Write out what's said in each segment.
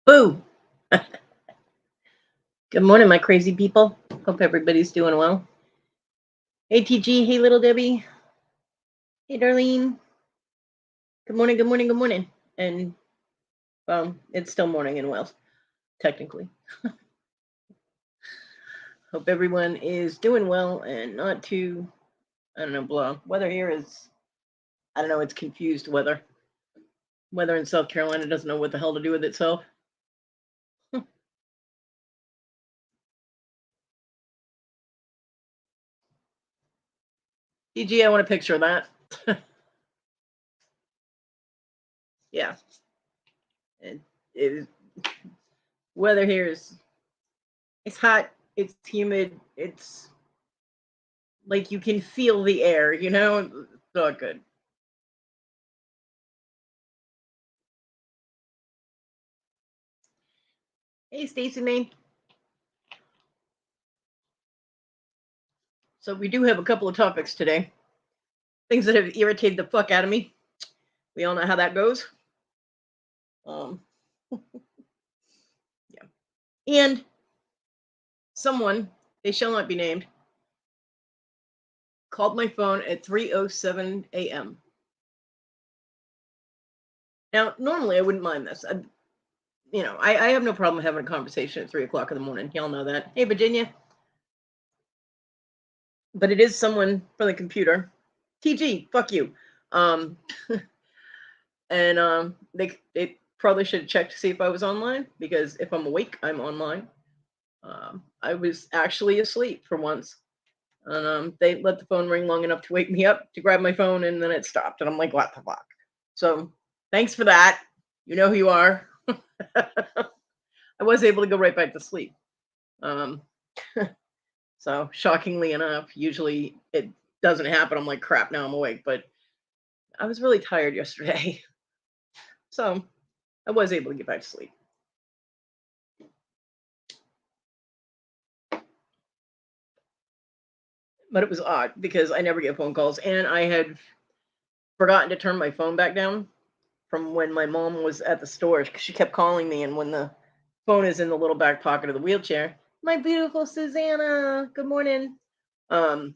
Boo! Good morning, my crazy people. Hope everybody's doing well. Hey, TG. Hey, little Debbie. Hey, Darlene. Good morning, good morning, good morning. And, well, it's still morning in Wales, technically. Hope everyone is doing well and not too, I don't know, blah. Weather here is, I don't know, it's confused weather. Weather in South Carolina doesn't know what the hell to do with itself. TG, I want a picture of that. Yeah. It, weather here is, it's hot, it's humid, it's like you can feel the air, it's not good. Hey, Stacy May. So we do have a couple of topics today. Things that have irritated the fuck out of me. We all know how that goes. Um, yeah. And someone, they shall not be named, called my phone at 3:07 a.m. Now, normally I wouldn't mind this. I have no problem having a conversation at 3 o'clock in the morning. Y'all know that. Hey, Virginia. But it is someone from the computer. TG, fuck you. Um, and they probably should have checked to see if I was online, because if I'm awake, I'm online. I was actually asleep for once, and they let the phone ring long enough to wake me up to grab my phone, and then it stopped, and I'm like, what the fuck? So thanks for that. You know who you are. I was able to go right back to sleep. Um, so shockingly enough, usually it doesn't happen. I'm like, crap, now I'm awake, but I was really tired yesterday. So I was able to get back to sleep. But it was odd because I never get phone calls, and I had forgotten to turn my phone back down from when my mom was at the store, because she kept calling me, and when the phone is in the little back pocket of the wheelchair, my beautiful Susanna, good morning. Um,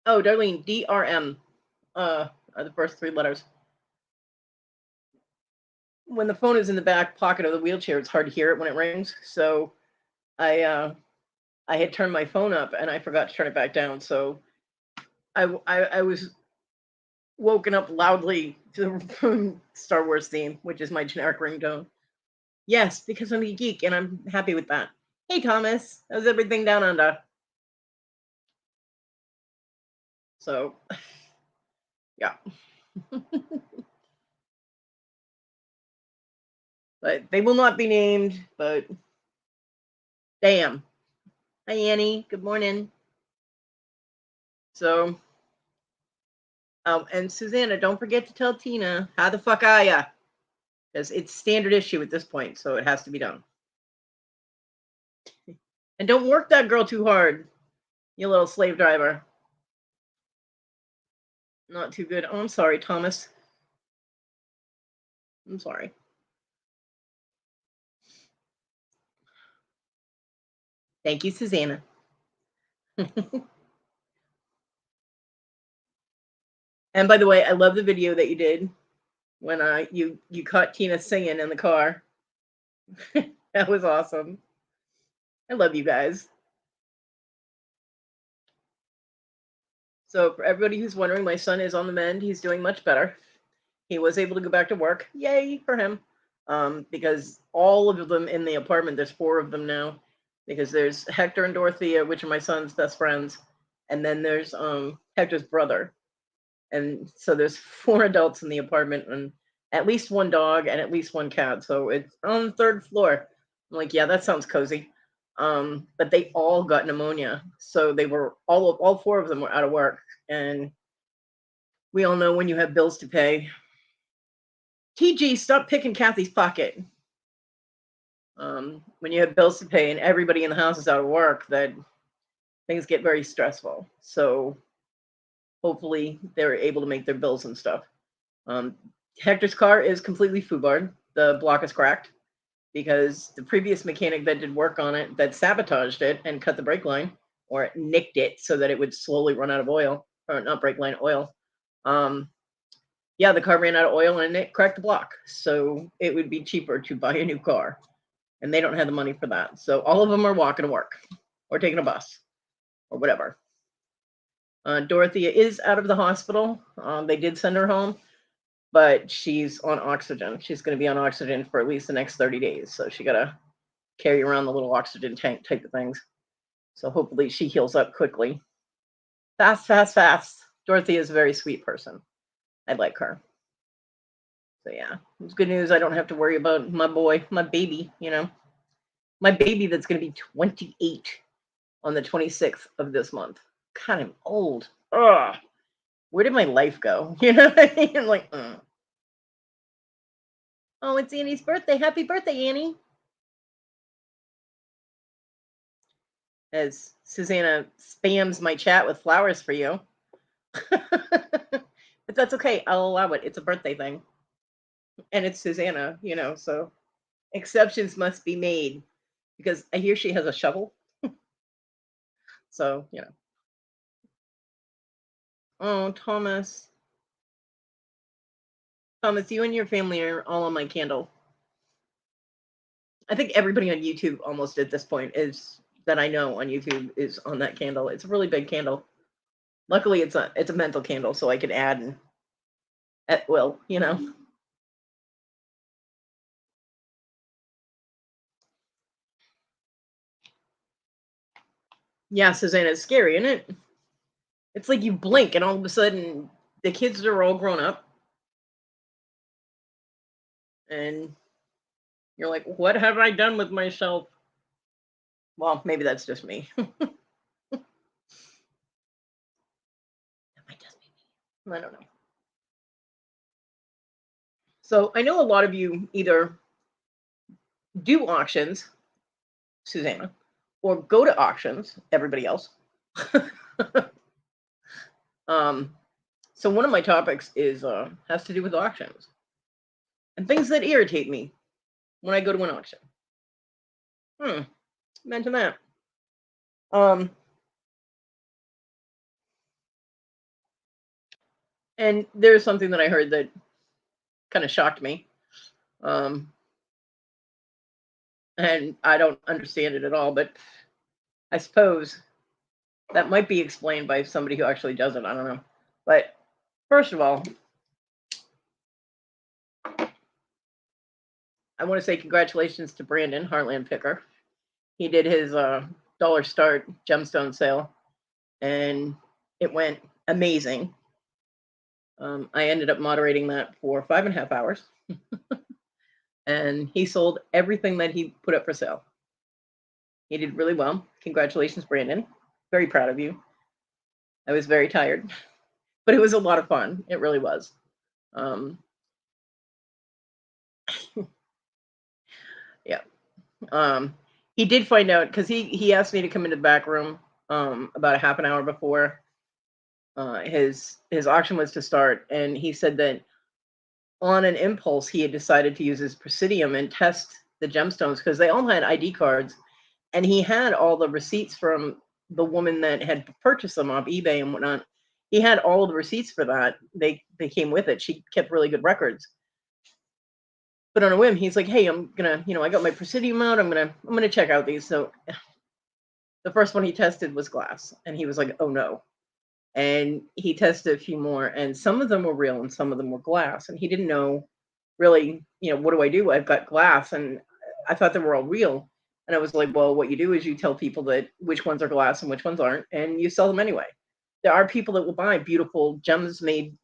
oh, Darlene, DRM, are the first three letters. When the phone is in the back pocket of the wheelchair, it's hard to hear it when it rings. So I had turned my phone up and I forgot to turn it back down. So I was woken up loudly to the Star Wars theme, which is my generic ringtone. Yes, because I'm a geek and I'm happy with that. Hey, Thomas, how's everything down under? So, yeah. But they will not be named, but damn. Hi, Annie. Good morning. So, and Susanna, don't forget to tell Tina, how the fuck are ya? Because it's standard issue at this point, so it has to be done. And don't work that girl too hard, you little slave driver. Not too good. Oh, I'm sorry, Thomas. I'm sorry. Thank you, Susanna. And by the way, I love the video that you did when you caught Tina singing in the car. That was awesome. I love you guys. So for everybody who's wondering, my son is on the mend. He's doing much better. He was able to go back to work. Yay for him. Because all of them in the apartment, there's four of them now. Because there's Hector and Dorothea, which are my son's best friends. And then there's Hector's brother. And so there's four adults in the apartment, and at least one dog and at least one cat. So it's on the third floor. I'm like, yeah, that sounds cozy. But they all got pneumonia. So they were all four of them were out of work. And we all know when you have bills to pay. TG, stop picking Kathy's pocket. When you have bills to pay and everybody in the house is out of work, that things get very stressful. So hopefully they're able to make their bills and stuff. Hector's car is completely foobarred. The block is cracked because the previous mechanic that did work on it, that sabotaged it and cut the brake line or nicked it so that it would slowly run out of oil, or not brake line, oil. Yeah, the car ran out of oil and it cracked the block. So it would be cheaper to buy a new car. And they don't have the money for that. So all of them are walking to work or taking a bus or whatever. Dorothea is out of the hospital. They did send her home, but she's on oxygen. She's going to be on oxygen for at least the next 30 days. So she got to carry around the little oxygen tank type of things. So hopefully she heals up quickly. Fast, fast, fast. Dorothea is a very sweet person. I like her. So yeah, it's good news. I don't have to worry about my boy, my baby, my baby that's going to be 28 on the 26th of this month. God, I'm old. Ugh. Where did my life go? You know what I mean? I'm like, oh, it's Annie's birthday. Happy birthday, Annie. As Susanna spams my chat with flowers for you. But that's okay. I'll allow it. It's a birthday thing. And it's Susanna, so exceptions must be made because I hear she has a shovel. So, Oh, Thomas. Thomas, you and your family are all on my candle. I think everybody on YouTube almost at this point is that I know on YouTube is on that candle. It's a really big candle. Luckily, it's a mental candle, so I can add at will, Yeah, Susanna, it's scary, isn't it? It's like you blink and all of a sudden the kids are all grown up. And you're like, what have I done with myself? Well, maybe that's just me. That might just be me. I don't know. So I know a lot of you either do auctions, Susanna, or go to auctions, everybody else. So one of my topics is has to do with auctions and things that irritate me when I go to an auction. Mention that. And there's something that I heard that kind of shocked me. And I don't understand it at all, but I suppose that might be explained by somebody who actually does it. I don't know. But first of all, I want to say congratulations to Brandon, Heartland Picker. He did his dollar start gemstone sale, and it went amazing. I ended up moderating that for 5.5 hours. And he sold everything that he put up for sale. He did really well. Congratulations, Brandon. Very proud of you. I was very tired, but it was a lot of fun. It really was. Yeah. He did find out because he asked me to come into the back room about a half an hour before his auction was to start, and he said that on an impulse he had decided to use his Presidium and test the gemstones because they all had ID cards, and he had all the receipts from the woman that had purchased them off eBay and whatnot. He had all of the receipts for that. They came with it. She kept really good records. But on a whim, he's like, "Hey, I'm gonna, I got my Presidium out. I'm gonna check out these." So the first one he tested was glass, and he was like, "Oh no!" And he tested a few more, and some of them were real, and some of them were glass, and he didn't know really, what do I do? I've got glass, and I thought they were all real. And I was like, well, what you do is you tell people that which ones are glass and which ones aren't, and you sell them anyway. There are people that will buy beautiful gems made,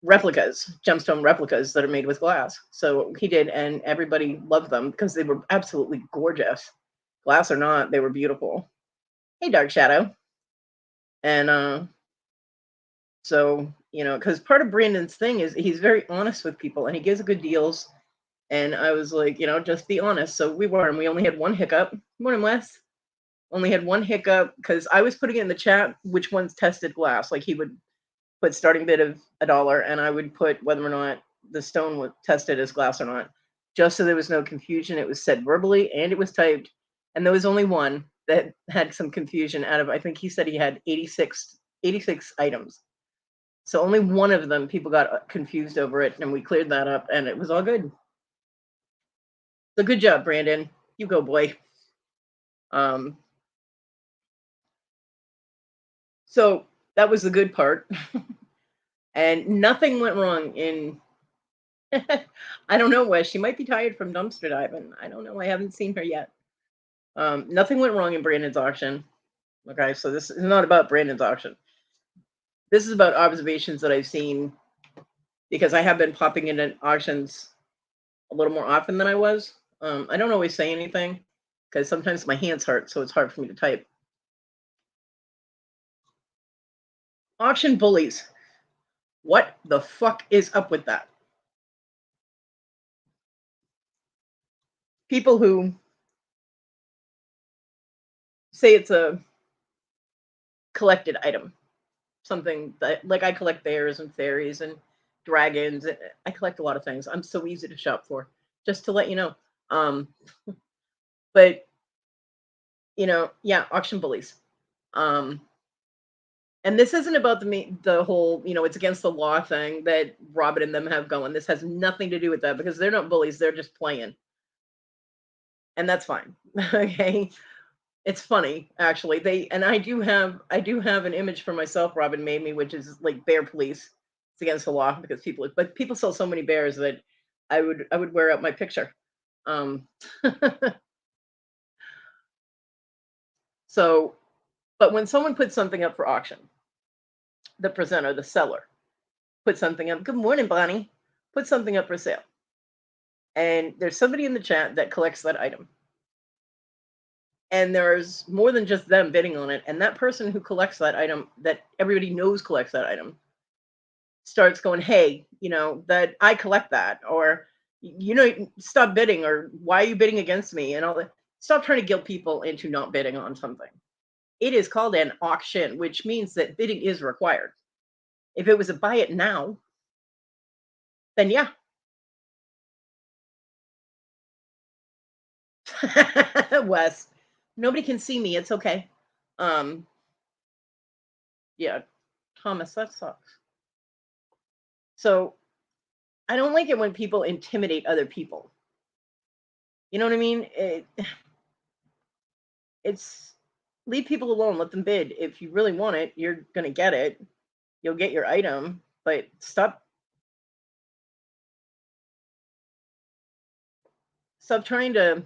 replicas, gemstone replicas that are made with glass. So he did, and everybody loved them because they were absolutely gorgeous. Glass or not, they were beautiful. Hey, Dark Shadow. And so, because part of Brandon's thing is he's very honest with people and he gives good deals. And I was like, just be honest. So we were, and we only had one hiccup. Morning, Wes. Only had one hiccup because I was putting it in the chat which ones tested glass. Like he would put starting bid of $1, and I would put whether or not the stone was tested as glass or not, just so there was no confusion. It was said verbally and it was typed, and there was only one that had some confusion out of, I think he said he had 86 items. So only one of them people got confused over it, and we cleared that up, and it was all good. So good job, Brandon. You go, boy. So that was the good part. And nothing went wrong in I don't know, Wes. She might be tired from dumpster diving. I don't know. I haven't seen her yet. Nothing went wrong in Brandon's auction. Okay, so this is not about Brandon's auction. This is about observations that I've seen, because I have been popping into auctions a little more often than I was. I don't always say anything because sometimes my hands hurt, so it's hard for me to type. Auction bullies. What the fuck is up with that? People who say it's a collected item, something that, like, I collect bears and fairies and dragons. I collect a lot of things. I'm so easy to shop for, just to let you know. But yeah, auction bullies. And this isn't about the whole, it's against the law thing that Robin and them have going. This has nothing to do with that, because they're not bullies. They're just playing. And that's fine. Okay. It's funny, actually. I do have an image for myself Robin made me, which is like bear police. It's against the law because people sell so many bears that I would wear out my picture. So, but when someone puts something up for auction, the presenter, the seller, put something up. Good morning, Bonnie. Put something up for sale. And there's somebody in the chat that collects that item. And there's more than just them bidding on it. And that person who collects that item, that everybody knows collects that item, starts going, hey, that I collect that, or, stop bidding, or why are you bidding against me? And all that. Stop trying to guilt people into not bidding on something. It is called an auction, which means that bidding is required. If it was a buy it now, then yeah. Wes, nobody can see me. It's okay. Yeah, Thomas, that sucks. So I don't like it when people intimidate other people. You know what I mean? It's leave people alone. Let them bid. If you really want it, you're gonna get it. You'll get your item. But stop trying to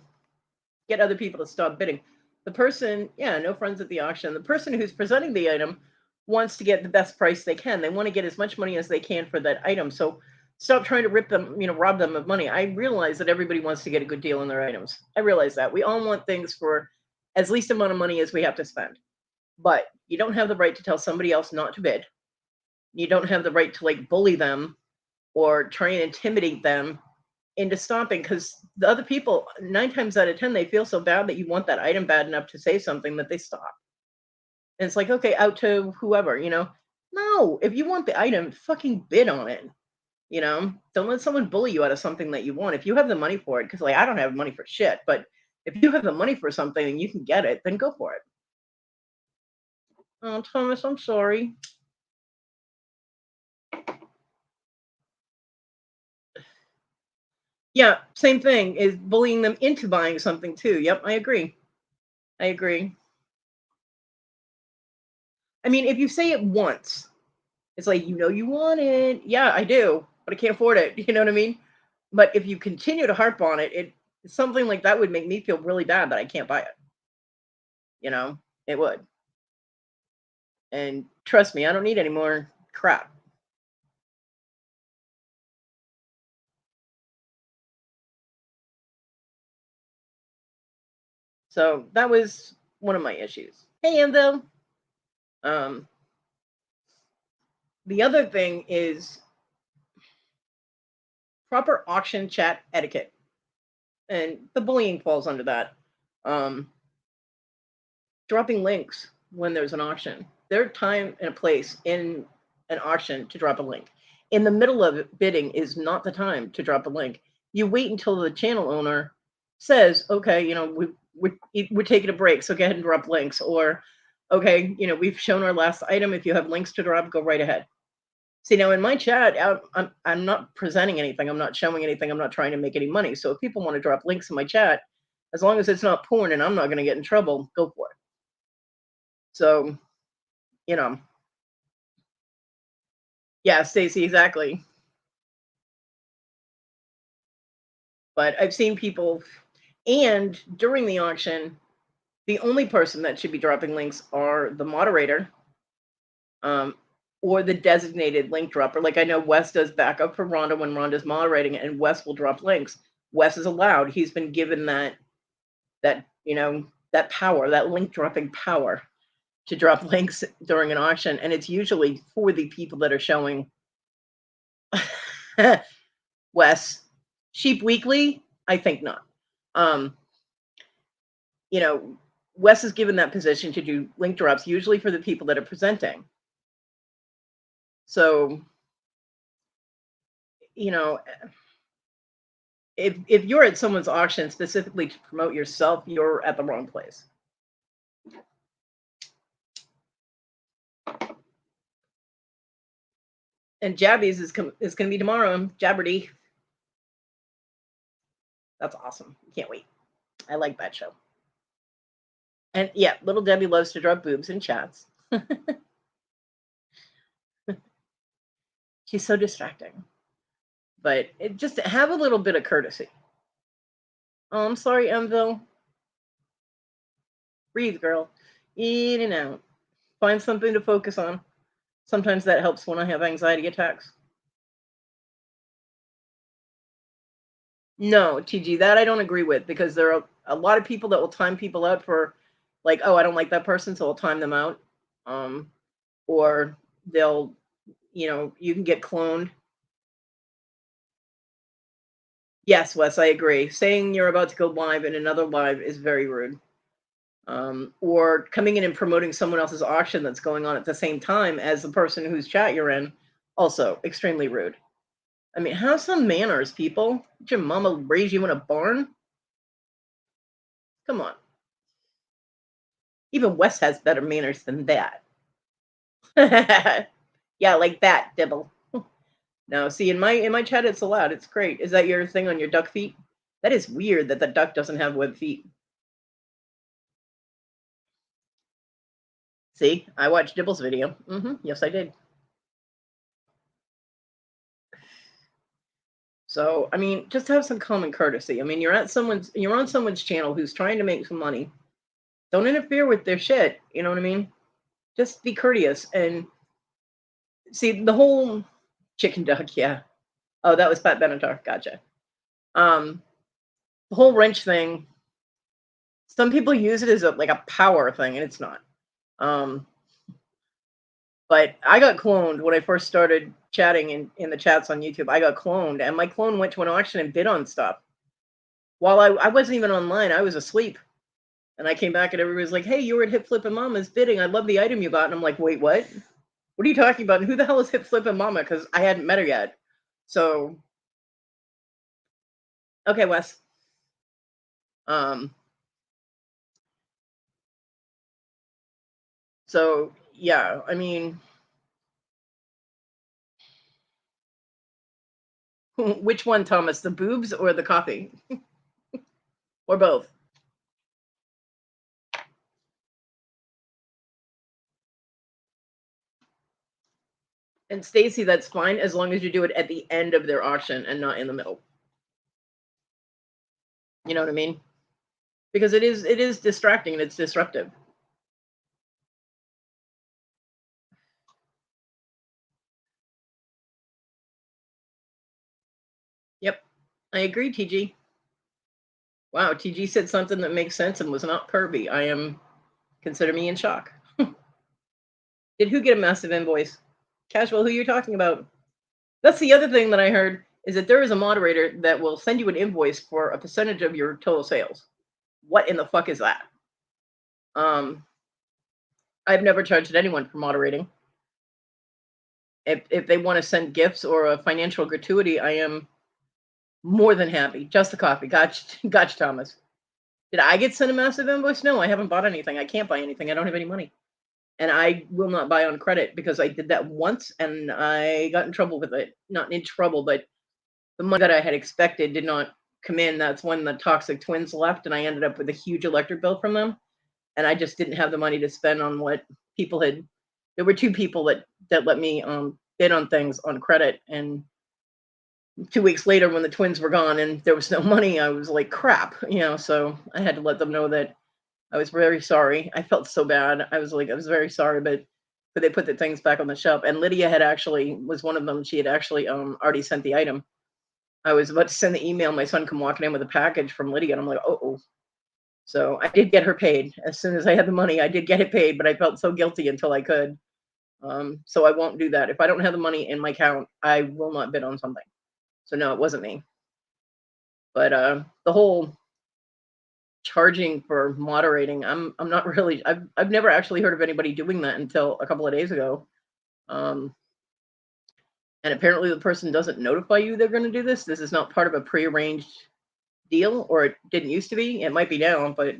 get other people to stop bidding. The person, yeah, no friends at the auction. The person who's presenting the item wants to get the best price they can. They want to get as much money as they can for that item. So stop trying to rip them, rob them of money. I realize that everybody wants to get a good deal on their items. I realize that. We all want things for as least amount of money as we have to spend. But you don't have the right to tell somebody else not to bid. You don't have the right to like bully them or try and intimidate them into stopping, because the other people, 9 times out of 10, they feel so bad that you want that item bad enough to say something that they stop. And it's like, okay, out to whoever, No, if you want the item, fucking bid on it. Don't let someone bully you out of something that you want. If you have the money for it, because like I don't have money for shit, but if you have the money for something and you can get it, then go for it. Oh, Thomas, I'm sorry. Yeah, same thing, is bullying them into buying something too. Yep, I agree. I agree. I mean, if you say it once, it's like, you want it. Yeah, I do, but I can't afford it. You know what I mean? But if you continue to harp on it, something like that would make me feel really bad that I can't buy it. It would. And trust me, I don't need any more crap. So that was one of my issues. Hey, Anvil. The other thing is proper auction chat etiquette, and the bullying falls under that. Dropping links when there's an auction. There are time and a place in an auction to drop a link. In the middle of bidding is not the time to drop a link. You wait until the channel owner says, okay, we're taking a break, so go ahead and drop links. Or, okay, we've shown our last item. If you have links to drop, go right ahead. See, now in my chat, I'm not presenting anything. I'm not showing anything. I'm not trying to make any money. So if people want to drop links in my chat, as long as it's not porn and I'm not going to get in trouble, go for it. So, yeah, Stacy, exactly. But I've seen people, and during the auction, the only person that should be dropping links are the moderator, or the designated link dropper. Like I know Wes does backup for Rhonda when Rhonda's moderating, and Wes will drop links. Wes is allowed. He's been given that power, that link dropping power, to drop links during an auction, and it's usually for the people that are showing. Wes, Sheep Weekly, I think not. Wes is given that position to do link drops, usually for the people that are presenting. So, if you're at someone's auction specifically to promote yourself, you're at the wrong place. And Jabbies is going to be tomorrow. Jabberdy. That's awesome. Can't wait. I like that show. And yeah, little Debbie loves to drop boobs in chats. She's so distracting. But just have a little bit of courtesy. Oh, I'm sorry, Emville. Breathe, girl. In and out. Find something to focus on. Sometimes that helps when I have anxiety attacks. No, TG, that I don't agree with, because there are a lot of people that will time people out for, like, oh, I don't like that person, so I'll time them out. Or they'll, you can get cloned. Yes, Wes, I agree. Saying you're about to go live in another live is very rude. Or coming in and promoting someone else's auction that's going on at the same time as the person whose chat you're in, also extremely rude. I mean, have some manners, people. Did your mama raise you in a barn? Come on. Even Wes has better manners than that. Yeah, like that, Dibble. No, see, in my chat, it's allowed. It's great. Is that your thing on your duck feet? That is weird that the duck doesn't have web feet. See, I watched Dibble's video. Yes, I did. So, I mean, just have some common courtesy. I mean, you're on someone's channel who's trying to make some money. Don't interfere with their shit. You know what I mean? Just be courteous. And see, the whole chicken duck, yeah. Oh, that was Pat Benatar. Gotcha. The whole wrench thing, some people use it as like a power thing, and it's not. But I got cloned when I first started chatting in the chats on YouTube. I got cloned, and my clone went to an auction and bid on stuff. While I wasn't even online, I was asleep. And I came back and everybody was like, hey, you were at Hip Flippin' Mama's bidding. I love the item you got. And I'm like, wait, what? What are you talking about? And who the hell is Hip Flippin' Mama? Because I hadn't met her yet. So, okay, Wes. So, yeah, I mean, which one, Thomas? The boobs or the coffee? Or both? And Stacy, that's fine as long as you do it at the end of their auction and not in the middle. You know what I mean? Because it is distracting and it's disruptive. Yep, I agree, TG. Wow, TG said something that makes sense and was not pervy. Consider me in shock. Did who get a massive invoice? Casual, who you're talking about? That's the other thing that I heard, is that there is a moderator that will send you an invoice for a percentage of your total sales. What in the fuck is that? I've never charged anyone for moderating. If they want to send gifts or a financial gratuity, I am more than happy. Just the coffee. Gotcha, gotcha, Thomas. Did I get sent a massive invoice? No, I haven't bought anything. I can't buy anything. I don't have any money. And I will not buy on credit because I did that once and I got in trouble with it. Not in trouble, but the money that I had expected did not come in. That's when the toxic twins left and I ended up with a huge electric bill from them. And I just didn't have the money to spend on what people had. There were two people that let me bid on things on credit, and 2 weeks later when the twins were gone and there was no money, I was like, crap, so I had to let them know that I was very sorry. I felt so bad. I was like, I was very sorry, but they put the things back on the shelf. And Lydia had actually was one of them. She had actually already sent the item. I was about to send the email. My son come walking in with a package from Lydia, and I'm like, oh. So I did get her paid. As soon as I had the money, I did get it paid, but I felt so guilty until I could. So I won't do that. If I don't have the money in my account, I will not bid on something. So no, it wasn't me. But the whole charging for moderating, I'm not really. I've never actually heard of anybody doing that until a couple of days ago. And apparently the person doesn't notify you they're going to do this. This is not part of a prearranged deal, or it didn't used to be. It might be now, but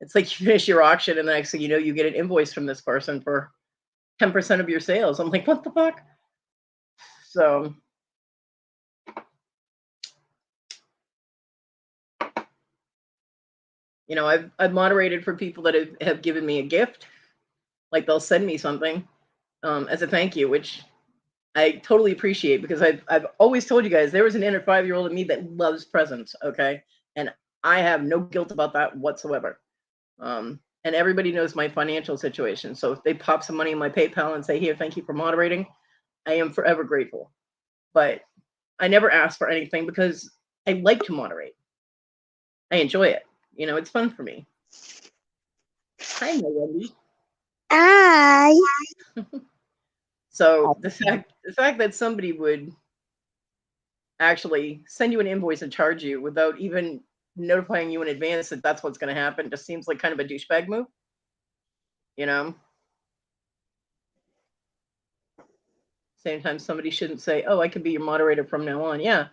it's like you finish your auction and the next thing you know, you get an invoice from this person for 10% of your sales. I'm like, what the fuck? So I've moderated for people that have given me a gift, like they'll send me something as a thank you, which I totally appreciate because I've always told you guys there was an inner 5-year-old in me that loves presents, okay, and I have no guilt about that whatsoever. And everybody knows my financial situation, so if they pop some money in my PayPal and say, "Here, thank you for moderating," I am forever grateful. But I never ask for anything because I like to moderate. I enjoy it. It's fun for me. Hi, my Wendy. Hi. So the fact that somebody would actually send you an invoice and charge you without even notifying you in advance that that's what's going to happen just seems like kind of a douchebag move. You know. Same time, somebody shouldn't say, "Oh, I can be your moderator from now on." Yeah,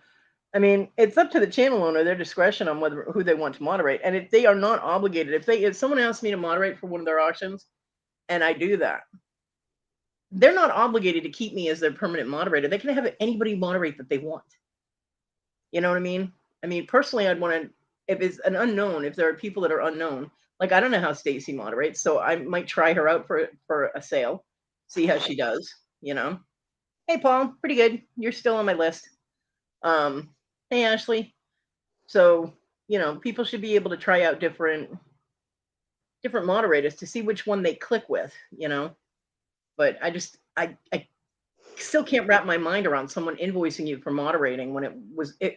I mean, it's up to the channel owner, their discretion on who they want to moderate, and if they are not obligated, if someone asks me to moderate for one of their auctions, and I do that, they're not obligated to keep me as their permanent moderator. They can have anybody moderate that they want. You know what I mean? I mean, personally, I'd want to, if it's an unknown, if there are people that are unknown, like I don't know how Stacy moderates, so I might try her out for a sale, see how she does. Hey, Paul, pretty good. You're still on my list. Hey, Ashley. So, people should be able to try out different moderators to see which one they click with. But I still can't wrap my mind around someone invoicing you for moderating when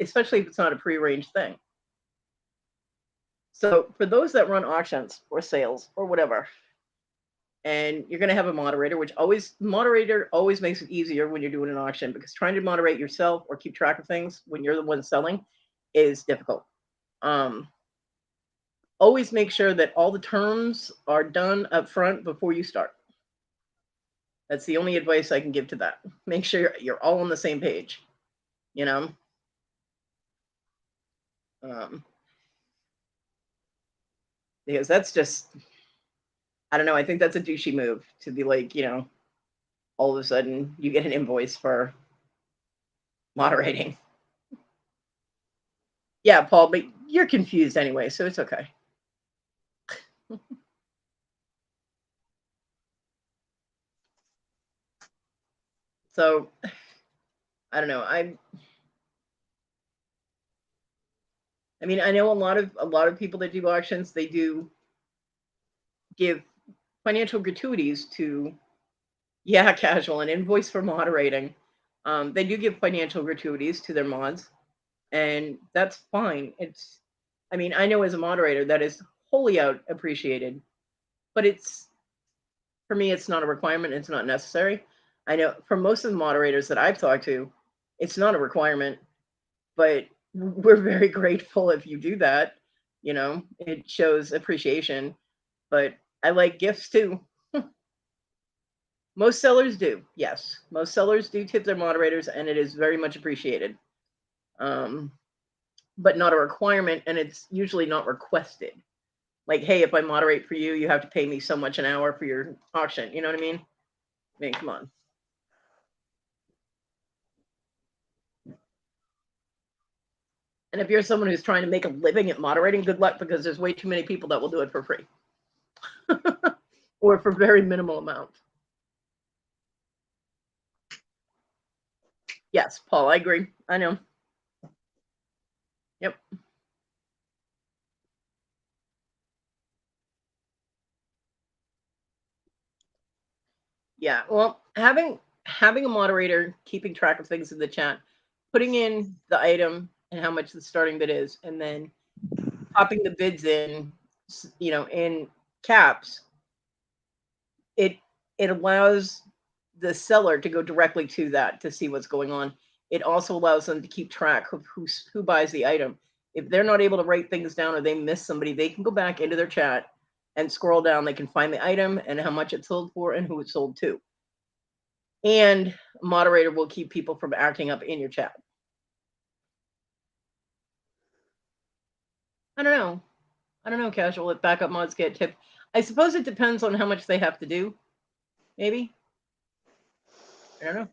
especially if it's not a prearranged thing. So for those that run auctions or sales or whatever, and you're going to have a moderator, which moderator always makes it easier when you're doing an auction, because trying to moderate yourself or keep track of things when you're the one selling is difficult. Always make sure that all the terms are done up front before you start. That's the only advice I can give to that. Make sure you're all on the same page, because that's just, I don't know. I think that's a douchey move to be like, all of a sudden you get an invoice for moderating. Yeah, Paul, but you're confused anyway, so it's okay. So, I don't know. I mean, I know a lot of people that do auctions, they do give financial gratuities to, yeah, casual, an invoice for moderating. They do give financial gratuities to their mods, and that's fine. I mean, I know as a moderator that is wholly out appreciated, but for me, it's not a requirement. It's not necessary. I know for most of the moderators that I've talked to, it's not a requirement, but we're very grateful if you do that. It shows appreciation, but I like gifts too. Most sellers do, yes. Most sellers do tip their moderators, and it is very much appreciated. But not a requirement, and it's usually not requested. Like, hey, if I moderate for you, you have to pay me so much an hour for your auction. You know what I mean? I mean, come on. And if you're someone who's trying to make a living at moderating, good luck, because there's way too many people that will do it for free or for very minimal amount. Yes, Paul, I agree. I know. Yep. Yeah. Well, having a moderator keeping track of things in the chat, putting in the item and how much the starting bid is, and then popping the bids in, in caps, it allows the seller to go directly to that to see what's going on. It also allows them to keep track of who buys the item. If they're not able to write things down or they miss somebody, they can go back into their chat and scroll down. They can find the item and how much it sold for and who it sold to. And a moderator will keep people from acting up in your chat. I don't know, Casual, if backup mods get tipped. I suppose it depends on how much they have to do. Maybe. I don't know.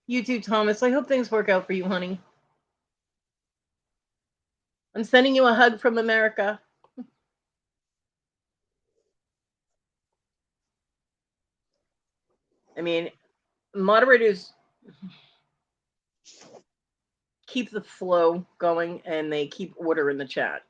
You too, Thomas. I hope things work out for you, honey. I'm sending you a hug from America. I mean, moderators keep the flow going and they keep order in the chat.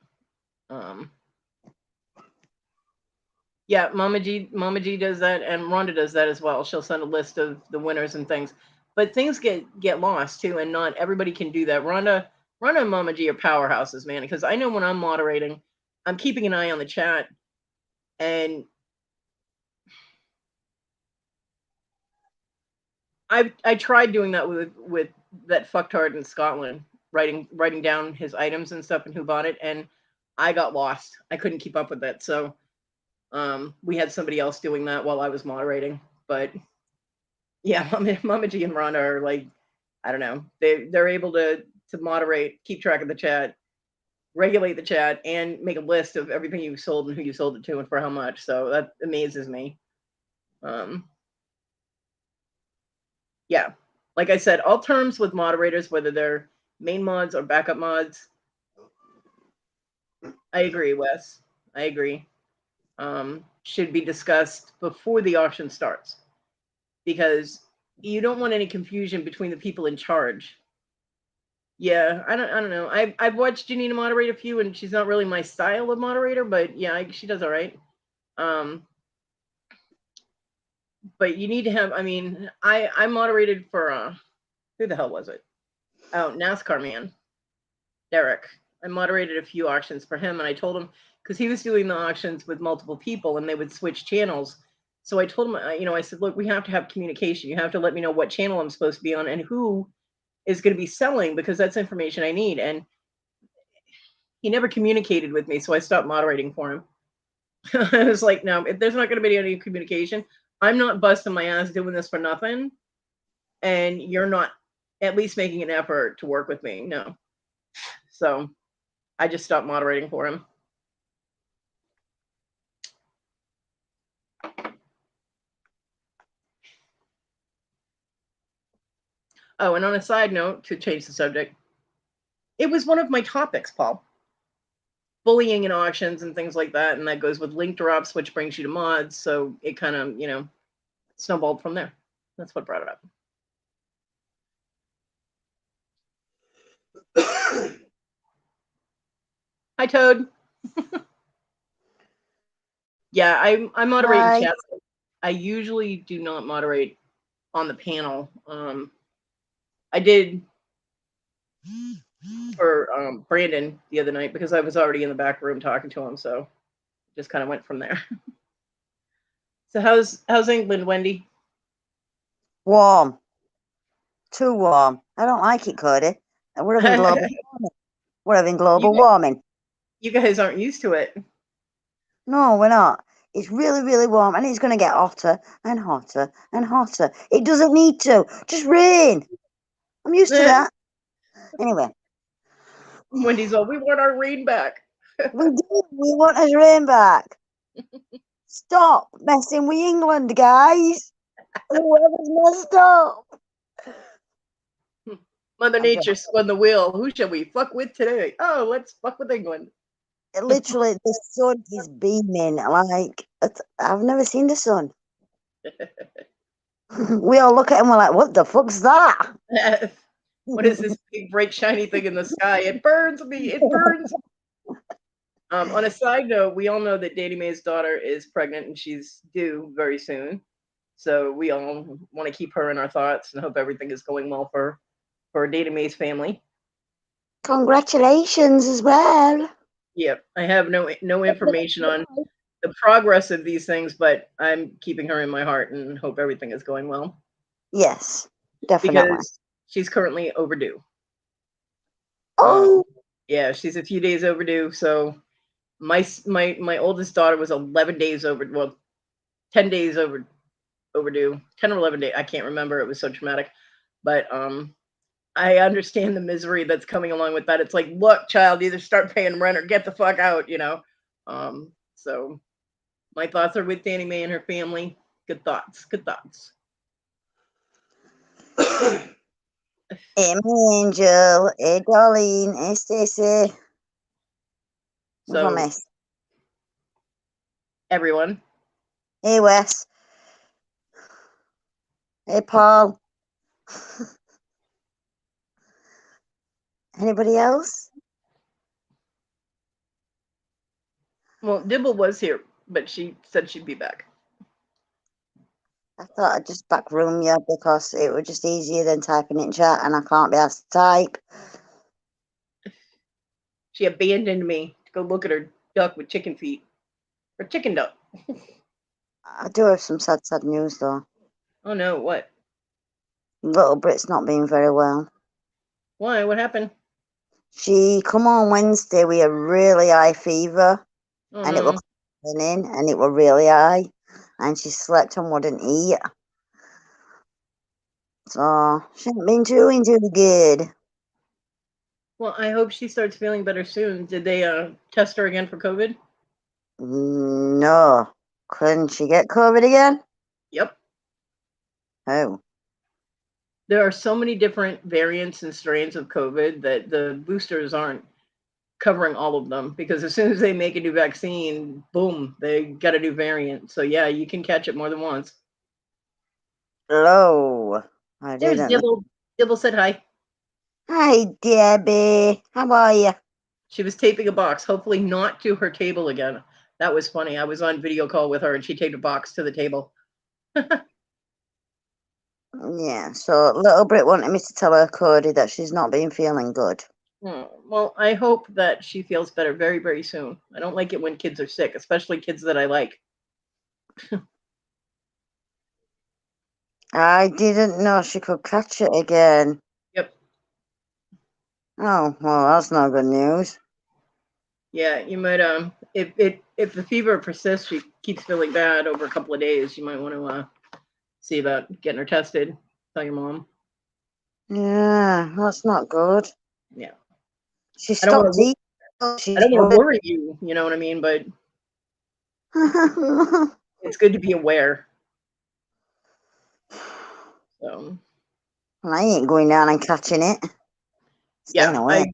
Yeah, Mama G does that, and Rhonda does that as well. She'll send a list of the winners and things. But things get lost too, and not everybody can do that. Rhonda and Mama G are powerhouses, man, because I know when I'm moderating, I'm keeping an eye on the chat, and I tried doing that with that fucktard in Scotland, writing down his items and stuff and who bought it, and I got lost. I couldn't keep up with it, so we had somebody else doing that while I was moderating. But yeah, Mama G and Rhonda are like, I don't know, they're able to moderate, keep track of the chat, regulate the chat, and make a list of everything you sold and who you sold it to and for how much. So that amazes me. Yeah, like I said, all terms with moderators, whether they're main mods or backup mods. I agree, Wes. I agree. Should be discussed before the auction starts, because you don't want any confusion between the people in charge. Yeah, I don't know. I've watched Janina moderate a few, and she's not really my style of moderator, but yeah, she does all right. But you need to have. I mean, I moderated for who the hell was it? Oh, NASCAR man, Derek. I moderated a few auctions for him, and I told him, because he was doing the auctions with multiple people, and they would switch channels. So I told him, I said, look, we have to have communication. You have to let me know what channel I'm supposed to be on and who is going to be selling, because that's information I need. And he never communicated with me, so I stopped moderating for him. I was like, no, if there's not going to be any communication, I'm not busting my ass doing this for nothing, and you're not at least making an effort to work with me. No. So I just stopped moderating for him. Oh, and on a side note, to change the subject, it was one of my topics, Paul. Bullying in auctions and things like that, and that goes with link drops, which brings you to mods. So it kind of, snowballed from there. That's what brought it up. Hi, Toad. Yeah, I moderate in chat. I usually do not moderate on the panel. I did for Brandon the other night because I was already in the back room talking to him, so just kind of went from there. So how's England, Wendy? Warm. Too warm. I don't like it, Kodi. We're having global warming. We're having global warming. You guys aren't used to it. No, we're not. It's really, really warm and it's going to get hotter and hotter and hotter. It doesn't need to. Just rain. I'm used to that. Anyway, Wendy's all, we want our rain back. we do. We want his rain back. Stop messing with England, guys. Whoever's messed up. Mother Nature spun the wheel. Who shall we fuck with today? Oh, let's fuck with England. Literally, the sun is beaming. Like, I've never seen the sun. We all look at him, we're like, what the fuck's that? What is this big, bright, shiny thing in the sky? It burns me. It burns. On a side note, we all know that Danny Mae's daughter is pregnant and she's due very soon. So we all want to keep her in our thoughts and hope everything is going well for Danny Mae's family. Congratulations as well. Yep, I have no information on the progress of these things, but I'm keeping her in my heart and hope everything is going well. Yes, definitely. Because she's currently overdue. Oh, yeah, she's a few days overdue. So my oldest daughter was 11 days overdue. Well, 10 days overdue. 10 or 11 days. I can't remember. It was so traumatic. But I understand the misery that's coming along with that. It's like, look, child, either start paying rent or get the fuck out, you know. So my thoughts are with Danny Mae and her family. Good thoughts. Good thoughts. hey, my angel. Hey, Darlene. Hey, Stacey. So Miss? Everyone. Hey, Wes. Hey, Paul. Anybody else? Well, Dibble was here, but she said she'd be back. I thought I'd just back room you because it was just easier than typing in chat and I can't be asked to type. She abandoned me to go look at her duck with chicken feet. Or chicken duck. I do have some sad news though. Oh no, what? Little Brit's not being very well. Why? What happened? She come on Wednesday with a really high fever. Oh, and no. it was in and it was really high. And she slept and wouldn't eat. So she ain't been doing too good. Well, I hope she starts feeling better soon. Did they test her again for COVID? No. Couldn't she get COVID again? Yep. Oh. There are so many different variants and strains of COVID that the boosters aren't covering all of them, because as soon as they make a new vaccine, boom, they got a new variant. So yeah, you can catch it more than once. Hello. There's Dibble. Dibble said hi. Hi, Debbie. How are you? She was taping a box, hopefully not to her table again. That was funny. I was on video call with her and she taped a box to the table. Yeah, so little Brit wanted me to tell her, Kodi, that she's not been feeling good. Well, I hope that she feels better very, very soon. I don't like it when kids are sick, especially kids that I like. I didn't know she could catch it again. Yep. Oh, well, that's not good news. Yeah, you might if the fever persists, she keeps feeling bad over a couple of days, you might want to see about getting her tested. Tell your mom. Yeah, that's not good. Yeah. She stopped eating. I don't want to worry you, you know what I mean? But it's good to be aware. So well, I ain't going down and catching it. Staying away.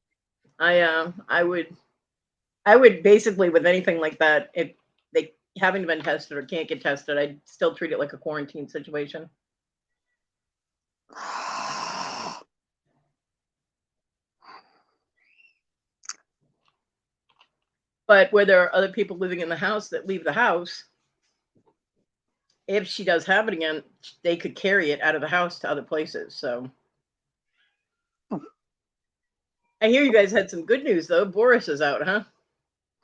I would basically, with anything like that, if they haven't been tested or can't get tested, I'd still treat it like a quarantine situation. But where there are other people living in the house that leave the house, if she does have it again, they could carry it out of the house to other places. So I hear you guys had some good news though. Boris is out, huh?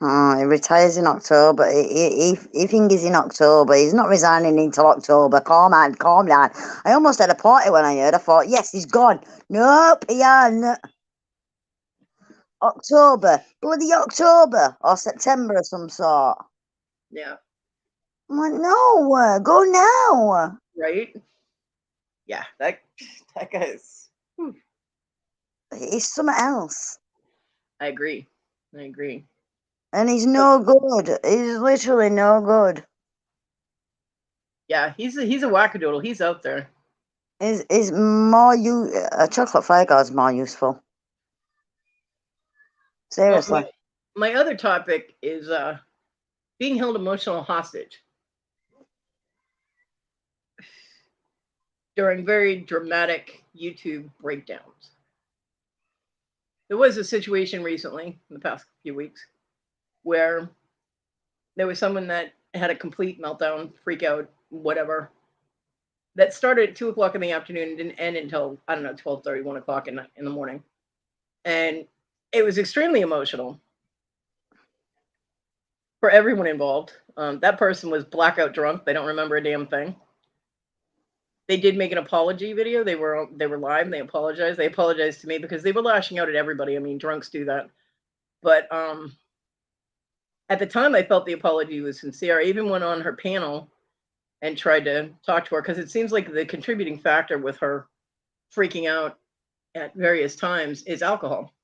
Oh, he retires in October. He thinks in October. He's not resigning until October. Calm down. I almost had a party when I heard. I thought, yes, he's gone. Nope, he ain't. October. Bloody October. Or September of some sort. Yeah. I'm like, no, go now. Right. Yeah. That guy's. Whew. It's something else. I agree. I agree. And he's no good. He's literally no good. Yeah, he's a wackadoodle. He's out there. Is more a chocolate fire guard's more useful. Well, Seriously. my other topic is being held emotional hostage during very dramatic YouTube breakdowns. There was a situation recently in the past few weeks where there was someone that had a complete meltdown, freak out, whatever, that started at 2 o'clock in the afternoon and didn't end until, I don't know, 12:30, 1 o'clock in the morning. And it was extremely emotional for everyone involved. That person was blackout drunk. They don't remember a damn thing. They did make an apology video. They were live. And they apologized. They apologized to me because they were lashing out at everybody. I mean, drunks do that. But at the time, I felt the apology was sincere. I even went on her panel and tried to talk to her because it seems like the contributing factor with her freaking out at various times is alcohol.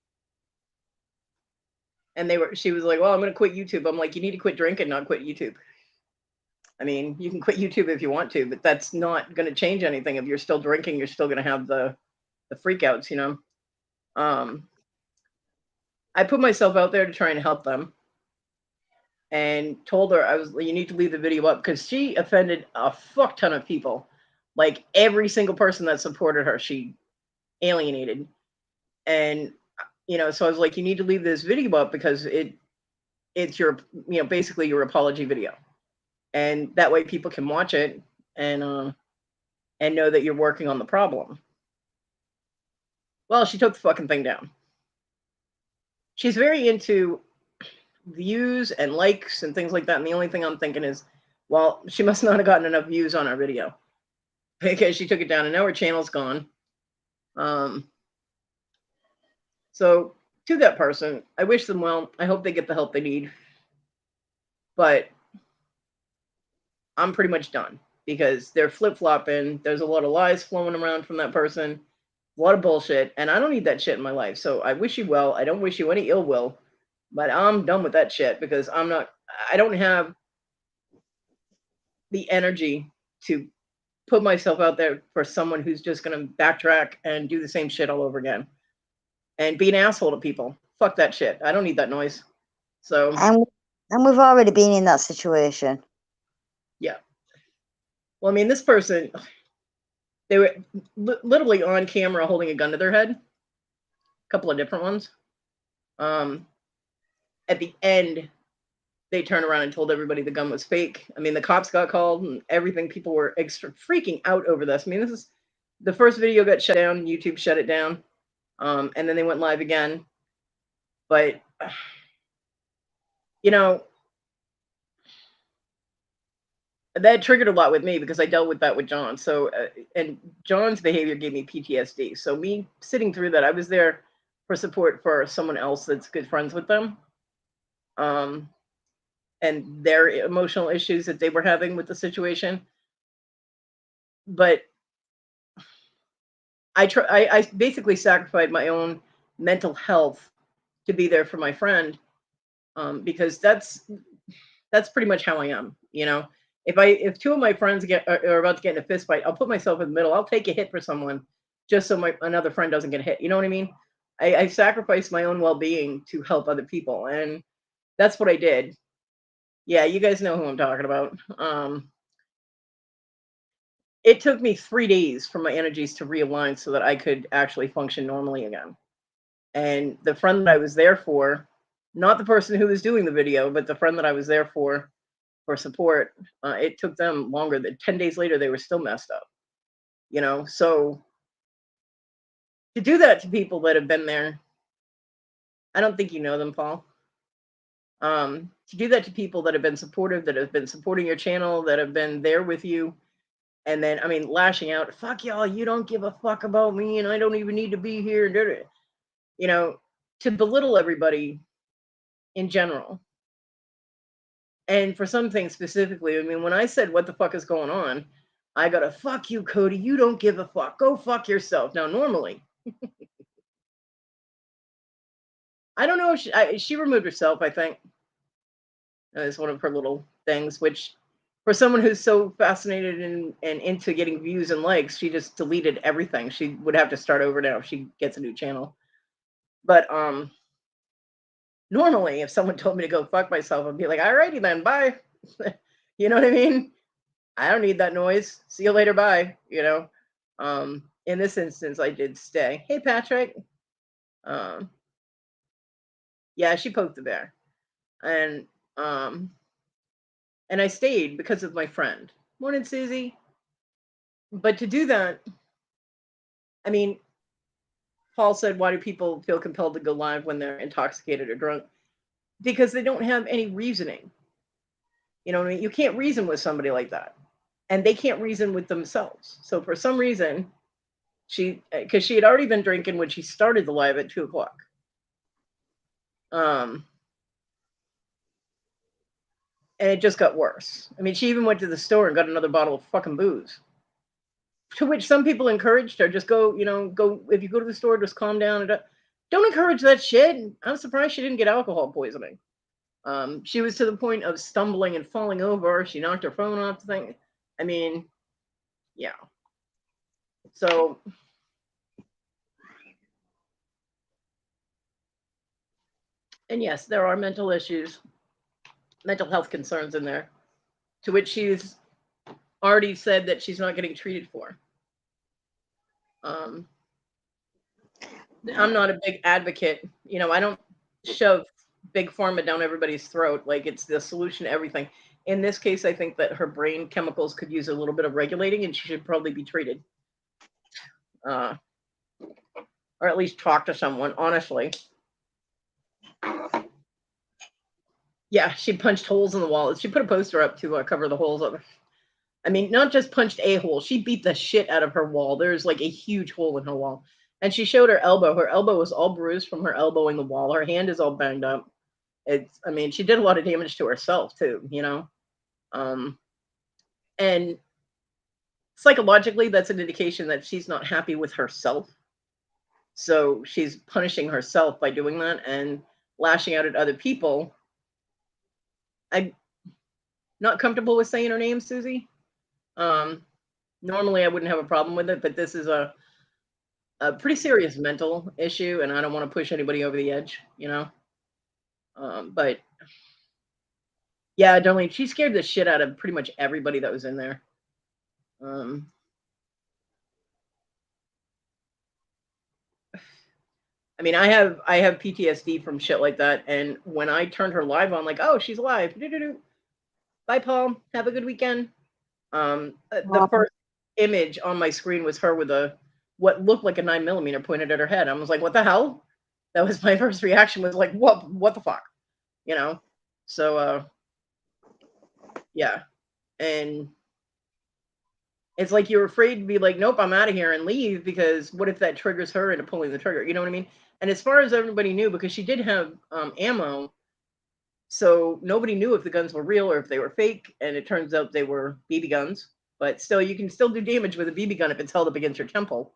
And she was like, well, I'm going to quit YouTube. I'm like, you need to quit drinking, not quit YouTube. I mean, you can quit YouTube if you want to, but that's not going to change anything. If you're still drinking, you're still going to have the freakouts, you know. I put myself out there to try and help them, and told her you need to leave the video up because she offended a fuck ton of people. Like every single person that supported her, she alienated. And so I was like, you need to leave this video up because it's your basically your apology video, and that way people can watch it and know that you're working on the problem. Well, she took the fucking thing down. She's very into views and likes and things like that, and the only thing I'm thinking is, well, she must not have gotten enough views on our video because she took it down, and now her channel's gone. So to that person, I wish them well. I hope they get the help they need. But I'm pretty much done because they're flip-flopping. There's a lot of lies flowing around from that person, a lot of bullshit, and I don't need that shit in my life. So I wish you well. I don't wish you any ill will, but I'm done with that shit because I don't have the energy to put myself out there for someone who's just going to backtrack and do the same shit all over again and be an asshole to people. Fuck that shit. I don't need that noise. So and we've already been in that situation. Yeah. Well, I mean, this person, they were literally on camera holding a gun to their head. A couple of different ones. At the end, they turned around and told everybody the gun was fake. I mean, the cops got called and everything. People were freaking out over this. I mean, this is the first video got shut down. YouTube shut it down. And then they went live again. But, that triggered a lot with me because I dealt with that with John. So, and John's behavior gave me PTSD. So me sitting through that, I was there for support for someone else that's good friends with them. And their emotional issues that they were having with the situation. But I basically sacrificed my own mental health to be there for my friend, because that's pretty much how I am. If two of my friends are about to get in a fist fight, I'll put myself in the middle. I'll take a hit for someone just so another friend doesn't get hit. You know what I mean? I sacrifice my own well-being to help other people, and that's what I did. Yeah, you guys know who I'm talking about. It took me 3 days for my energies to realign so that I could actually function normally again. And the friend that I was there for, not the person who was doing the video, but the friend that I was there for support, it took them longer. Than 10 days later, they were still messed up. So to do that to people that have been there, I don't think you know them, Paul. To do that to people that have been supportive, that have been supporting your channel, that have been there with you, and then, lashing out, fuck y'all, you don't give a fuck about me, and I don't even need to be here, to belittle everybody in general And for some things specifically, I mean, when I said, what the fuck is going on? I got a fuck you, Kodi. You don't give a fuck. Go fuck yourself. Now, normally, I don't know if she removed herself, I think. It's one of her little things, which for someone who's so fascinated and into getting views and likes, she just deleted everything. She would have to start over now if she gets a new channel. But normally, if someone told me to go fuck myself, I'd be like, alrighty then, bye. You know what I mean? I don't need that noise. See you later, bye. You know? In this instance, I did stay. Hey, Patrick. Yeah, she poked the bear. And I stayed because of my friend. Morning, Susie. But to do that, I mean, Paul said, why do people feel compelled to go live when they're intoxicated or drunk? Because they don't have any reasoning. You know what I mean? You can't reason with somebody like that. And they can't reason with themselves. So for some reason, because she had already been drinking when she started the live at 2:00. And it just got worse. I mean, she even went to the store and got another bottle of fucking booze. To which some people encouraged her, just go, if you go to the store, just calm down. And don't encourage that shit. I'm surprised she didn't get alcohol poisoning. She was to the point of stumbling and falling over. She knocked her phone off the thing. I mean, yeah. So, and yes, there are mental issues, mental health concerns in there, to which she's already said that she's not getting treated for. I'm not a big advocate. I don't shove big pharma down everybody's throat like it's the solution to everything. In this case, I think that her brain chemicals could use a little bit of regulating, and she should probably be treated, or at least talk to someone. Honestly, yeah, she punched holes in the wall. She put a poster up to cover the holes of. I mean, not just punched a hole. She beat the shit out of her wall. There's like a huge hole in her wall. And she showed her elbow. Her elbow was all bruised from her elbowing the wall. Her hand is all banged up. She did a lot of damage to herself too, and psychologically, that's an indication that she's not happy with herself. So she's punishing herself by doing that and lashing out at other people. I'm not comfortable with saying her name, Susie. Normally I wouldn't have a problem with it, but this is a pretty serious mental issue, and I don't want to push anybody over the edge, but yeah, Darlene, she scared the shit out of pretty much everybody that was in there. I mean, I have PTSD from shit like that, and when I turned her live on, like, oh, she's alive. Bye, Paul. Have a good weekend. The first image on my screen was her with what looked like a 9mm pointed at her head. I was like, what the hell? That was my first reaction, was like, what the fuck? So yeah. And it's like you're afraid to be like, nope, I'm out of here and leave, because what if that triggers her into pulling the trigger? You know what I mean? And as far as everybody knew, because she did have ammo, so nobody knew if the guns were real or if they were fake. And it turns out they were BB guns. But still, you can still do damage with a BB gun if it's held up against your temple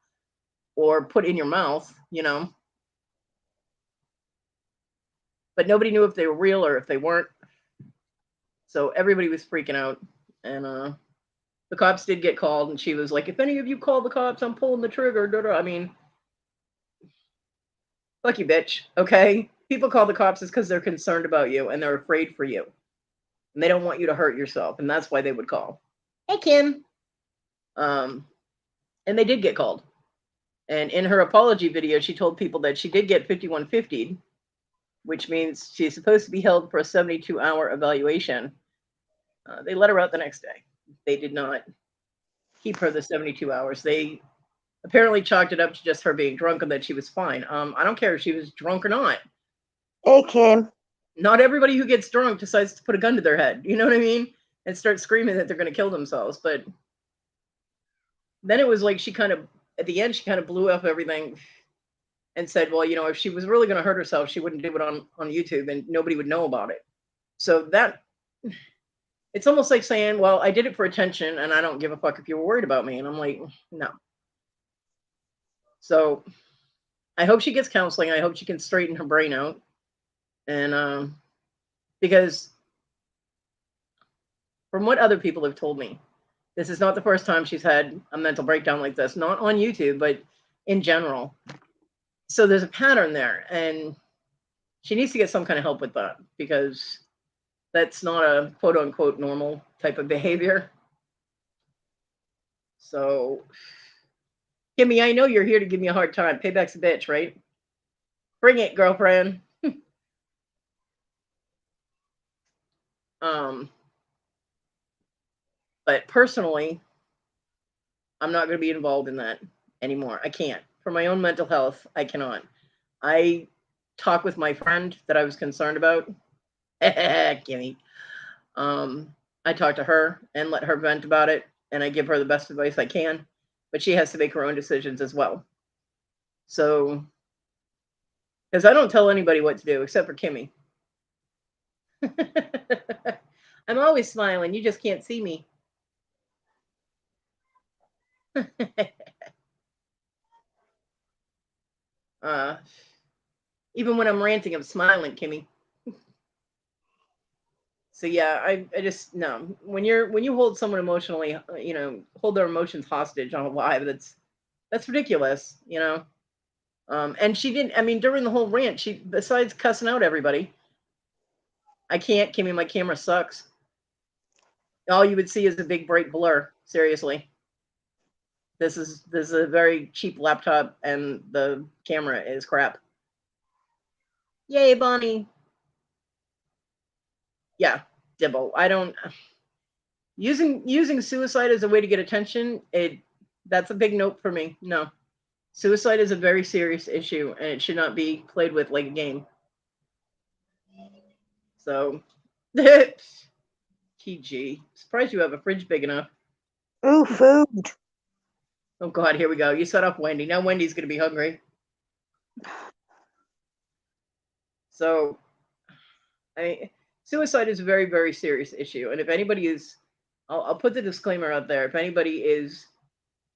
or put in your mouth, But nobody knew if they were real or if they weren't. So everybody was freaking out. And the cops did get called, and she was like, if any of you call the cops, I'm pulling the trigger. I mean, fuck you, bitch. Okay? People call the cops is because they're concerned about you and they're afraid for you. And they don't want you to hurt yourself. And that's why they would call. Hey, Kim. And they did get called. And in her apology video, she told people that she did get 5150'd, which means she's supposed to be held for a 72-hour evaluation. They let her out the next day. They did not keep her the 72 hours. They apparently chalked it up to just her being drunk and that she was fine. I don't care if she was drunk or not. Hey, Kim. Not everybody who gets drunk decides to put a gun to their head. You know what I mean? And start screaming that they're going to kill themselves. But then it was like at the end, she kind of blew up everything and said, well, if she was really going to hurt herself, she wouldn't do it on YouTube and nobody would know about it. So that it's almost like saying, well, I did it for attention and I don't give a fuck if you were worried about me. And I'm like, no. So I hope she gets counseling. I hope she can straighten her brain out. And because from what other people have told me, this is not the first time she's had a mental breakdown like this, not on YouTube, but in general. So there's a pattern there, and she needs to get some kind of help with that, because that's not a quote unquote normal type of behavior. So, Kimmy, I know you're here to give me a hard time. Payback's a bitch, right? Bring it, girlfriend. But personally, I'm not going to be involved in that anymore. I can't. For my own mental health, I cannot. I talked with my friend that I was concerned about. Kimmy. I talk to her and let her vent about it, and I give her the best advice I can, but she has to make her own decisions as well. So, because I don't tell anybody what to do except for Kimmy. I'm always smiling. You just can't see me. Even when I'm ranting, I'm smiling, Kimmy. So yeah, I just no. When you hold someone emotionally, hold their emotions hostage on a live, that's ridiculous, And she didn't. I mean, during the whole rant, she, besides cussing out everybody, I can't, Kimmy. My camera sucks. All you would see is a big bright blur. Seriously, this is a very cheap laptop, and the camera is crap. Yay, Bonnie. Yeah, Dibble. I don't using suicide as a way to get attention. That's a big note for me. No, suicide is a very serious issue, and it should not be played with like a game. So, TG. Surprised you have a fridge big enough. Ooh, food. Oh God, here we go. You set up Wendy. Now Wendy's gonna be hungry. So, suicide is a very, very serious issue. And if anybody is, I'll put the disclaimer out there. If anybody is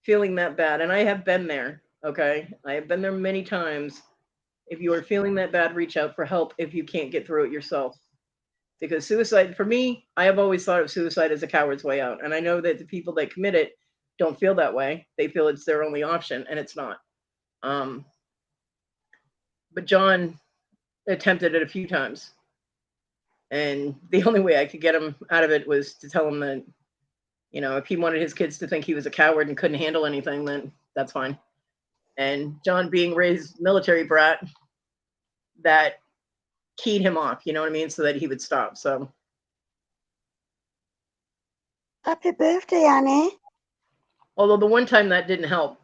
feeling that bad, and I have been there, okay? I have been there many times. If you are feeling that bad, reach out for help if you can't get through it yourself. Because suicide, for me, I have always thought of suicide as a coward's way out. And I know that the people that commit it don't feel that way. They feel it's their only option, and it's not. But John attempted it a few times. And the only way I could get him out of it was to tell him that, if he wanted his kids to think he was a coward and couldn't handle anything, then that's fine. And John, being raised military brat, that keyed him off, you know what I mean? So that he would stop. So. Happy birthday, Annie. Although the one time that didn't help,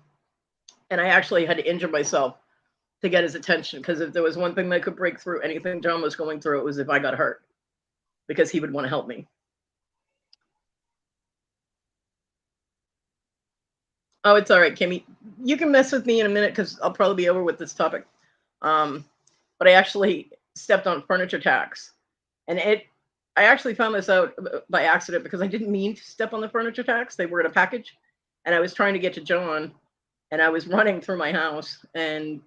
and I actually had to injure myself to get his attention, because if there was one thing that could break through anything John was going through, it was if I got hurt, because he would want to help me. Oh, it's all right, Kimmy. You can mess with me in a minute, because I'll probably be over with this topic. But I actually stepped on furniture tacks, and I actually found this out by accident, because I didn't mean to step on the furniture tacks. They were in a package, and I was trying to get to John, and I was running through my house, and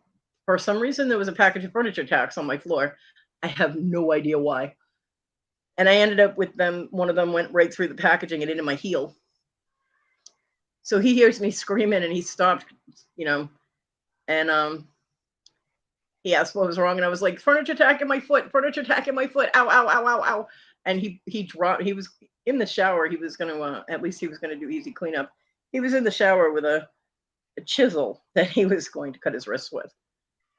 for some reason there was a package of furniture tacks on my floor. I have no idea why. And I ended up with them. One of them went right through the packaging and into my heel. So he hears me screaming, and he stopped, and he asked what was wrong, and I was like, furniture tack in my foot, furniture tack in my foot, ow, ow, ow, ow, ow. And he dropped. He was in the shower. He was gonna at least he was gonna do easy cleanup. He was in the shower with a chisel that he was going to cut his wrists with,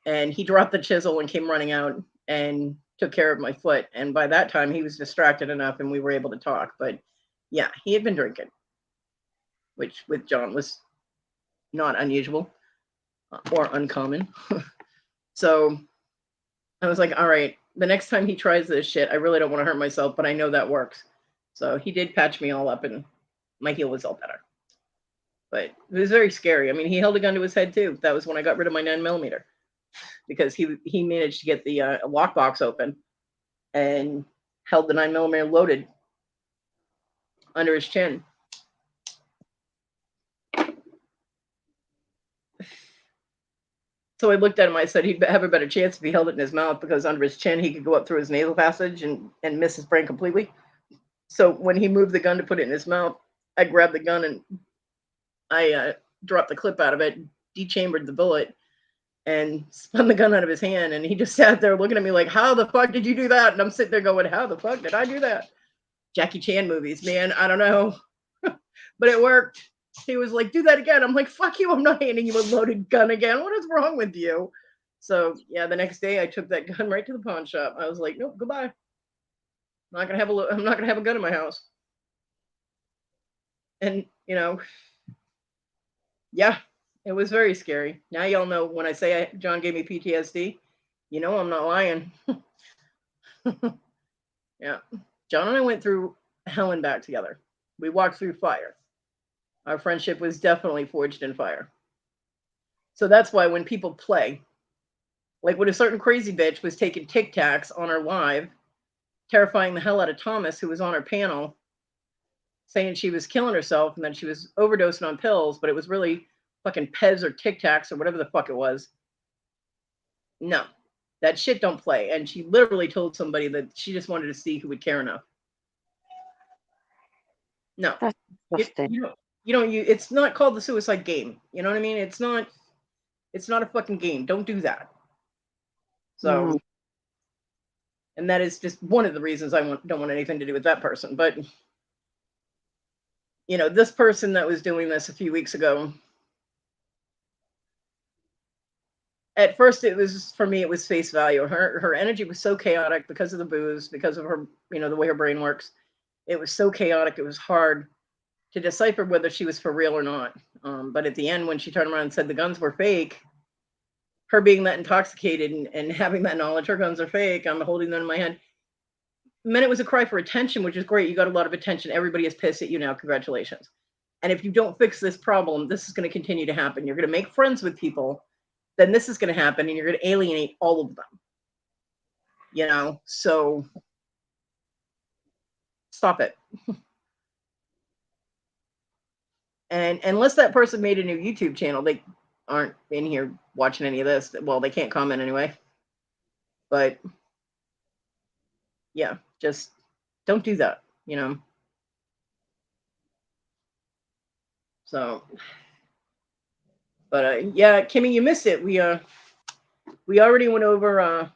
and he dropped the chisel and came running out and took care of my foot. And by that time, he was distracted enough, and we were able to talk. But yeah, he had been drinking, which with John was not unusual or uncommon. So I was like, all right, the next time he tries this shit, I really don't want to hurt myself, but I know that works. So he did patch me all up, and my heel was all better. But it was very scary. I mean, he held a gun to his head too. That was when I got rid of my 9mm, because he managed to get the lockbox open and held the 9mm loaded under his chin. So I looked at him. I said he'd have a better chance if he held it in his mouth, because under his chin he could go up through his nasal passage and miss his brain completely. So when he moved the gun to put it in his mouth, I grabbed the gun and I dropped the clip out of it, dechambered the bullet, and spun the gun out of his hand. And he just sat there looking at me like, how the fuck did you do that? And I'm sitting there going, how the fuck did I do that? Jackie Chan movies, man. I don't know. But it worked. He was like, do that again. I'm like, fuck you. I'm not handing you a loaded gun again. What is wrong with you? So yeah, the next day I took that gun right to the pawn shop. I was like, nope, goodbye. I'm not gonna have a gun in my house. And yeah, it was very scary. Now y'all know when I say John gave me PTSD, I'm not lying. Yeah, John and I went through hell and back together. We walked through fire. Our friendship was definitely forged in fire. So that's why when people play, like when a certain crazy bitch was taking Tic Tacs on our live, terrifying the hell out of Thomas, who was on our panel, saying she was killing herself and that she was overdosing on pills, but it was really fucking Pez or Tic Tacs or whatever the fuck it was. No, that shit don't play. And she literally told somebody that she just wanted to see who would care enough. No, it's not called the suicide game. You know what I mean? It's not a fucking game. Don't do that. So, and that is just one of the reasons I don't want anything to do with that person. But, this person that was doing this a few weeks ago, at first it was face value. Her energy was so chaotic because of the booze, because of her, the way her brain works. It was so chaotic. It was hard to decipher whether she was for real or not. But at the end, when she turned around and said the guns were fake, her being that intoxicated and having that knowledge, her guns are fake, I'm holding them in my hand, meant it was a cry for attention, which is great. You got a lot of attention. Everybody is pissed at you now. Congratulations. And if you don't fix this problem, this is going to continue to happen. You're going to make friends with people. Then this is going to happen, and you're going to alienate all of them. So stop it. And unless that person made a new YouTube channel, they aren't in here watching any of this. Well, they can't comment anyway. But yeah, just don't do that, So, but yeah, Kimmy, you missed it. We already went over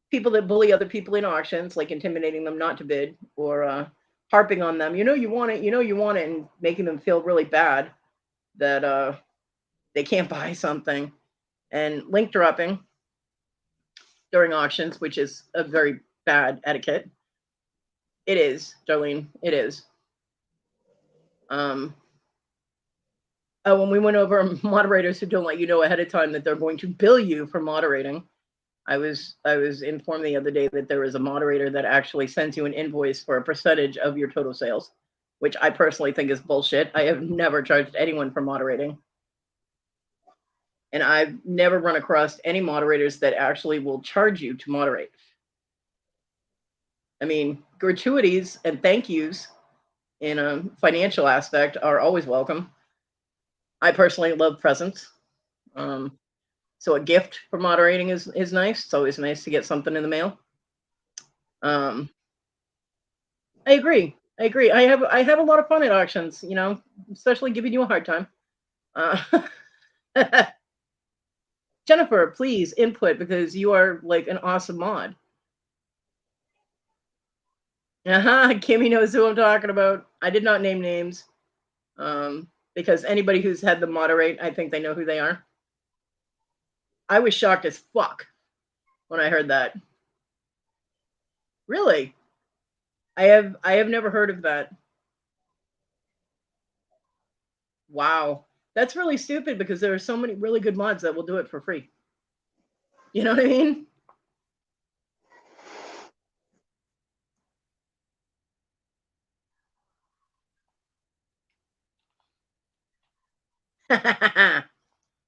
people that bully other people in auctions, like intimidating them not to bid or harping on them. You want it, and making them feel really bad that they can't buy something, and link dropping during auctions, which is a very bad etiquette. It is, Darlene. It is. When we went over moderators who don't let you know ahead of time that they're going to bill you for moderating, I was informed the other day that there is a moderator that actually sends you an invoice for a percentage of your total sales, which I personally think is bullshit. I have never charged anyone for moderating. And I've never run across any moderators that actually will charge you to moderate. I mean, gratuities and thank yous in a financial aspect are always welcome. I personally love presents. So a gift for moderating is nice. It's always nice to get something in the mail. I agree. I have a lot of fun at auctions, especially giving you a hard time. Jennifer, please input, because you are like an awesome mod. Kimmy knows who I'm talking about. I did not name names, because anybody who's had them moderate, I think they know who they are. I was shocked as fuck when I heard that. Really? I have never heard of that. Wow. That's really stupid, because there are so many really good mods that will do it for free. You know what I mean?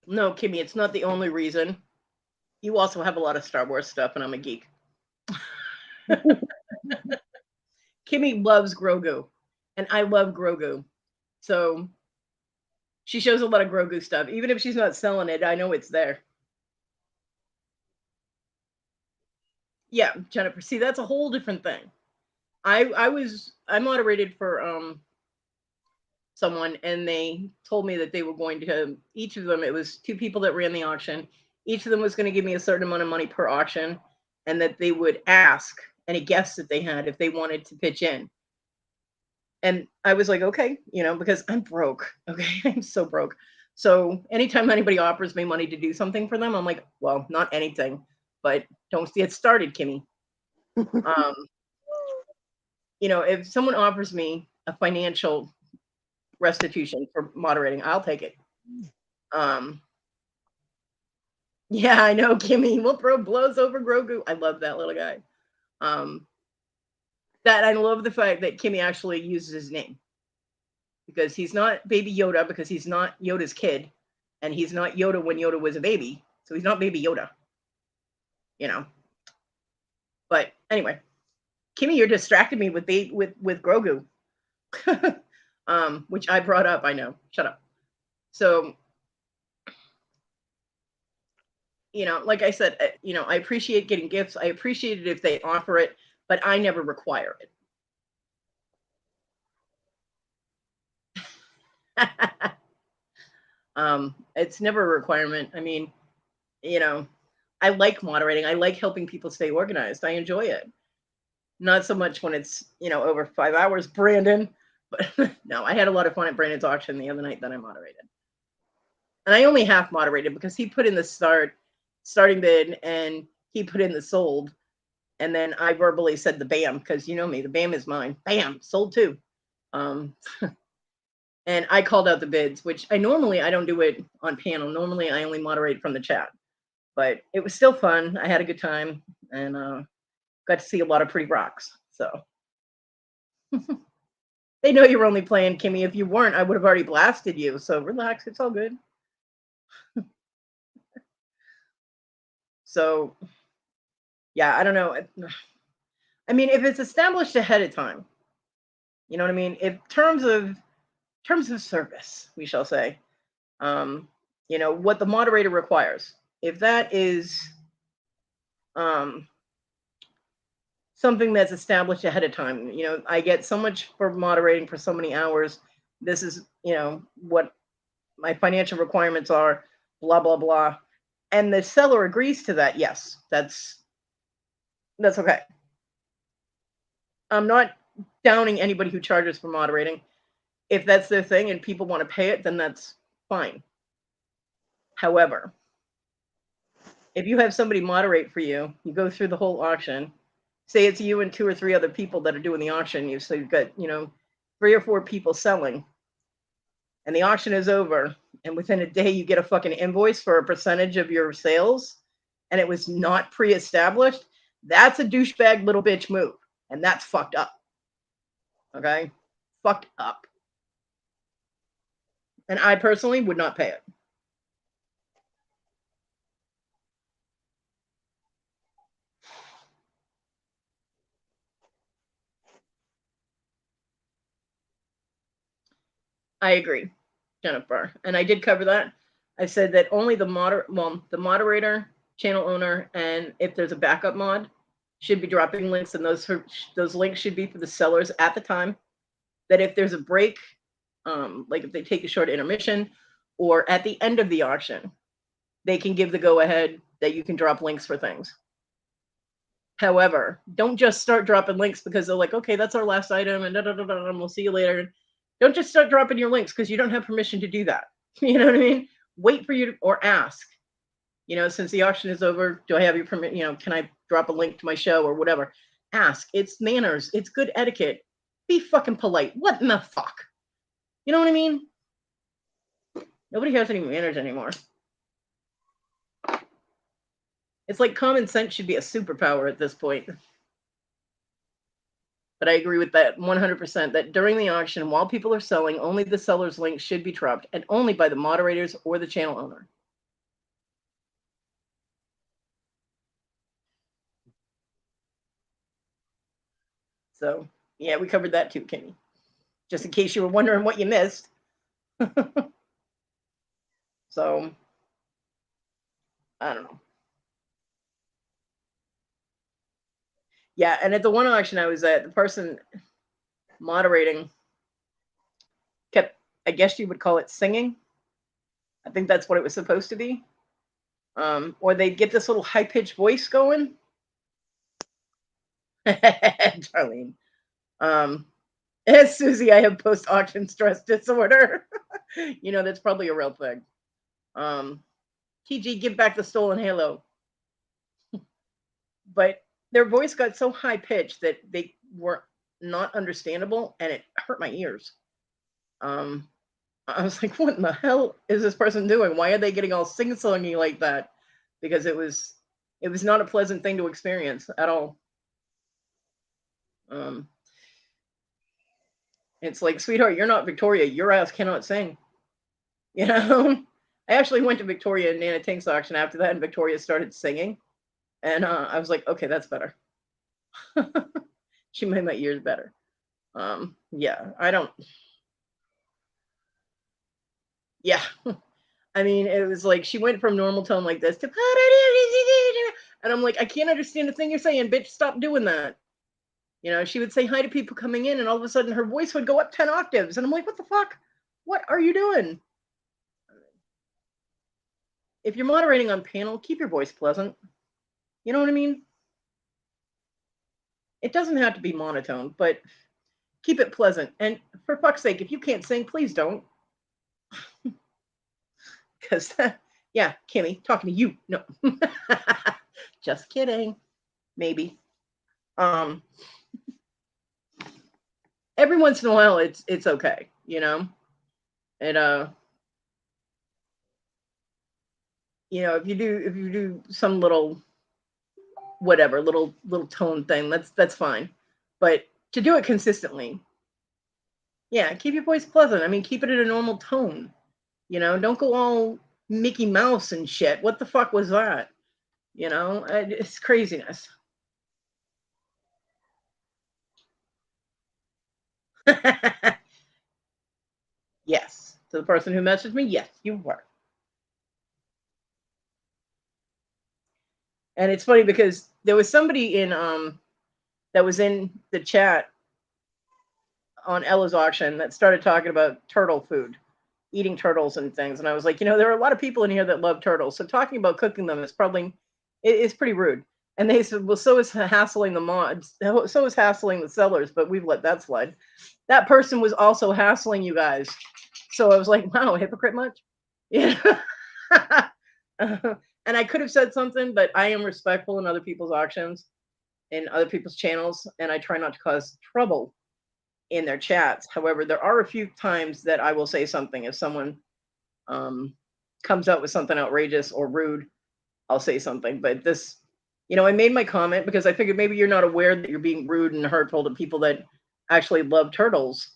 No, Kimmy, it's not the only reason. You also have a lot of Star Wars stuff, and I'm a geek. Kimmy loves Grogu. and I love Grogu. So she shows a lot of Grogu stuff. Even if she's not selling it, I know it's there. Yeah, Jennifer. See, that's a whole different thing. I moderated for someone, and they told me that they were going to, each of them, it was two people that ran the auction, each of them was going to give me a certain amount of money per auction, and that they would ask any guests that they had if they wanted to pitch in. And I was like, okay, because I'm broke. Okay. I'm so broke. So anytime anybody offers me money to do something for them, I'm like, well, not anything, but don't get started, Kimmy. um if someone offers me a financial restitution for moderating, I'll take it. Yeah, I know, Kimmy. We'll throw blows over Grogu. I love that little guy. That I love the fact that Kimmy actually uses his name, because he's not Baby Yoda, because he's not Yoda's kid, and he's not Yoda when Yoda was a baby, so he's not Baby Yoda. But anyway, Kimmy, you're distracting me with Grogu, which I brought up. I know. Shut up. So, like I said, I appreciate getting gifts. I appreciate it if they offer it, but I never require it. It's never a requirement. I mean, I like moderating. I like helping people stay organized. I enjoy it. Not so much when it's, over 5 hours, Brandon. But no, I had a lot of fun at Brandon's auction the other night that I moderated. And I only half moderated because he put in the starting bid, and he put in the sold. And then I verbally said the BAM, because you know me, the BAM is mine. BAM, sold too. And I called out the bids, which I don't do it on panel. Normally I only moderate from the chat. But it was still fun. I had a good time, and got to see a lot of pretty rocks. So they know you're only playing, Kimmy. If you weren't, I would have already blasted you. So relax, it's all good. So yeah, I don't know. I mean, if it's established ahead of time, you know what I mean? In terms of service, we shall say, what the moderator requires. If that is something that's established ahead of time, I get so much for moderating for so many hours. This is, what my financial requirements are, blah, blah, blah. And the seller agrees to that. Yes, that's okay. I'm not downing anybody who charges for moderating. If that's their thing and people want to pay it, then that's fine. However, if you have somebody moderate for you, you go through the whole auction, say it's you and 2 or 3 other people that are doing the auction, so you've got, 3 or 4 people selling, and the auction is over, and within a day you get a fucking invoice for a percentage of your sales, and it was not pre-established, that's a douchebag little bitch move, and that's fucked up. Okay? Fucked up. And I personally would not pay it. I agree, Jennifer. And I did cover that. I said that only the moderator, channel owner, and if there's a backup mod, should be dropping links, and those links should be for the sellers at the time. That if there's a break, like if they take a short intermission, or at the end of the auction, they can give the go-ahead that you can drop links for things. However, don't just start dropping links because they're like, okay, that's our last item, and and we'll see you later. Don't just start dropping your links because you don't have permission to do that. You know what I mean? Wait for you to, or ask, since the auction is over, do I have your permission? Can I drop a link to my show or whatever? Ask. It's manners. It's good etiquette. Be fucking polite. What in the fuck? You know what I mean? Nobody has any manners anymore. It's like common sense should be a superpower at this point. But I agree with that 100%, that during the auction, while people are selling, only the seller's link should be dropped, and only by the moderators or the channel owner. So, yeah, we covered that too, Kenny. just in case you were wondering what you missed. So, I don't know. Yeah, and at the one auction I was at, the person moderating kept, I guess you would call it singing. I think that's what it was supposed to be. Or they'd get this little high-pitched voice going. Darlene. As Susie, I have post-auction stress disorder. You know, that's probably a real thing. TG, give back the stolen halo. But their voice got so high-pitched that they were not understandable, and it hurt my ears. I was like, what in the hell is this person doing? Why are they getting all sing-songy like that? Because it was not a pleasant thing to experience at all. It's like, sweetheart, you're not Victoria. Your ass cannot sing. You know? I actually went to Victoria and Nana Tink's auction after that, and Victoria started singing. And I was like, okay, that's better. She made my ears better. Yeah, I don't. Yeah. I mean, it was like she went from normal tone like this to, and I'm like, I can't understand a thing you're saying, bitch. Stop doing that. You know, she would say hi to people coming in, and all of a sudden her voice would go up 10 octaves. And I'm like, what the fuck? What are you doing? If you're moderating on panel, keep your voice pleasant. You know what I mean? It doesn't have to be monotone, but keep it pleasant. And for fuck's sake, if you can't sing, please don't. Because, yeah, Kimmy, talking to you. No. Just kidding. Maybe. Every once in a while, it's okay, you know? And, you know, if you do some little whatever, little tone thing, that's fine. But to do it consistently, yeah, keep your voice pleasant. I mean, keep it at a normal tone. You know, don't go all Mickey Mouse and shit. What the fuck was that? You know, it's craziness. Yes. To the person who messaged me, yes, you were. And it's funny because there was somebody in that was in the chat on Ella's auction that started talking about turtle food, eating turtles and things. And I was like, you know, there are a lot of people in here that love turtles. So talking about cooking them is probably, it's pretty rude. And they said, well, so is hassling the mods. So is hassling the sellers, but we've let that slide. That person was also hassling you guys. So I was like, wow, hypocrite much? Yeah. And I could have said something, but I am respectful in other people's auctions, in other people's channels, and I try not to cause trouble in their chats. However, there are a few times that I will say something. If someone comes out with something outrageous or rude, I'll say something. But this, you know, I made my comment because I figured maybe you're not aware that you're being rude and hurtful to people that actually love turtles.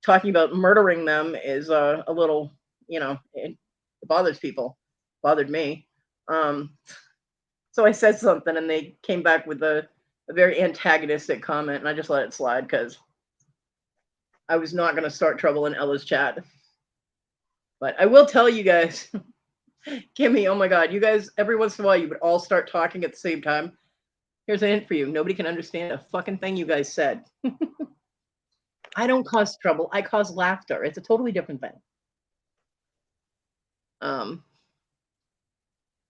Talking about murdering them is a little, you know, it bothers people. Bothered me. So I said something and they came back with a very antagonistic comment, and I just let it slide because I was not going to start trouble in Ella's chat. But I will tell you guys, Kimmy, oh my God, you guys, every once in a while, you would all start talking at the same time. Here's a hint for you. Nobody can understand a fucking thing you guys said. I don't cause trouble. I cause laughter. It's a totally different thing.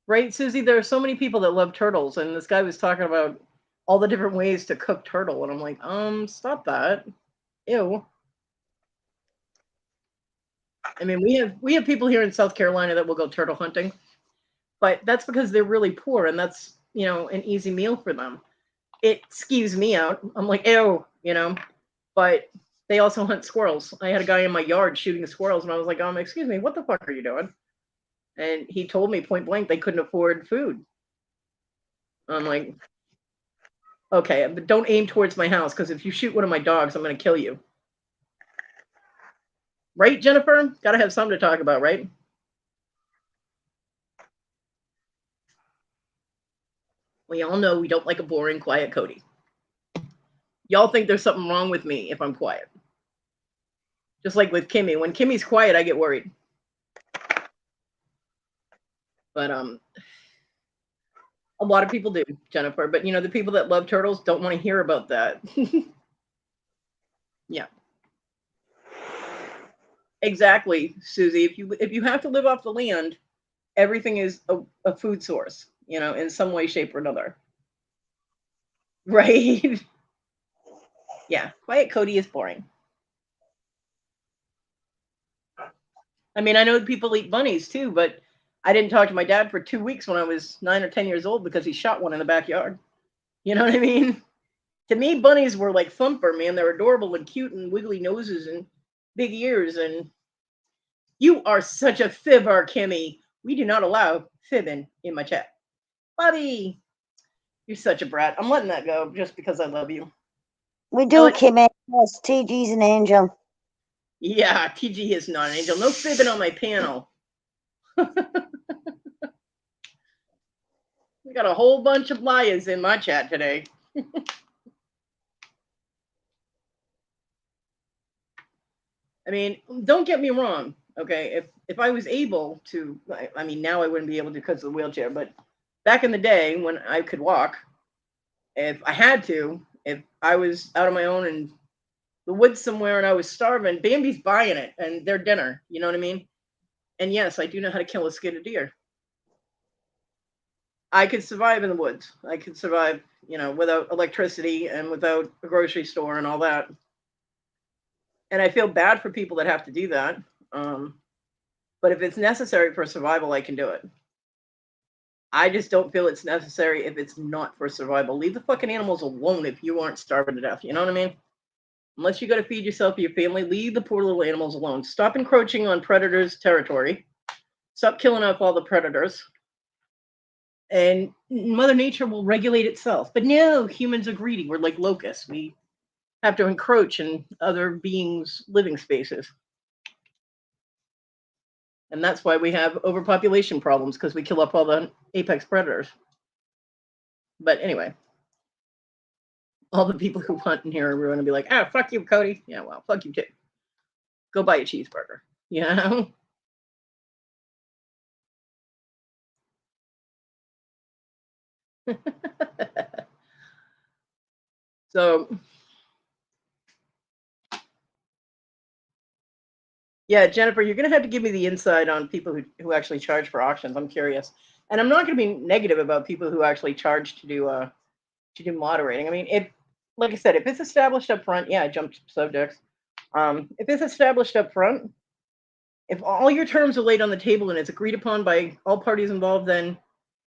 Right, Susie? There are so many people that love turtles, and this guy was talking about all the different ways to cook turtle, and I'm like, stop that. Ew. I mean, we have people here in South Carolina that will go turtle hunting, but that's because they're really poor, and that's, you know, an easy meal for them. It skews me out. I'm like, ew, you know, but they also hunt squirrels. I had a guy in my yard shooting squirrels, and I was like, excuse me, what the fuck are you doing? And he told me point blank they couldn't afford food. I'm like, okay, but don't aim towards my house, because if you shoot one of my dogs, I'm going to kill you. Right, Jennifer? Got to have something to talk about, right? We all know we don't like a boring, quiet Kodi. Y'all think there's something wrong with me if I'm quiet. Just like with Kimmy. When Kimmy's quiet, I get worried. But a lot of people do, Jennifer. But you know, the people that love turtles don't want to hear about that. Yeah. Exactly, Susie. If you have to live off the land, everything is a food source, you know, in some way, shape, or another. Right? Yeah. Quiet Kodi is boring. I mean, I know people eat bunnies too, but I didn't talk to my dad for 2 weeks when I was 9 or 10 years old because he shot one in the backyard. You know what I mean? To me, bunnies were like Thumper, man. They're adorable and cute and wiggly noses and big ears. And you are such a fibber, Kimmy. We do not allow fibbing in my chat. Bobby, you're such a brat. I'm letting that go just because I love you. We do, Kimmy. Yes, TG's an angel. Yeah, TG is not an angel. No fibbing on my panel. We got a whole bunch of liars in my chat today. I mean, don't get me wrong. Okay, if I was able to, I mean, now I wouldn't be able to because of the wheelchair. But back in the day when I could walk, if I had to, if I was out on my own in the woods somewhere and I was starving, Bambi's buying it and their dinner. You know what I mean? And yes, I do know how to kill a skin of deer. I could survive in the woods. I could survive, you know, without electricity and without a grocery store and all that. And I feel bad for people that have to do that. But if it's necessary for survival, I can do it. I just don't feel it's necessary if it's not for survival. Leave the fucking animals alone if you aren't starving to death. You know what I mean? Unless you got to feed yourself or your family, leave the poor little animals alone. Stop encroaching on predators' territory. Stop killing off all the predators. And Mother Nature will regulate itself. But no, humans are greedy. We're like locusts. We have to encroach in other beings' living spaces. And that's why we have overpopulation problems, because we kill up all the apex predators. But anyway, all the people who hunt in here are going to be like, ah, fuck you, Kodi. Yeah, well, fuck you too. Go buy a cheeseburger. You know? So, yeah, Jennifer, you're going to have to give me the insight on people who actually charge for auctions. I'm curious. And I'm not going to be negative about people who actually charge to do moderating. I mean, if, like I said, if it's established up front, yeah, I jumped subjects. If it's established up front, if all your terms are laid on the table and it's agreed upon by all parties involved, then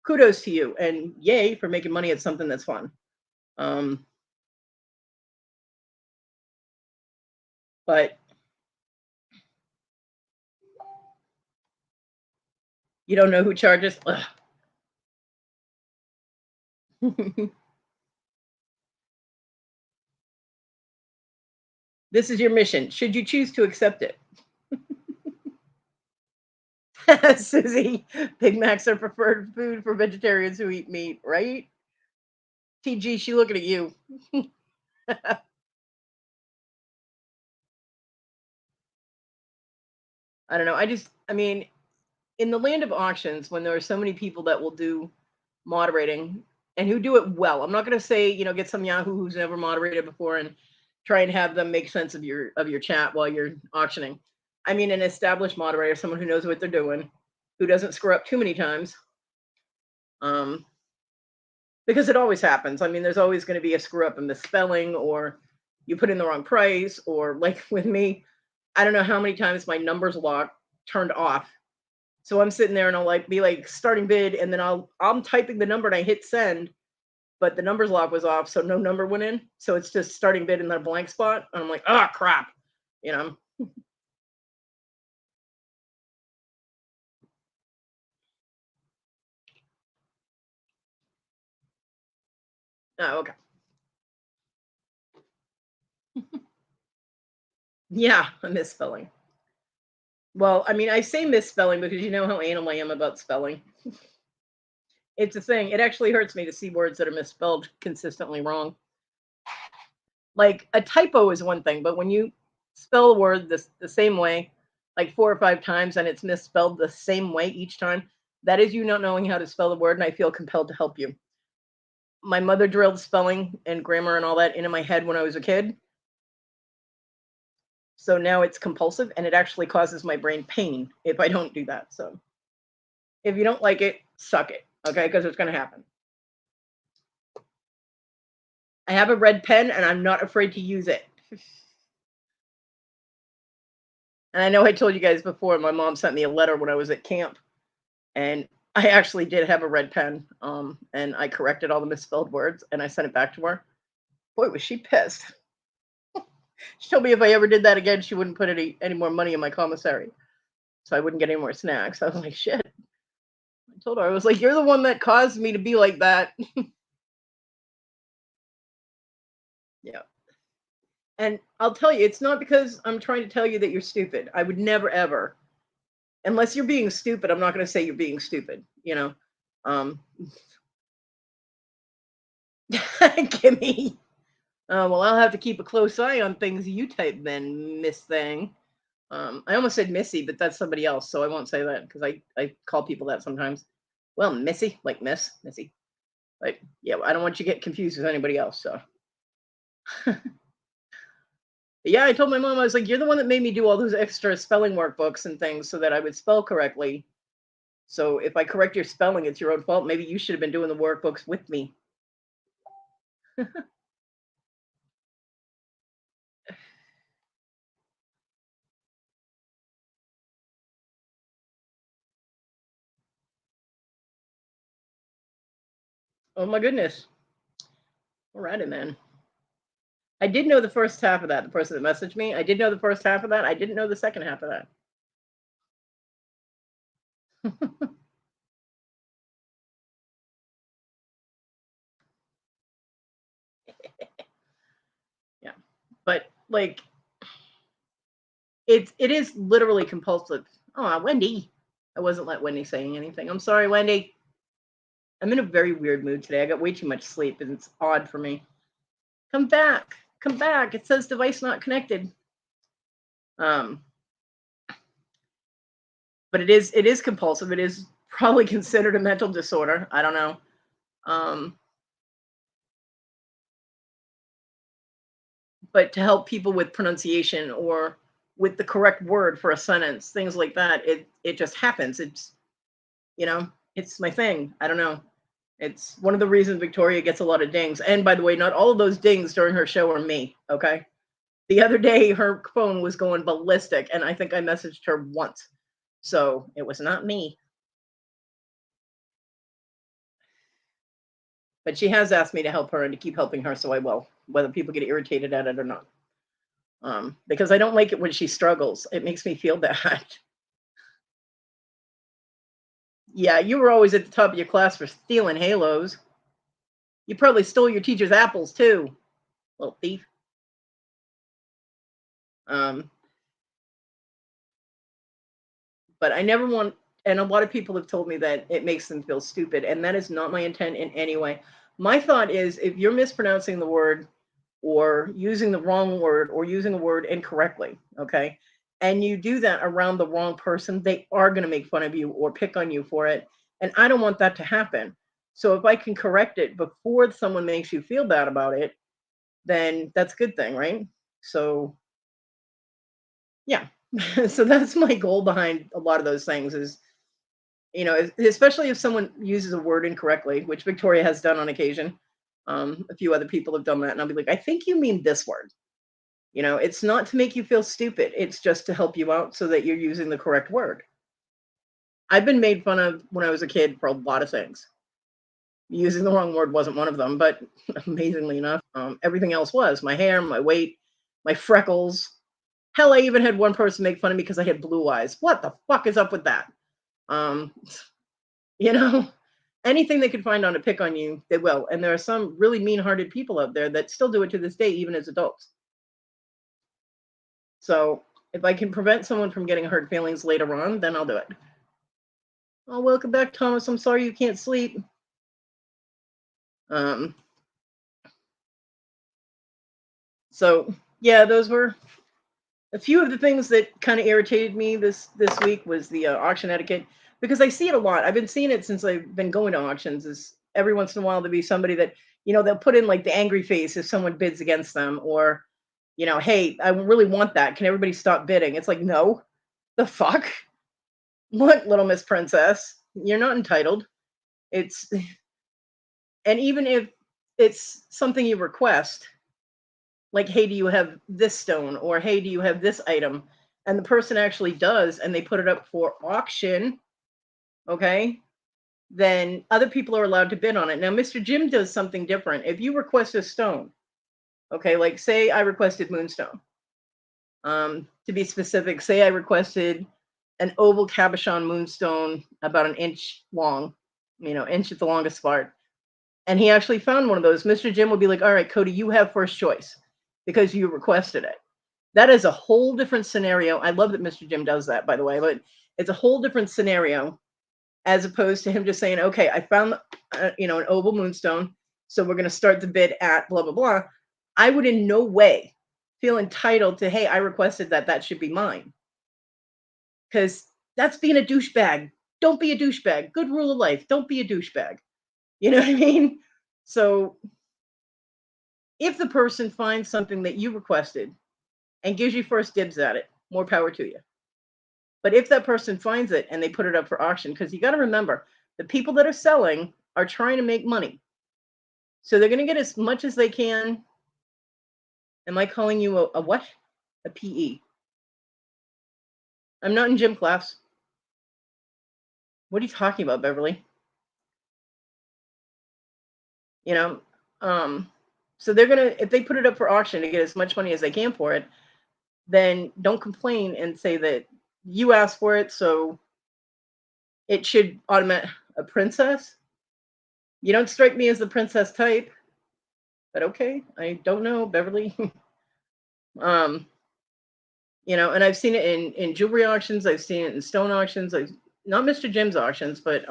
kudos to you and yay for making money at something that's fun. But you don't know who charges? This is your mission. Should you choose to accept it? Susie, Big Macs are preferred food for vegetarians who eat meat, right? TG, she looking at you. I don't know. I mean, in the land of auctions, when there are so many people that will do moderating and who do it well, I'm not going to say, you know, get some Yahoo who's never moderated before and try and have them make sense of your chat while you're auctioning. I mean, an established moderator, someone who knows what they're doing, who doesn't screw up too many times. Because it always happens. I mean, there's always going to be a screw up in the spelling, or you put in the wrong price, or like with me, I don't know how many times my numbers lock turned off. So I'm sitting there and I'll be like starting bid, and then I'm typing the number and I hit send, but the numbers lock was off, so no number went in. So it's just starting bid and then a blank spot. And I'm like, oh crap, you know. Oh, okay. Yeah, a misspelling. Well, I mean, I say misspelling because you know how anal I am about spelling. It's a thing. It actually hurts me to see words that are misspelled consistently wrong. Like a typo is one thing, but when you spell a word the same way, like 4 or 5 times, and it's misspelled the same way each time, that is you not knowing how to spell the word, and I feel compelled to help you. My mother drilled spelling and grammar and all that into my head when I was a kid. So now it's compulsive, and it actually causes my brain pain if I don't do that. So if you don't like it, suck it, okay? Because it's going to happen. I have a red pen, and I'm not afraid to use it. And I know I told you guys before, my mom sent me a letter when I was at camp, and I actually did have a red pen, and I corrected all the misspelled words, and I sent it back to her. Boy, was she pissed. She told me if I ever did that again, she wouldn't put any more money in my commissary, so I wouldn't get any more snacks. I was like, shit. I told her, I was like, you're the one that caused me to be like that. Yeah. And I'll tell you, it's not because I'm trying to tell you that you're stupid. I would never, ever, unless you're being stupid, I'm not going to say you're being stupid, you know? Gimme. Well, I'll have to keep a close eye on things you type then, Miss Thing. I almost said Missy, but that's somebody else, so I won't say that because I call people that sometimes. Well, Missy, like Missy. But yeah, I don't want you to get confused with anybody else, so. Yeah, I told my mom, I was like, you're the one that made me do all those extra spelling workbooks and things so that I would spell correctly. So if I correct your spelling, it's your own fault. Maybe you should have been doing the workbooks with me. Oh my goodness. Alrighty, man. I did know the first half of that, the person that messaged me. I did know the first half of that. I didn't know the second half of that. Yeah. But like it is literally compulsive. Oh, Wendy. I wasn't let Wendy saying anything. I'm sorry, Wendy. I'm in a very weird mood today. I got way too much sleep and it's odd for me. Come back. Come back. It says device not connected. But it is compulsive. It is probably considered a mental disorder. I don't know. But to help people with pronunciation or with the correct word for a sentence, things like that, it just happens. It's, you know, it's my thing. I don't know. It's one of the reasons Victoria gets a lot of dings. And by the way, not all of those dings during her show are me. Okay. The other day, her phone was going ballistic, and I think I messaged her once. So it was not me. But she has asked me to help her and to keep helping her, so I will, whether people get irritated at it or not. Because I don't like it when she struggles. It makes me feel bad. Yeah, you were always at the top of your class for stealing halos. You probably stole your teacher's apples too, little thief. But I never want, and a lot of people have told me that it makes them feel stupid, and that is not my intent in any way. My thought is if you're mispronouncing the word or using the wrong word or using a word incorrectly, okay, and you do that around the wrong person, they are going to make fun of you or pick on you for it. And I don't want that to happen. So if I can correct it before someone makes you feel bad about it, then that's a good thing, right? So, yeah. So that's my goal behind a lot of those things is, you know, especially if someone uses a word incorrectly, which Victoria has done on occasion. A few other people have done that, and I'll be like, I think you mean this word. You know, it's not to make you feel stupid. It's just to help you out so that you're using the correct word. I've been made fun of when I was a kid for a lot of things. Using the wrong word wasn't one of them, but amazingly enough, everything else was. My hair, my weight, my freckles. Hell, I even had one person make fun of me because I had blue eyes. What the fuck is up with that? Um, you know, anything they could find on to pick on you, they will. And there are some really mean-hearted people out there that still do it to this day, even as adults. So if I can prevent someone from getting hurt feelings later on, then I'll do it. Oh, welcome back, Thomas. I'm sorry you can't sleep. So yeah, those were a few of the things that kind of irritated me this week was the auction etiquette, because I see it a lot. I've been seeing it since I've been going to auctions. Is every once in a while there'll be somebody that, they'll put in like the angry face if someone bids against them, or hey, I really want that. Can everybody stop bidding? It's like, no, the fuck. Look, little Miss Princess, you're not entitled. It's and even if it's something you request, like, hey, do you have this stone, or hey, do you have this item, and the person actually does, and they put it up for auction, okay, then other people are allowed to bid on it. Now Mr. Jim does something different. If you request a stone, okay, like say I requested moonstone, to be specific, say I requested an oval cabochon moonstone about an inch long, inch at the longest part, and he actually found one of those, Mr. Jim would be like, all right, Kodi, you have first choice because you requested it. That is a whole different scenario. I love that Mr. Jim does that, by the way, but it's a whole different scenario as opposed to him just saying, okay, I found, an oval moonstone, so we're going to start the bid at blah, blah, blah. I would in no way feel entitled to, hey, I requested that, that should be mine. Because that's being a douchebag. Don't be a douchebag. Good rule of life. Don't be a douchebag. You know what I mean? So if the person finds something that you requested and gives you first dibs at it, more power to you. But if that person finds it and they put it up for auction, because you got to remember, the people that are selling are trying to make money. So they're going to get as much as they can. Am I calling you a what? A PE. I'm not in gym class. What are you talking about, Beverly? So they're going to, if they put it up for auction to get as much money as they can for it, then don't complain and say that you asked for it, so it should automatic a princess. You don't strike me as the princess type, but okay, I don't know, Beverly. And I've seen it in jewelry auctions. I've seen it in stone auctions. Not Mr. Jim's auctions, but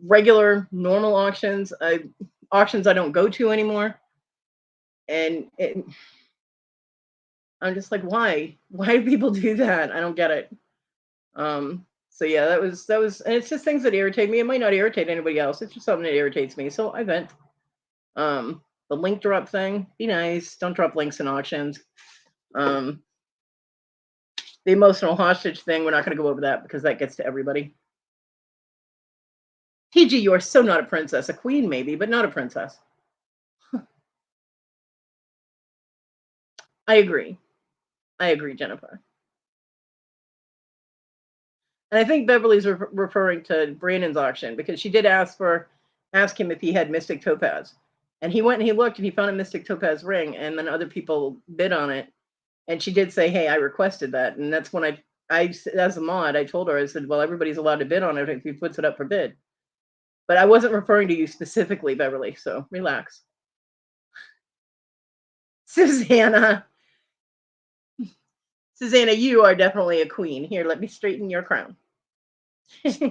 regular normal auctions. Auctions I don't go to anymore, and I'm just like, why? Why do people do that? I don't get it. So yeah, that was, and it's just things that irritate me. It might not irritate anybody else. It's just something that irritates me. So I vent. The link drop thing, be nice. Don't drop links in auctions. The emotional hostage thing, we're not going to go over that because that gets to everybody. TG, you are so not a princess. A queen maybe, but not a princess. I agree, Jennifer. And I think Beverly's referring to Brandon's auction, because she did ask him if he had Mystic Topaz. And he went and he looked and he found a Mystic Topaz ring, and then other people bid on it. And she did say, hey, I requested that. And that's when I as a mod, I told her, I said, well, everybody's allowed to bid on it if he puts it up for bid. But I wasn't referring to you specifically, Beverly, so relax. Susanna, you are definitely a queen. Here, let me straighten your crown. Yeah.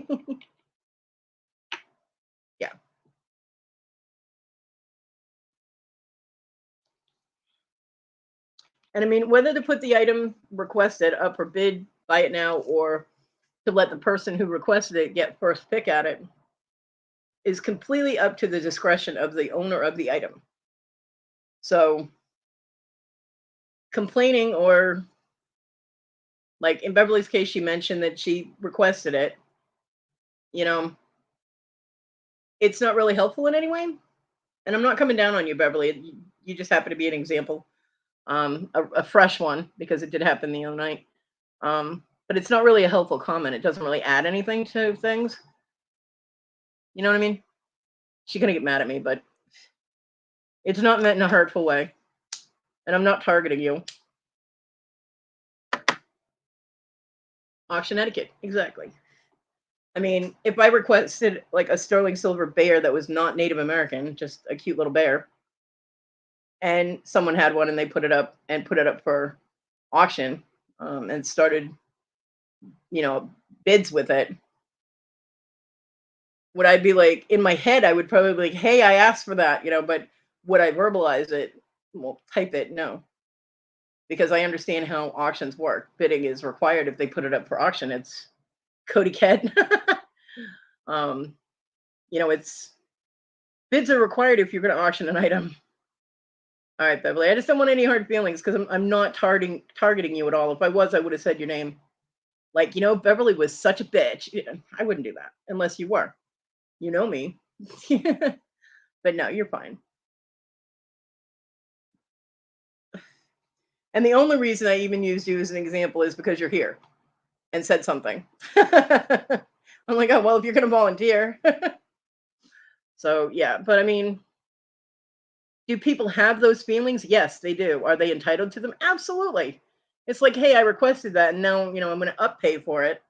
And I mean, whether to put the item requested up for bid, buy it now, or to let the person who requested it get first pick at it is completely up to the discretion of the owner of the item. So complaining, or like in Beverly's case, she mentioned that she requested it, it's not really helpful in any way. And I'm not coming down on you, Beverly. You just happen to be an example, a fresh one, because it did happen the other night. But it's not really a helpful comment. It doesn't really add anything to things. You know what I mean? She's gonna get mad at me, but it's not meant in a hurtful way. And I'm not targeting you. Auction etiquette, exactly. I mean, if I requested like a sterling silver bear that was not Native American, just a cute little bear, and someone had one and they put it up for auction, and started, bids with it, would I be like, in my head, I would probably be like, hey, I asked for that, but would I verbalize it? Well, type it? No. because I understand how auctions work. Bidding is required if they put it up for auction. It's Kodi cat. It's bids are required if you're going to auction an item. All right, Beverly. I just don't want any hard feelings because I'm not targeting you at all. If I was, I would have said your name. Like, Beverly was such a bitch. I wouldn't do that unless you were. You know me. But no, you're fine. And the only reason I even used you as an example is because you're here and said something. I'm like, oh, well, if you're going to volunteer. So, yeah. But I mean, do people have those feelings? Yes, they do. Are they entitled to them? Absolutely. It's like, hey, I requested that, and now, I'm going to upay for it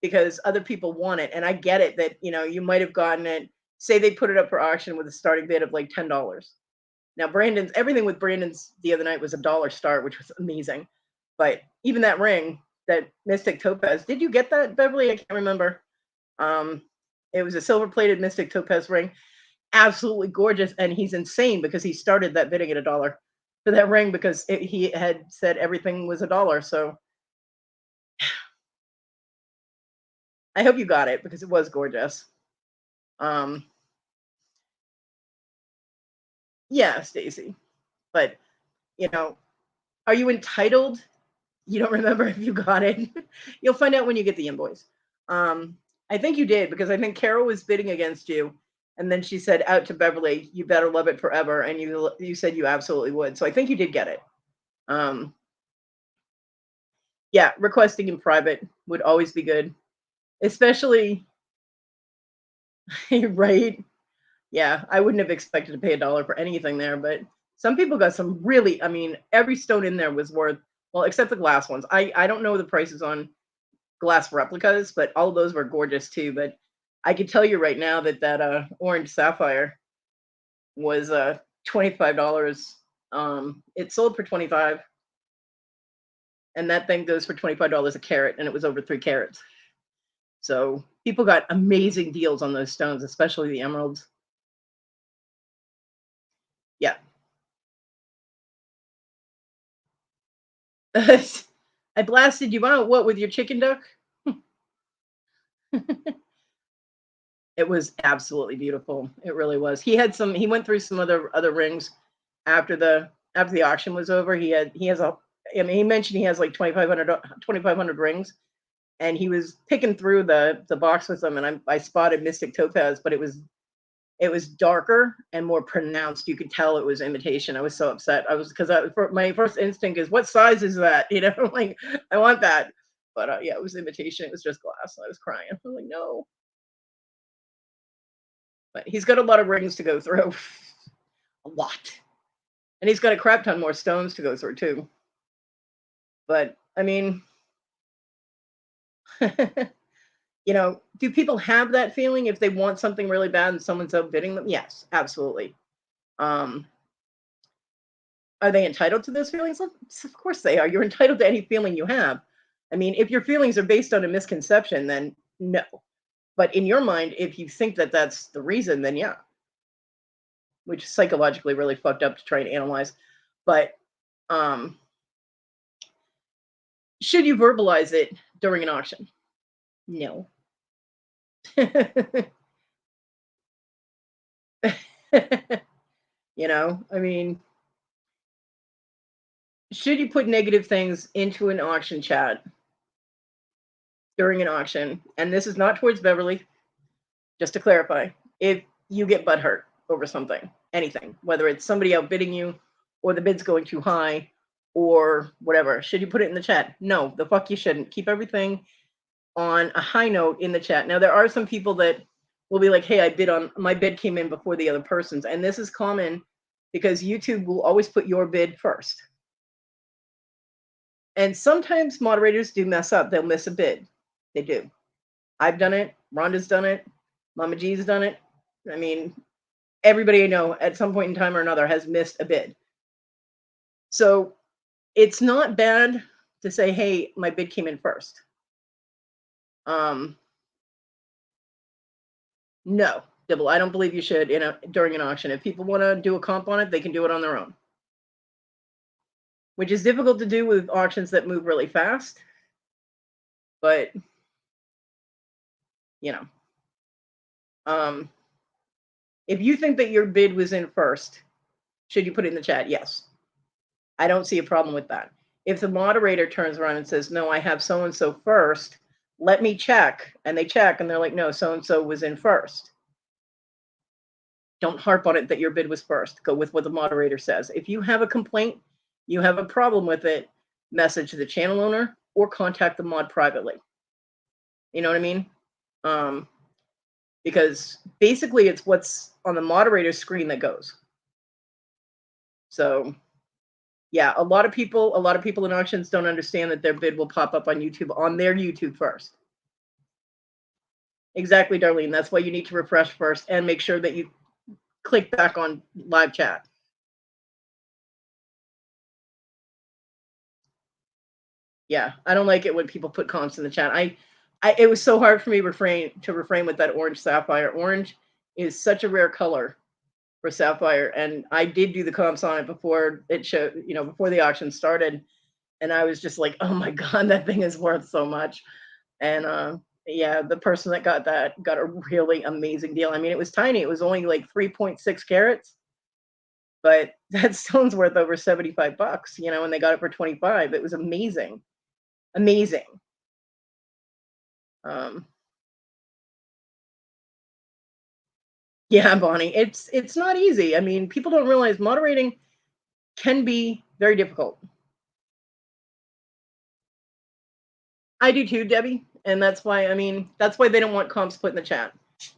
because other people want it. And I get it that, you might have gotten it. Say they put it up for auction with a starting bid of like $10. Now, everything with Brandon's the other night was $1 start, which was amazing. But even that ring, that Mystic Topaz, did you get that, Beverly? I can't remember. It was a silver-plated Mystic Topaz ring. Absolutely gorgeous. And he's insane because he started that bidding at $1 for that ring because he had said everything was $1. So I hope you got it because it was gorgeous. Yeah, Stacy. But, are you entitled? You don't remember if you got it. You'll find out when you get the invoice. I think you did because I think Carol was bidding against you. And then she said out to Beverly, you better love it forever. And you said you absolutely would. So I think you did get it. Yeah, requesting in private would always be good. Especially, right? Yeah, I wouldn't have expected to pay $1 for anything there. But some people got some really, every stone in there was worth, well, except the glass ones. I don't know the prices on glass replicas, but all of those were gorgeous too. But I can tell you right now that orange sapphire was $25. It sold for $25, and that thing goes for $25 a carat, and it was over 3 carats. So people got amazing deals on those stones, especially the emeralds. Yeah. I blasted you out. What, with your chicken duck? It was absolutely beautiful. It really was. He went through some other rings after the auction was over. He mentioned he has like 2,500 rings, and he was picking through the box with them, and I spotted Mystic Topaz, but it was darker and more pronounced. You could tell it was imitation. I was so upset. My first instinct is, what size is that? Like, I want that. But yeah, it was imitation. It was just glass. I was crying. I'm like, no. But he's got a lot of rings to go through. A lot. And he's got a crap ton more stones to go through too. But I mean, do people have that feeling if they want something really bad and someone's outbidding them? Yes, absolutely. Are they entitled to those feelings? Of course they are. You're entitled to any feeling you have. If your feelings are based on a misconception, then no. But in your mind, if you think that that's the reason, then yeah. Which is psychologically really fucked up to try and analyze. But should you verbalize it during an auction? No. Should you put negative things into an auction chat during an auction? And this is not towards Beverly, just to clarify. If you get butthurt over something, anything, whether it's somebody outbidding you or the bid's going too high or whatever, should you put it in the chat? No, the fuck you shouldn't. Keep everything on a high note in the chat. Now, there are some people that will be like, hey, my bid came in before the other person's. And this is common because YouTube will always put your bid first. And sometimes moderators do mess up. They'll miss a bid. They do. I've done it. Rhonda's done it. Mama G's done it. Everybody I know at some point in time or another has missed a bid. So it's not bad to say, hey, my bid came in first. No, Dibble, I don't believe you should during an auction. If people want to do a comp on it, they can do it on their own. which is difficult to do with auctions that move really fast. But, you know, if you think that your bid was in first, should you put it in the chat? Yes. I don't see a problem with that. If the moderator turns around and says, no, I have so-and-so first, let me check. And they check and they're like, no, so-and-so was in first. Don't harp on it that your bid was first. Go with what the moderator says. If you have a complaint, you have a problem with it, message the channel owner or contact the mod privately. You know what I mean? Because basically it's what's on the moderator's screen that goes. So yeah, a lot of people in auctions don't understand that their bid will pop up on YouTube, on their YouTube first. Exactly, Darlene. That's why you need to refresh first and make sure that you click back on live chat. Yeah, I don't like it when people put comps in the chat. It was so hard for me to refrain with that orange sapphire. Orange is such a rare color for sapphire, and I did do the comps on it before it showed, before the auction started, and I was just like, oh my god, that thing is worth so much. And yeah, the person that got that got a really amazing deal. I mean, it was tiny. It was only like 3.6 carats, but that stone's worth over $75, and they got it for 25. It was amazing. Amazing. Yeah, Bonnie, it's not easy. I mean, people don't realize moderating can be very difficult. I do too, Debbie, and that's why they don't want comps put in the chat,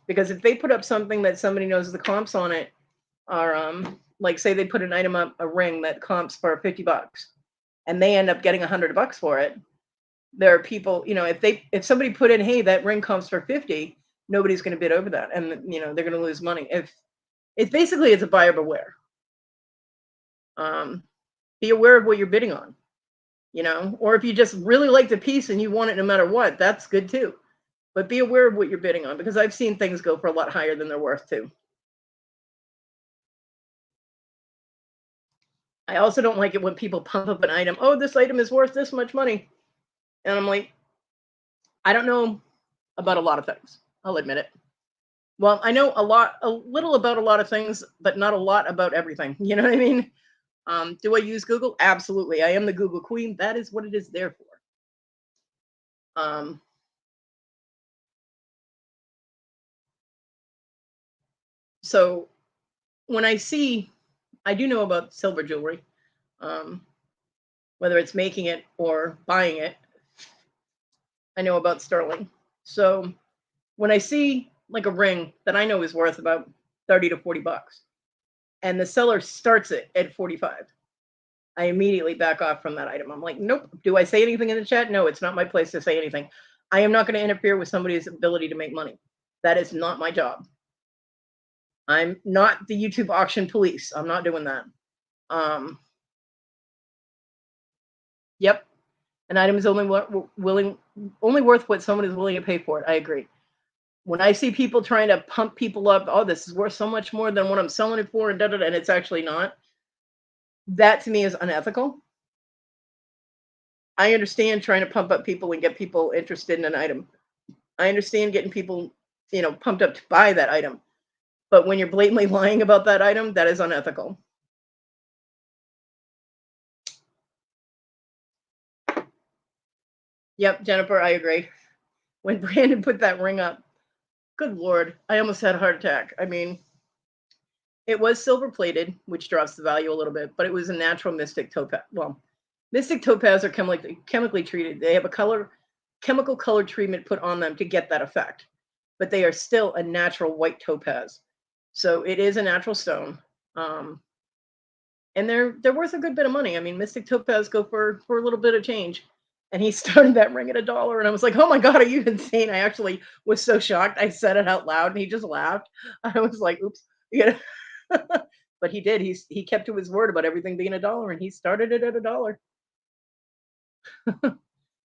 because if they put up something that somebody knows the comps on it are like, say they put an item up, a ring that comps for $50, and they end up getting $100 for it. There are people, if somebody put in, hey, that ring comps for 50, nobody's going to bid over that, and they're going to lose money. If it's basically, it's a buyer beware. Be aware of what you're bidding on, or if you just really like the piece and you want it no matter what, that's good too. But be aware of what you're bidding on, because I've seen things go for a lot higher than they're worth too. I also don't like it when people pump up an item. Oh, this item is worth this much money. And I'm like, I don't know about a lot of things. I'll admit it. Well, I know a little about a lot of things, but not a lot about everything. You know what I mean? Do I use Google? Absolutely. I am the Google queen. That is what it is there for. So when I do know about silver jewelry, whether it's making it or buying it. I know about sterling. So when I see like a ring that I know is worth about 30 to 40 bucks, and the seller starts it at 45, I immediately back off from that item. I'm like, nope. Do I say anything in the chat? No, it's not my place to say anything. I am not going to interfere with somebody's ability to make money. That is not my job. I'm not the YouTube auction police. I'm not doing that. Yep. An item is only worth what someone is willing to pay for it. I agree. When I see people trying to pump people up, oh, this is worth so much more than what I'm selling it for, and and it's actually not. That to me is unethical. I understand trying to pump up people and get people interested in an item. I understand getting people, pumped up to buy that item. But when you're blatantly lying about that item, that is unethical. Yep, Jennifer, I agree. When Brandon put that ring up, good Lord, I almost had a heart attack. I mean, it was silver plated, which drops the value a little bit, but it was a natural mystic topaz. Well, mystic topaz are chemically treated. They have a chemical color treatment put on them to get that effect, but they are still a natural white topaz. So it is a natural stone. And they're worth a good bit of money. I mean, mystic topaz go for a little bit of change. And he started that ring at $1, and I was like, "Oh my god, are you insane?" I actually was so shocked. I said it out loud, and he just laughed. I was like, "Oops," But he did. He kept to his word about everything being $1, and he started it at $1.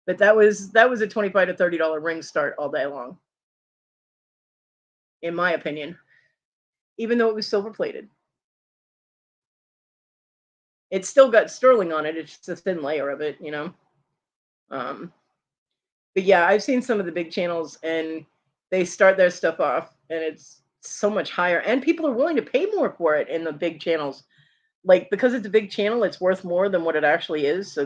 But that was a $25 to $30 ring start all day long, in my opinion. Even though it was silver plated. It's still got sterling on it. It's just a thin layer of it, you know. But yeah, I've seen some of the big channels, and they start their stuff off, and it's so much higher, and people are willing to pay more for it in the big channels. Like, because it's a big channel, it's worth more than what it actually is. So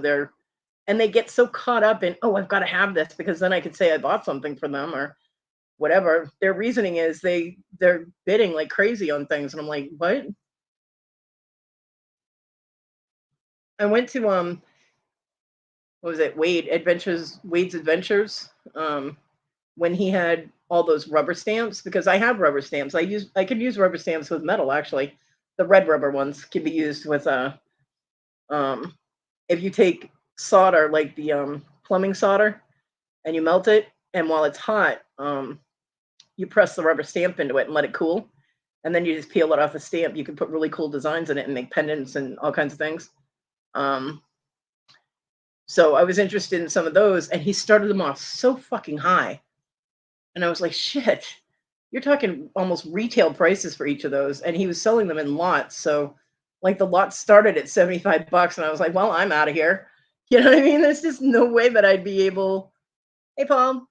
they get so caught up in, oh, I've got to have this because then I could say I bought something from them or whatever. Their reasoning is they're bidding like crazy on things, and I'm like, what? I went to what was it, Wade's Adventures, when he had all those rubber stamps, because I have rubber stamps. I could use rubber stamps with metal, actually. The red rubber ones can be used with um if you take solder, like the plumbing solder, and you melt it, and while it's hot, you press the rubber stamp into it and let it cool, and then you just peel it off the stamp. You can put really cool designs in it and make pendants and all kinds of things. So I was interested in some of those, and he started them off so fucking high. And I was like, shit, you're talking almost retail prices for each of those. And he was selling them in lots. So, like, the lot started at $75. And I was like, well, I'm out of here. You know what I mean? There's just no way that I'd be able. Hey, Paul.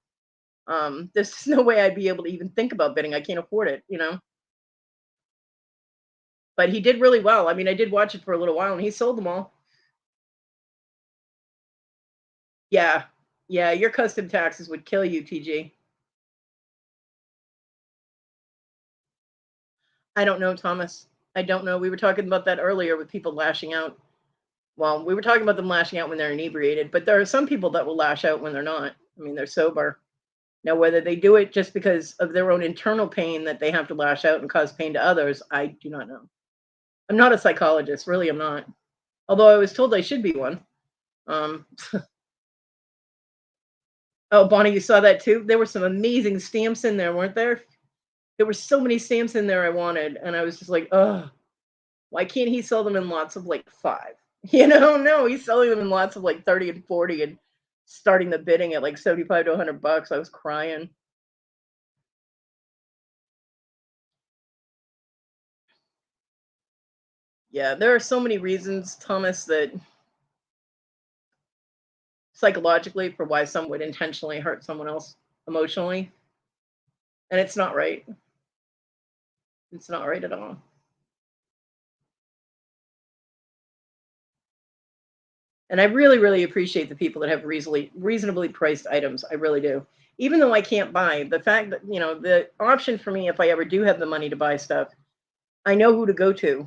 There's just no way I'd be able to even think about bidding. I can't afford it, you know? But he did really well. I mean, I did watch it for a little while, and he sold them all. Yeah. Yeah, your custom taxes would kill you, TG. I don't know, Thomas. I don't know. We were talking about that earlier with people lashing out. Well, we were talking about them lashing out when they're inebriated, but there are some people that will lash out when they're not. I mean, they're sober. Now, whether they do it just because of their own internal pain that they have to lash out and cause pain to others, I do not know. I'm not a psychologist. Really, I'm not. Although I was told I should be one. Um, oh, Bonnie, you saw that too? There were some amazing stamps in there, weren't there? There were so many stamps in there I wanted, and I was just like, oh, why can't he sell them in lots of like 5? You know, no, he's selling them in lots of like 30 and 40 and starting the bidding at like 75 to $100. I was crying. Yeah, there are so many reasons, Thomas, that psychologically for why someone would intentionally hurt someone else emotionally. And it's not right. It's not right at all. And I really, really appreciate the people that have reasonably priced items. I really do. Even though I can't buy, the fact that, you know, the option for me, if I ever do have the money to buy stuff, I know who to go to.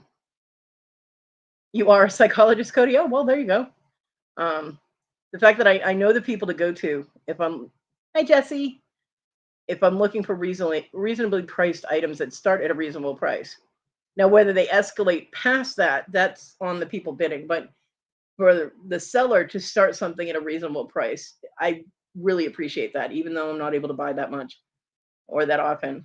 You are a psychologist, Kodi? Oh, well, there you go. The fact that I know the people to go to if I'm, hi, Jesse, if I'm looking for reasonably priced items that start at a reasonable price. Now, whether they escalate past that, that's on the people bidding. But for the seller to start something at a reasonable price, I really appreciate that, even though I'm not able to buy that much or that often.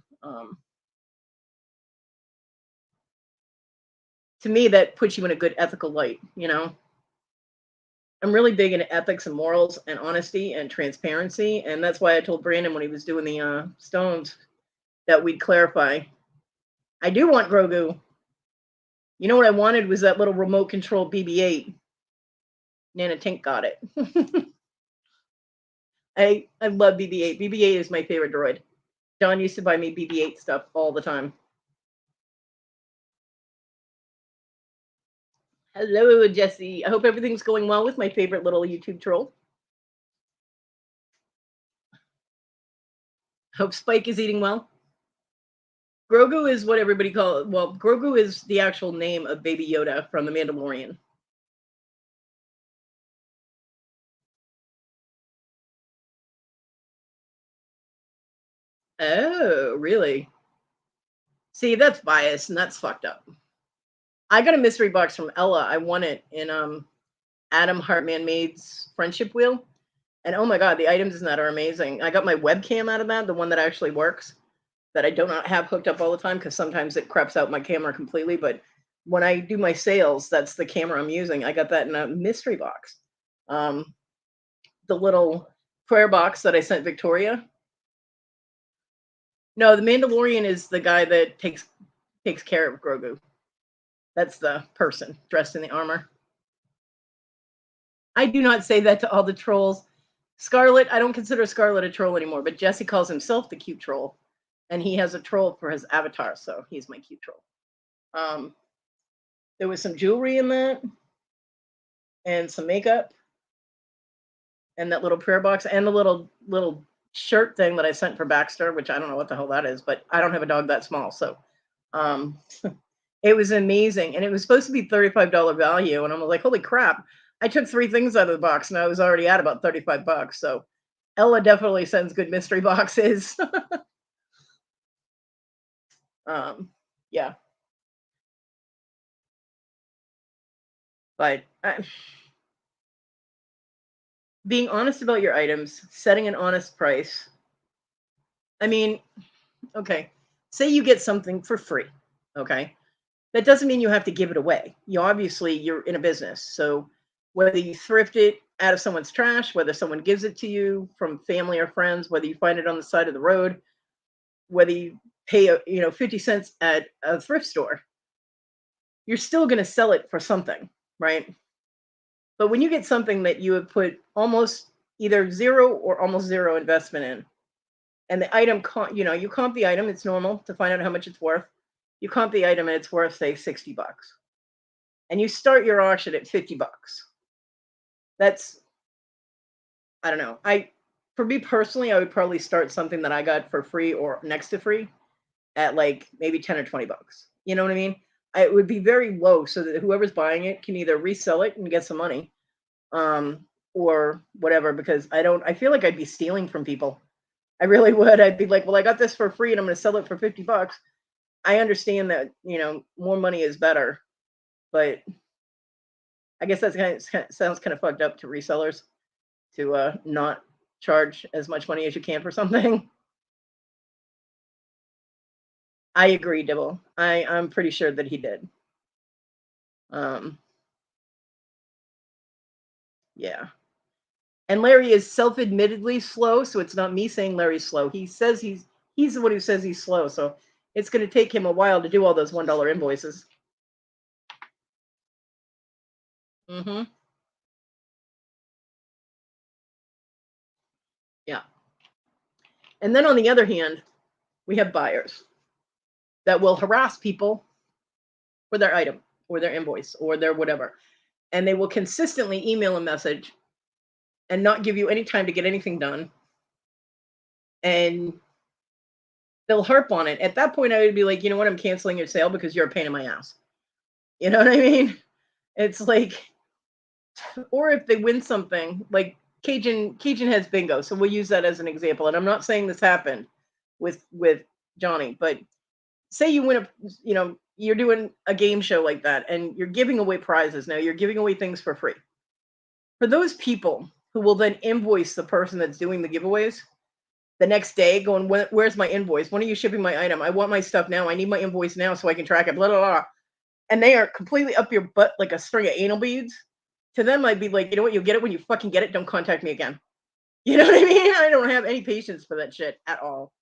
To me, that puts you in a good ethical light, you know? I'm really big into ethics and morals and honesty and transparency. And that's why I told Brandon when he was doing the stones that we'd clarify. I do want Grogu. You know what I wanted was that little remote control BB-8. Nana Tink got it. I love BB-8. BB-8 is my favorite droid. John used to buy me BB-8 stuff all the time. Hello, Jesse. I hope everything's going well with my favorite little YouTube troll. Hope Spike is eating well. Grogu is what everybody calls it. Well, Grogu is the actual name of Baby Yoda from The Mandalorian. Oh, really? See, that's biased and that's fucked up. I got a mystery box from Ella. I won it in Adam Hartman Made's Friendship Wheel. And oh my god, the items in that are amazing. I got my webcam out of that, the one that actually works, that I do not have hooked up all the time because sometimes it craps out my camera completely. But when I do my sales, that's the camera I'm using. I got that in a mystery box. The little prayer box that I sent Victoria. No, the Mandalorian is the guy that takes care of Grogu. That's the person dressed in the armor. I do not say that to all the trolls. Scarlet, I don't consider Scarlet a troll anymore, but Jesse calls himself the cute troll. And he has a troll for his avatar, so he's my cute troll. There was some jewelry in that, and some makeup, and that little prayer box, and the little shirt thing that I sent for Baxter, which I don't know what the hell that is, but I don't have a dog that small, so it was amazing. And it was supposed to be $35 value, and I'm like, holy crap. I took 3 things out of the box and I was already at about $35. So Ella definitely sends good mystery boxes. Yeah. But being honest about your items, setting an honest price. I mean, okay, say you get something for free, okay? That doesn't mean you have to give it away. You're in a business. So whether you thrift it out of someone's trash, whether someone gives it to you from family or friends, whether you find it on the side of the road, whether you pay 50 cents at a thrift store, you're still going to sell it for something, right? But when you get something that you have put almost either zero or almost zero investment in, and the item, you comp the item, it's normal to find out how much it's worth. You comp the item and it's worth, say, $60. And you start your auction at $50. That's, I don't know. For me personally, I would probably start something that I got for free or next to free at like maybe 10 or $20. You know what I mean? It would be very low so that whoever's buying it can either resell it and get some money, or whatever, because I feel like I'd be stealing from people. I really would. I'd be like, well, I got this for free and I'm going to sell it for $50. I understand that, more money is better, but I guess that sounds kind of fucked up to resellers to not charge as much money as you can for something. I agree, Dibble. I'm pretty sure that he did. Yeah. And Larry is self-admittedly slow, so it's not me saying Larry's slow. He says he's the one who says he's slow, so it's going to take him a while to do all those $1 invoices. Mm-hmm. Yeah. And then on the other hand, we have buyers that will harass people for their item or their invoice or their whatever. And they will consistently email a message and not give you any time to get anything done. And they'll harp on it. At that point, I would be like, you know what? I'm canceling your sale because you're a pain in my ass. You know what I mean? It's like, or if they win something, like Cajun has bingo, so we'll use that as an example. And I'm not saying this happened with Johnny, but say you win you're doing a game show like that and you're giving away prizes. Now you're giving away things for free. For those people who will then invoice the person that's doing the giveaways the next day going, where's my invoice? When are you shipping my item? I want my stuff now. I need my invoice now so I can track it, blah, blah, blah. And they are completely up your butt like a string of anal beads. To them, I'd be like, you know what? You'll get it when you fucking get it. Don't contact me again. You know what I mean? I don't have any patience for that shit at all.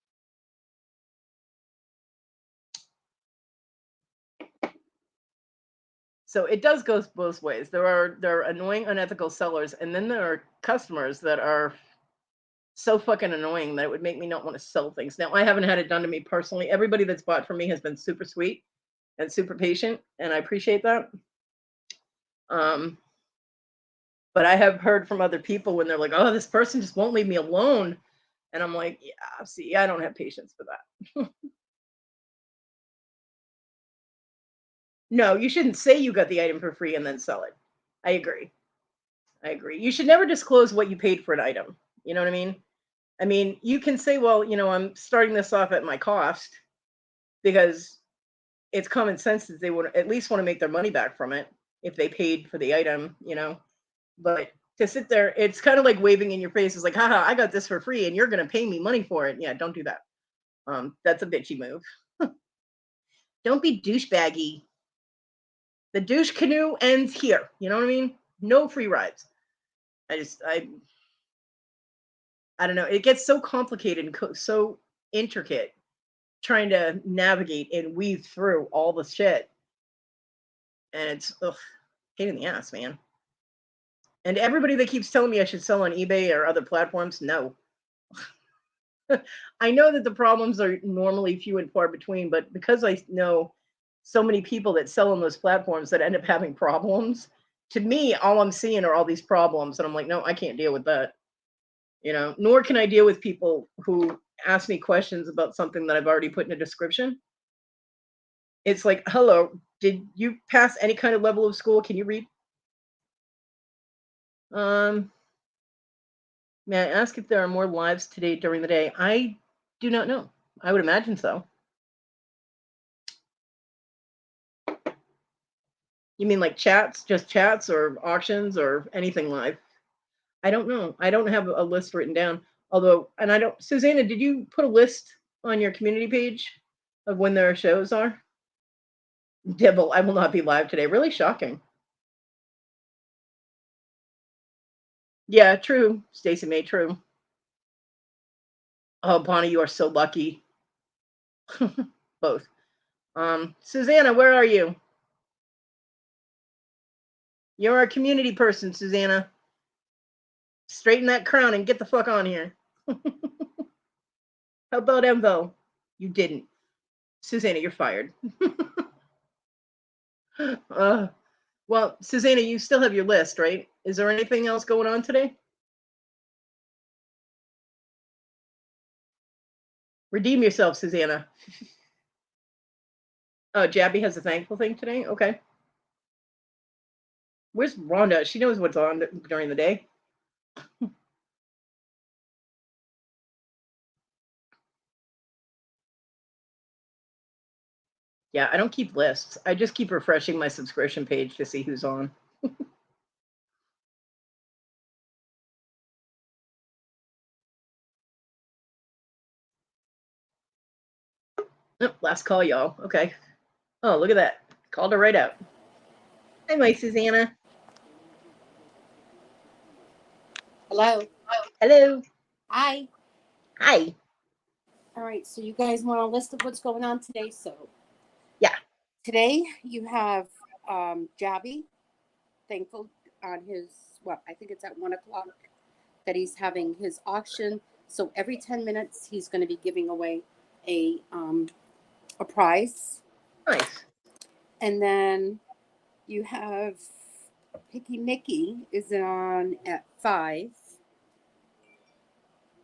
So it does go both ways. There are annoying, unethical sellers, and then there are customers that are so fucking annoying that it would make me not want to sell things. Now, I haven't had it done to me personally. Everybody that's bought from me has been super sweet and super patient, and I appreciate that. But I have heard from other people when they're like, oh, this person just won't leave me alone. And I'm like, yeah, see, I don't have patience for that. No, you shouldn't say you got the item for free and then sell it. I agree. You should never disclose what you paid for an item. You know what I mean? I mean, you can say, well, I'm starting this off at my cost because it's common sense that they would at least want to make their money back from it if they paid for the item, But to sit there, it's kind of like waving in your face. It's like, haha, I got this for free and you're going to pay me money for it. Yeah, don't do that. That's a bitchy move. Don't be douchebaggy. The douche canoe ends here. You know what I mean? No free rides. I don't know. It gets so complicated and so intricate trying to navigate and weave through all the shit. And it's pain in the ass, man. And everybody that keeps telling me I should sell on eBay or other platforms, no. I know that the problems are normally few and far between, but because I know so many people that sell on those platforms that end up having problems, to me, all I'm seeing are all these problems. And I'm like, no, I can't deal with that. Nor can I deal with people who ask me questions about something that I've already put in a description. It's like, hello, did you pass any kind of level of school? Can you read? May I ask if there are more lives today during the day? I do not know. I would imagine so. You mean like chats, just chats or auctions or anything live? I don't know. I don't have a list written down. Although, and I don't, Susanna, did you put a list on your community page of when their shows are? Devil, I will not be live today. Really shocking. Yeah, true. Stacey May, true. Oh, Bonnie, you are so lucky. Both. Susanna, where are you? You're a community person, Susanna. Straighten that crown and get the fuck on here. How about Emvo? You didn't. Susanna, you're fired. Well, Susanna, you still have your list, right? Is there anything else going on today? Redeem yourself, Susanna. Oh, Jabby has a thankful thing today? Okay. Where's Rhonda? She knows what's on during the day. Yeah, I don't keep lists. I just keep refreshing my subscription page to see who's on. Oh, last call, y'all. Okay. Oh, look at that. Called her right out. Hi, my Susanna. Hello. Hello. Hi. Hi. All right. So you guys want a list of what's going on today? So Yeah. Today you have Jabby thankful on his I think it's at 1 o'clock that he's having his auction. So every 10 minutes he's going to be giving away a prize. Nice. And then you have Picky Nicky is on at 5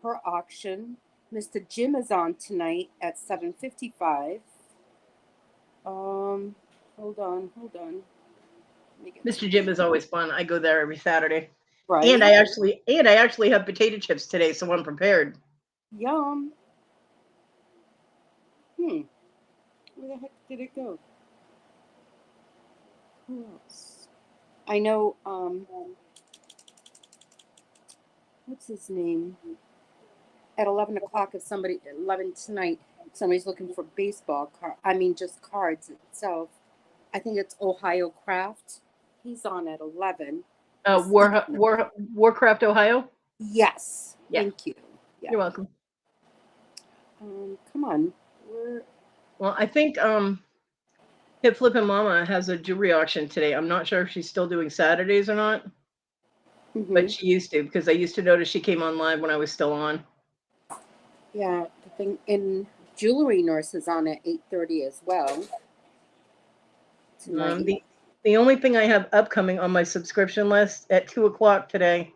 for auction. Mr. Jim is on tonight at 7:55. Hold on. Mr. Jim is always fun. I go there every Saturday. Right. And I actually have potato chips today, so I'm prepared. Yum. Where the heck did it go? Who else? I know, what's his name? At 11 o'clock, 11 tonight, somebody's looking for baseball just cards itself. I think it's Ohio Craft. He's on at 11. Warcraft, Ohio? Yes. Yeah. Thank you. Yeah. You're welcome. Come on. Well, I think Hip Flippin' Mama has a jewelry auction today. I'm not sure if she's still doing Saturdays or not, but she used to, because I used to notice she came on live when I was still on. Yeah, the thing in Jewelry Nurse is on at 8:30 as well. The only thing I have upcoming on my subscription list at 2 o'clock today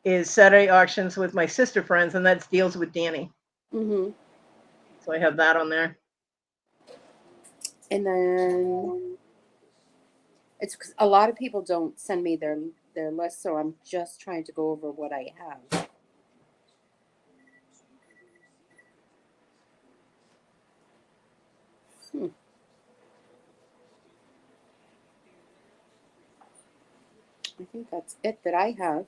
is Saturday auctions with my sister friends, and that's Deals with Danny. So I have that on there. And then it's a lot of people don't send me their list, so I'm just trying to go over what I have. I think that's it that I have.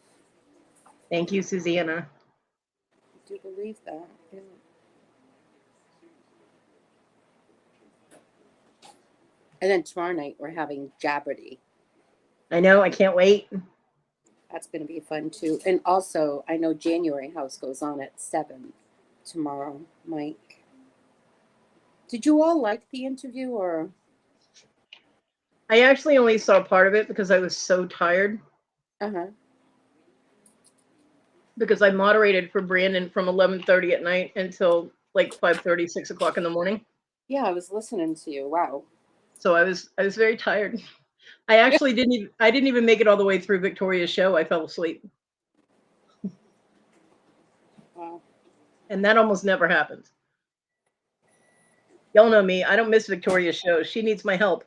Thank you, Susanna. I do believe that. Yeah. And then tomorrow night we're having Jeopardy. I know. I can't wait. That's going to be fun too. And also, I know January House goes on at 7 tomorrow. Mike, did you all like the interview or? I actually only saw part of it because I was so tired. because I moderated for Brandon from 11:30 at night until like 5:30, 6 o'clock in the morning. Yeah, I was listening to you. Wow. So I was very tired. I actually didn't even make it all the way through Victoria's show. I fell asleep. Wow. And that almost never happens. Y'all know me. I don't miss Victoria's show. She needs my help.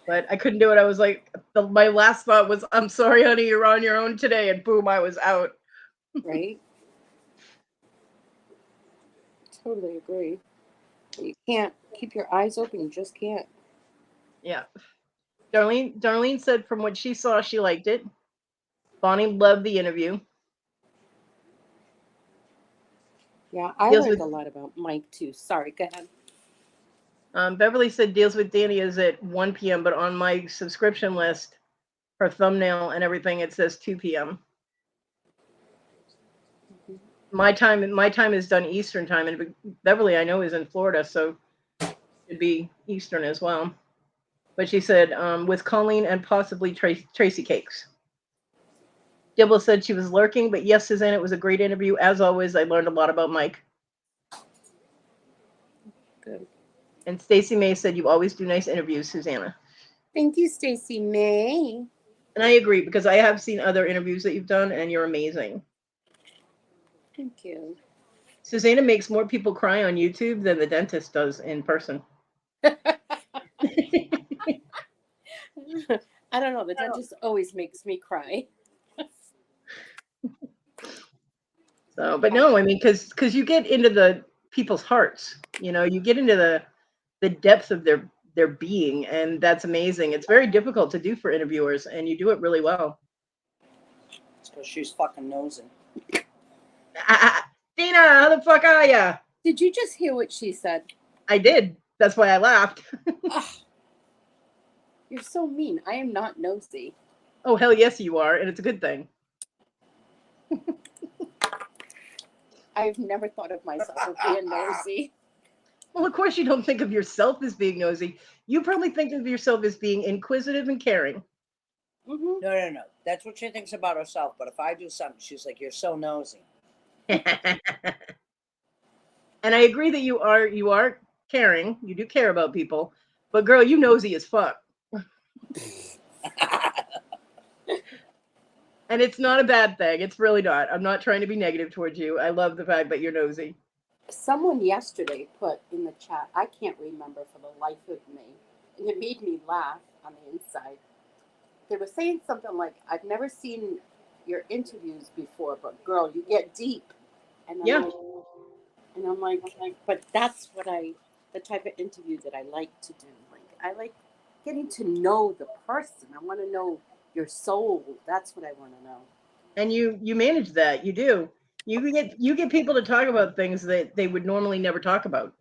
But I couldn't do it. I was like, my last thought was, I'm sorry, honey, you're on your own today. And boom, I was out. Right? Totally agree. You can't keep your eyes open. You just can't. Yeah. Darlene said from what she saw, she liked it. Bonnie loved the interview. Yeah, I Deals learned with- a lot about Mike too. Sorry, go ahead. Beverly said Deals with Danny is at 1 p.m., but on my subscription list, her thumbnail and everything, it says 2 p.m. My time is done Eastern time, and Beverly, I know, is in Florida, so it'd be Eastern as well. But she said with Colleen and possibly Tracy Cakes. Dibble said she was lurking, but yes, Suzanne, it was a great interview. As always, I learned a lot about Mike. Good. And Stacy May said you always do nice interviews, Susanna. Thank you, Stacy May. And I agree, because I have seen other interviews that you've done, and you're amazing. Thank you. Susanna makes more people cry on YouTube than the dentist does in person. I don't know. The dentist always makes me cry. So, but no, I mean, because you get into the people's hearts, you get into the depth of their being, and that's amazing. It's very difficult to do for interviewers, and you do it really well. It's because she's fucking nosing. Dina, how the fuck are ya? Did you just hear what she said? I did. That's why I laughed. Ugh. You're so mean. I am not nosy. Oh, hell yes, you are, and it's a good thing. I've never thought of myself as being nosy. Well, of course you don't think of yourself as being nosy. You probably think of yourself as being inquisitive and caring. Mm-hmm. No. That's what she thinks about herself. But if I do something, she's like, "You're so nosy." And I agree that you are caring. You do care about people. But girl, you nosy as fuck. And it's not a bad thing. It's really not. I'm not trying to be negative towards you. I love the fact that you're nosy. Someone yesterday put in the chat, I can't remember for the life of me, and it made me laugh on the inside. They were saying something like, I've never seen your interviews before, but girl, you get deep. And I'm like, but that's the type of interview that I like to do. Like, I like getting to know the person. I want to know your soul. That's what I want to know. And you manage that. You do. You get people to talk about things that they would normally never talk about.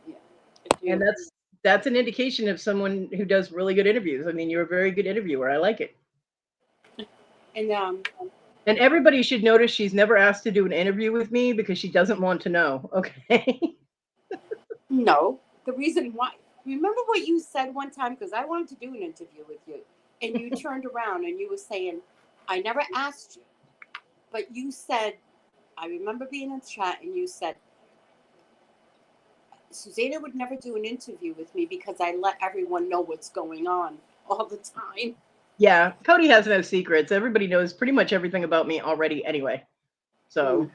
Yeah. And that's an indication of someone who does really good interviews. I mean, you're a very good interviewer. I like it. And everybody should notice she's never asked to do an interview with me because she doesn't want to know. Okay. No, the reason why. Remember what you said one time? Because I wanted to do an interview with you. And you turned around and you were saying, I never asked you. But you said, I remember being in the chat and you said, Susanna would never do an interview with me because I let everyone know what's going on all the time. Yeah, Kodi has no secrets. Everybody knows pretty much everything about me already anyway. So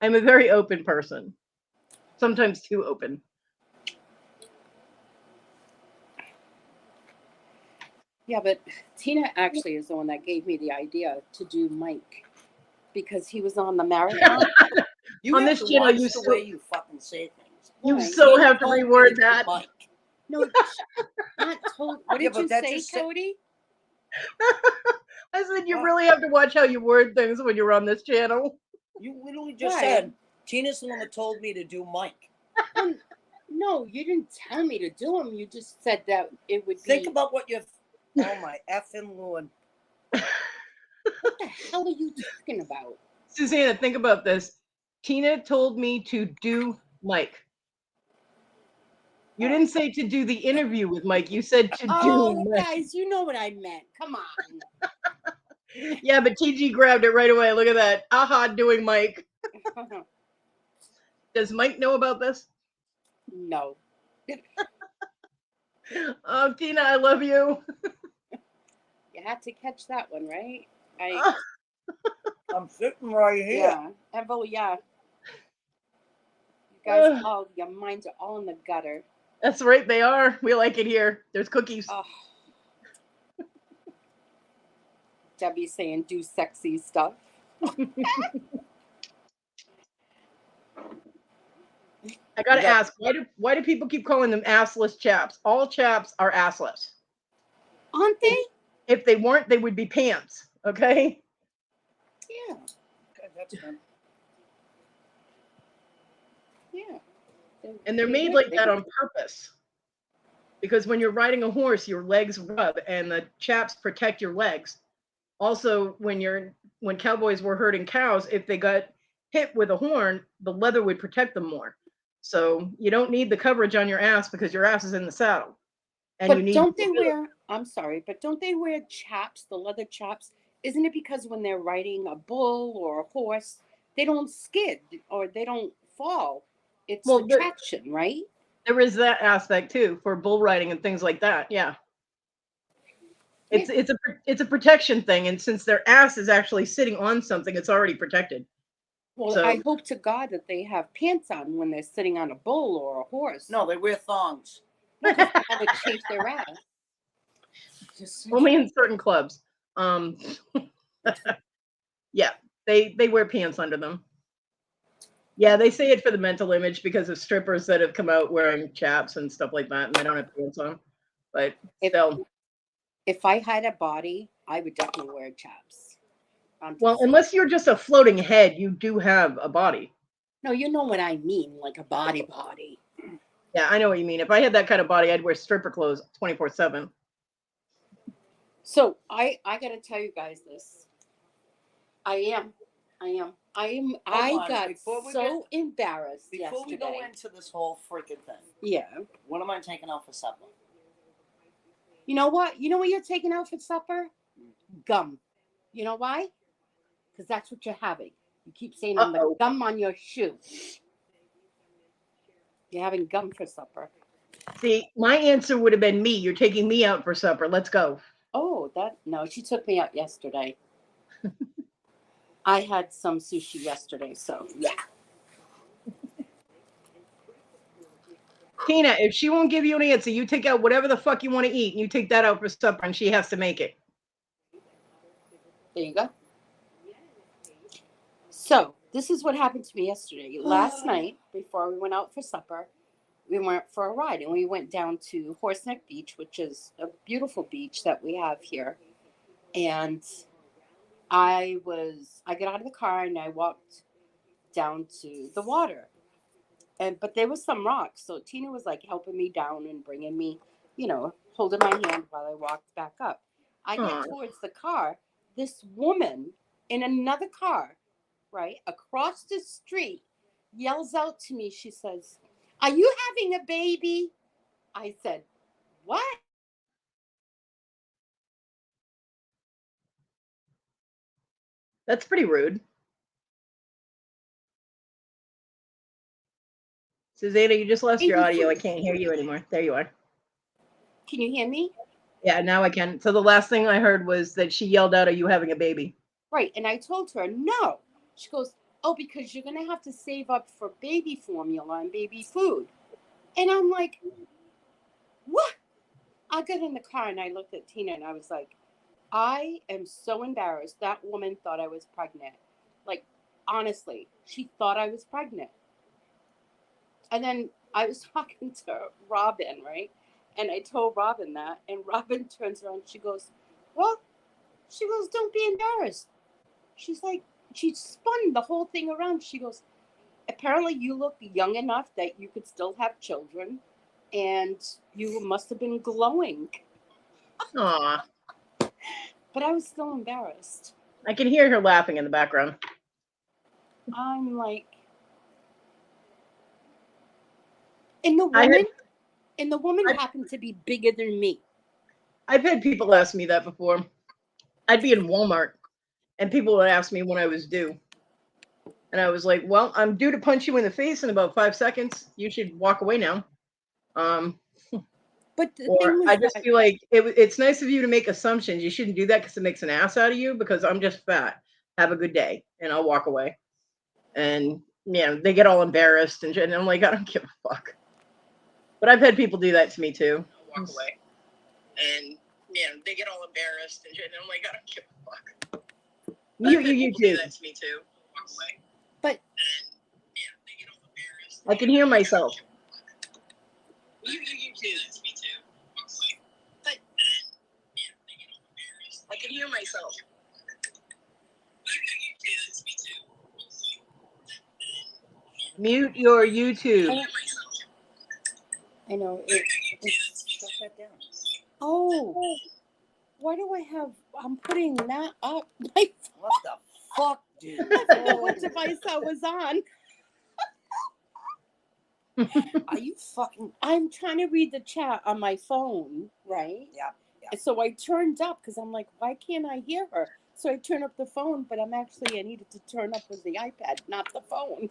I'm a very open person. Sometimes too open. Yeah, but Tina actually is the one that gave me the idea to do Mike because he was on the marathon. You On have this to channel, watch the way you fucking say things. You Right. so Tina have to told me reword do that. Mike. No, not told. What Yeah, did but you that say, just Kodi? I said you What? really have to watch how you word things when you're on this channel. You literally just Right. said Tina's the one that told me to do Mike. No, you didn't tell me to do them. You just said that it would be. Think about what you've. Oh my effing Lord! What the hell are you talking about? Susanna, think about this. Tina told me to do Mike. You didn't say to do the interview with Mike. You said to Oh, do Mike. guys, you know what I meant. Come on. Yeah, but TG grabbed it right away. Look at that. Aha, doing Mike. Does Mike know about this? No. Oh, Tina, I love you. You had to catch that one, right? I'm sitting right here. Yeah. Evo, yeah. You guys all, your minds are all in the gutter. That's right, they are. We like it here. There's cookies. Oh. Debbie saying do sexy stuff. I gotta ask, why do people keep calling them assless chaps? All chaps are assless. Aren't they? If they weren't, they would be pants. Okay. Yeah. Okay, that's good. Yeah. And they're made like that on purpose. Because when you're riding a horse, your legs rub and the chaps protect your legs. Also, when cowboys were herding cows, if they got hit with a horn, the leather would protect them more. So you don't need the coverage on your ass because your ass is in the saddle. And But you need don't they wear, I'm sorry, but don't they wear chaps, the leather chaps? Isn't it because when they're riding a bull or a horse, they don't skid or they don't fall? It's the traction, right? There is that aspect too for bull riding and things like that. Yeah. It's a protection thing, and since their ass is actually sitting on something, it's already protected. Well, So, I hope to God that they have pants on when they're sitting on a bull or a horse. No, they wear thongs. No, 'cause they have to chafe their ass. only in certain clubs. Yeah, they wear pants under them. Yeah, they say it for the mental image because of strippers that have come out wearing chaps and stuff like that, and they don't have pants on. But still. If I had a body, I would definitely wear chaps. Well, unless you're just a floating head, you do have a body. No, you know what I mean, like a body. Yeah, I know what you mean. If I had that kind of body, I'd wear stripper clothes 24/7. So I gotta tell you guys this. I got so embarrassed Before we yesterday. go into this whole freaking thing, Yeah. what am I taking out for supper? You know what? You know what you're taking out for supper? Gum. You know why? Because that's what you're having. You keep saying on the gum on your shoe. You're having gum for supper. See, my answer would have been me. You're taking me out for supper. Let's go. Oh, no, she took me out yesterday. I had some sushi yesterday, so yeah. Tina, if she won't give you an answer, you take out whatever the fuck you want to eat, and you take that out for supper, and she has to make it. There you go. So, this is what happened to me yesterday. Last night, before we went out for supper, we went for a ride, and we went down to Horseneck Beach, which is a beautiful beach that we have here. And I got out of the car and I walked down to the water. But there was some rocks. So Tina was like helping me down and bringing me, holding my hand while I walked back up. I get towards the car. This woman in another car, right, across the street, yells out to me. She says, "Are you having a baby?" I said, "What?" That's pretty rude. Susanna, you just lost your audio. I can't hear you anymore. There you are. Can you hear me? Yeah, now I can. So the last thing I heard was that she yelled out, "Are you having a baby?" Right. And I told her, no. She goes, "Oh, because you're going to have to save up for baby formula and baby food." And I'm like, what? I got in the car and I looked at Tina and I was like, I am so embarrassed. That woman thought I was pregnant. Like, honestly, she thought I was pregnant. And then I was talking to Robin, right? And I told Robin that. And Robin turns around and she goes, "Well," she goes, "don't be embarrassed." She's like, she spun the whole thing around. She goes, "Apparently you look young enough that you could still have children. And you must have been glowing." Aw. But I was still embarrassed. I can hear her laughing in the background. I'm like, and the woman, And the woman happened to be bigger than me. I've had people ask me that before. I'd be in Walmart and people would ask me when I was due. And I was like, well, I'm due to punch you in the face in about 5 seconds. You should walk away now. But the Or thing was I just that, feel like it's nice of you to make assumptions. You shouldn't do that because it makes an ass out of you because I'm just fat. Have a good day. And I'll walk away. And, they get all embarrassed. And I'm like, I don't give a fuck. But I've had people do that to me too. I'll walk away. And, they get all embarrassed. And I'm like, I don't give a fuck. You do that to me too. Walk away. but And, they get all embarrassed. I can hear myself. You do that to me too. But they get all embarrassed. I can hear myself. You do that to me too. Mute your YouTube. I know Shut that down. Oh, why do I have? I'm putting that up. My What the fuck, dude? I forgot what device I was on. Are you fucking? I'm trying to read the chat on my phone, right? Yeah. So I turned up because I'm like, why can't I hear her? So I turned up the phone, but I needed to turn up with the iPad, not the phone.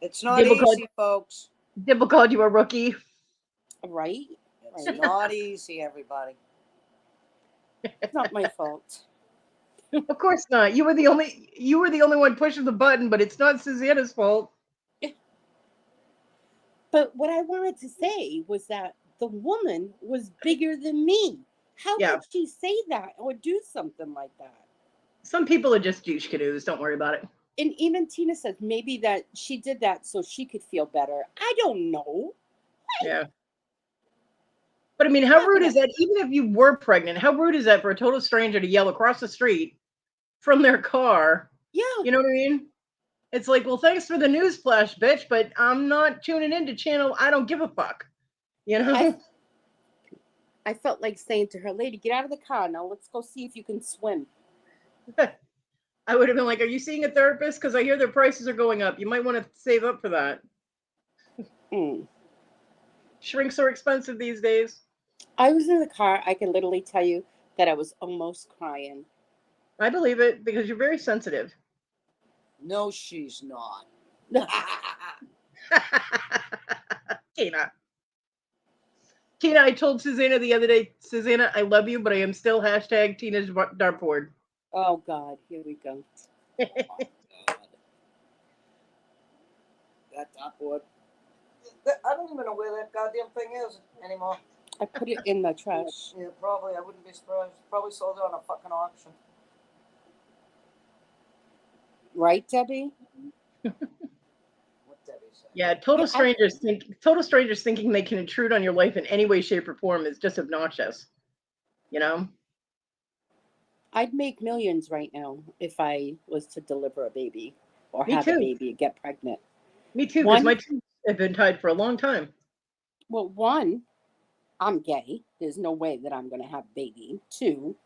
It's not Dibble easy, folks. Dibble called you a rookie. Right? It's not easy, everybody. It's not my fault. Of course not. You were the only one pushing the button, but it's not Susanna's fault. But what I wanted to say was that the woman was bigger than me. How Yeah. could she say that or do something like that? Some people are just douche canoes. Don't worry about it. And even Tina said maybe that she did that so she could feel better. I don't know. Yeah. But I mean, how rude is that? Even if you were pregnant, how rude is that for a total stranger to yell across the street from their car? Yeah. You know what I mean? It's like, well, thanks for the news flash, bitch, but I'm not tuning into channel. I don't give a fuck. You know? I felt like saying to her, lady, get out of the car now. Let's go see if you can swim. I would have been like, are you seeing a therapist? Because I hear their prices are going up. You might want to save up for that. Shrinks are expensive these days. I was in the car. I can literally tell you that I was almost crying. I believe it because you're very sensitive. No, she's not. Tina, I told Susanna the other day, Susanna, I love you, but I am still hashtag Tina's dartboard. Oh, God. Here we go. Oh, God. That dartboard. I don't even know where that goddamn thing is anymore. I put it in the trash. Yeah, probably. I wouldn't be surprised. Probably sold it on a fucking auction. Right, Debbie? What Debbie said. Yeah, total strangers thinking they can intrude on your life in any way, shape, or form is just obnoxious. You know? I'd make millions right now if I was to deliver a baby or Me have too. a baby and get pregnant. Me too, because my tubes have been tied for a long time. Well, one, I'm gay. There's no way that I'm going to have a baby. Two,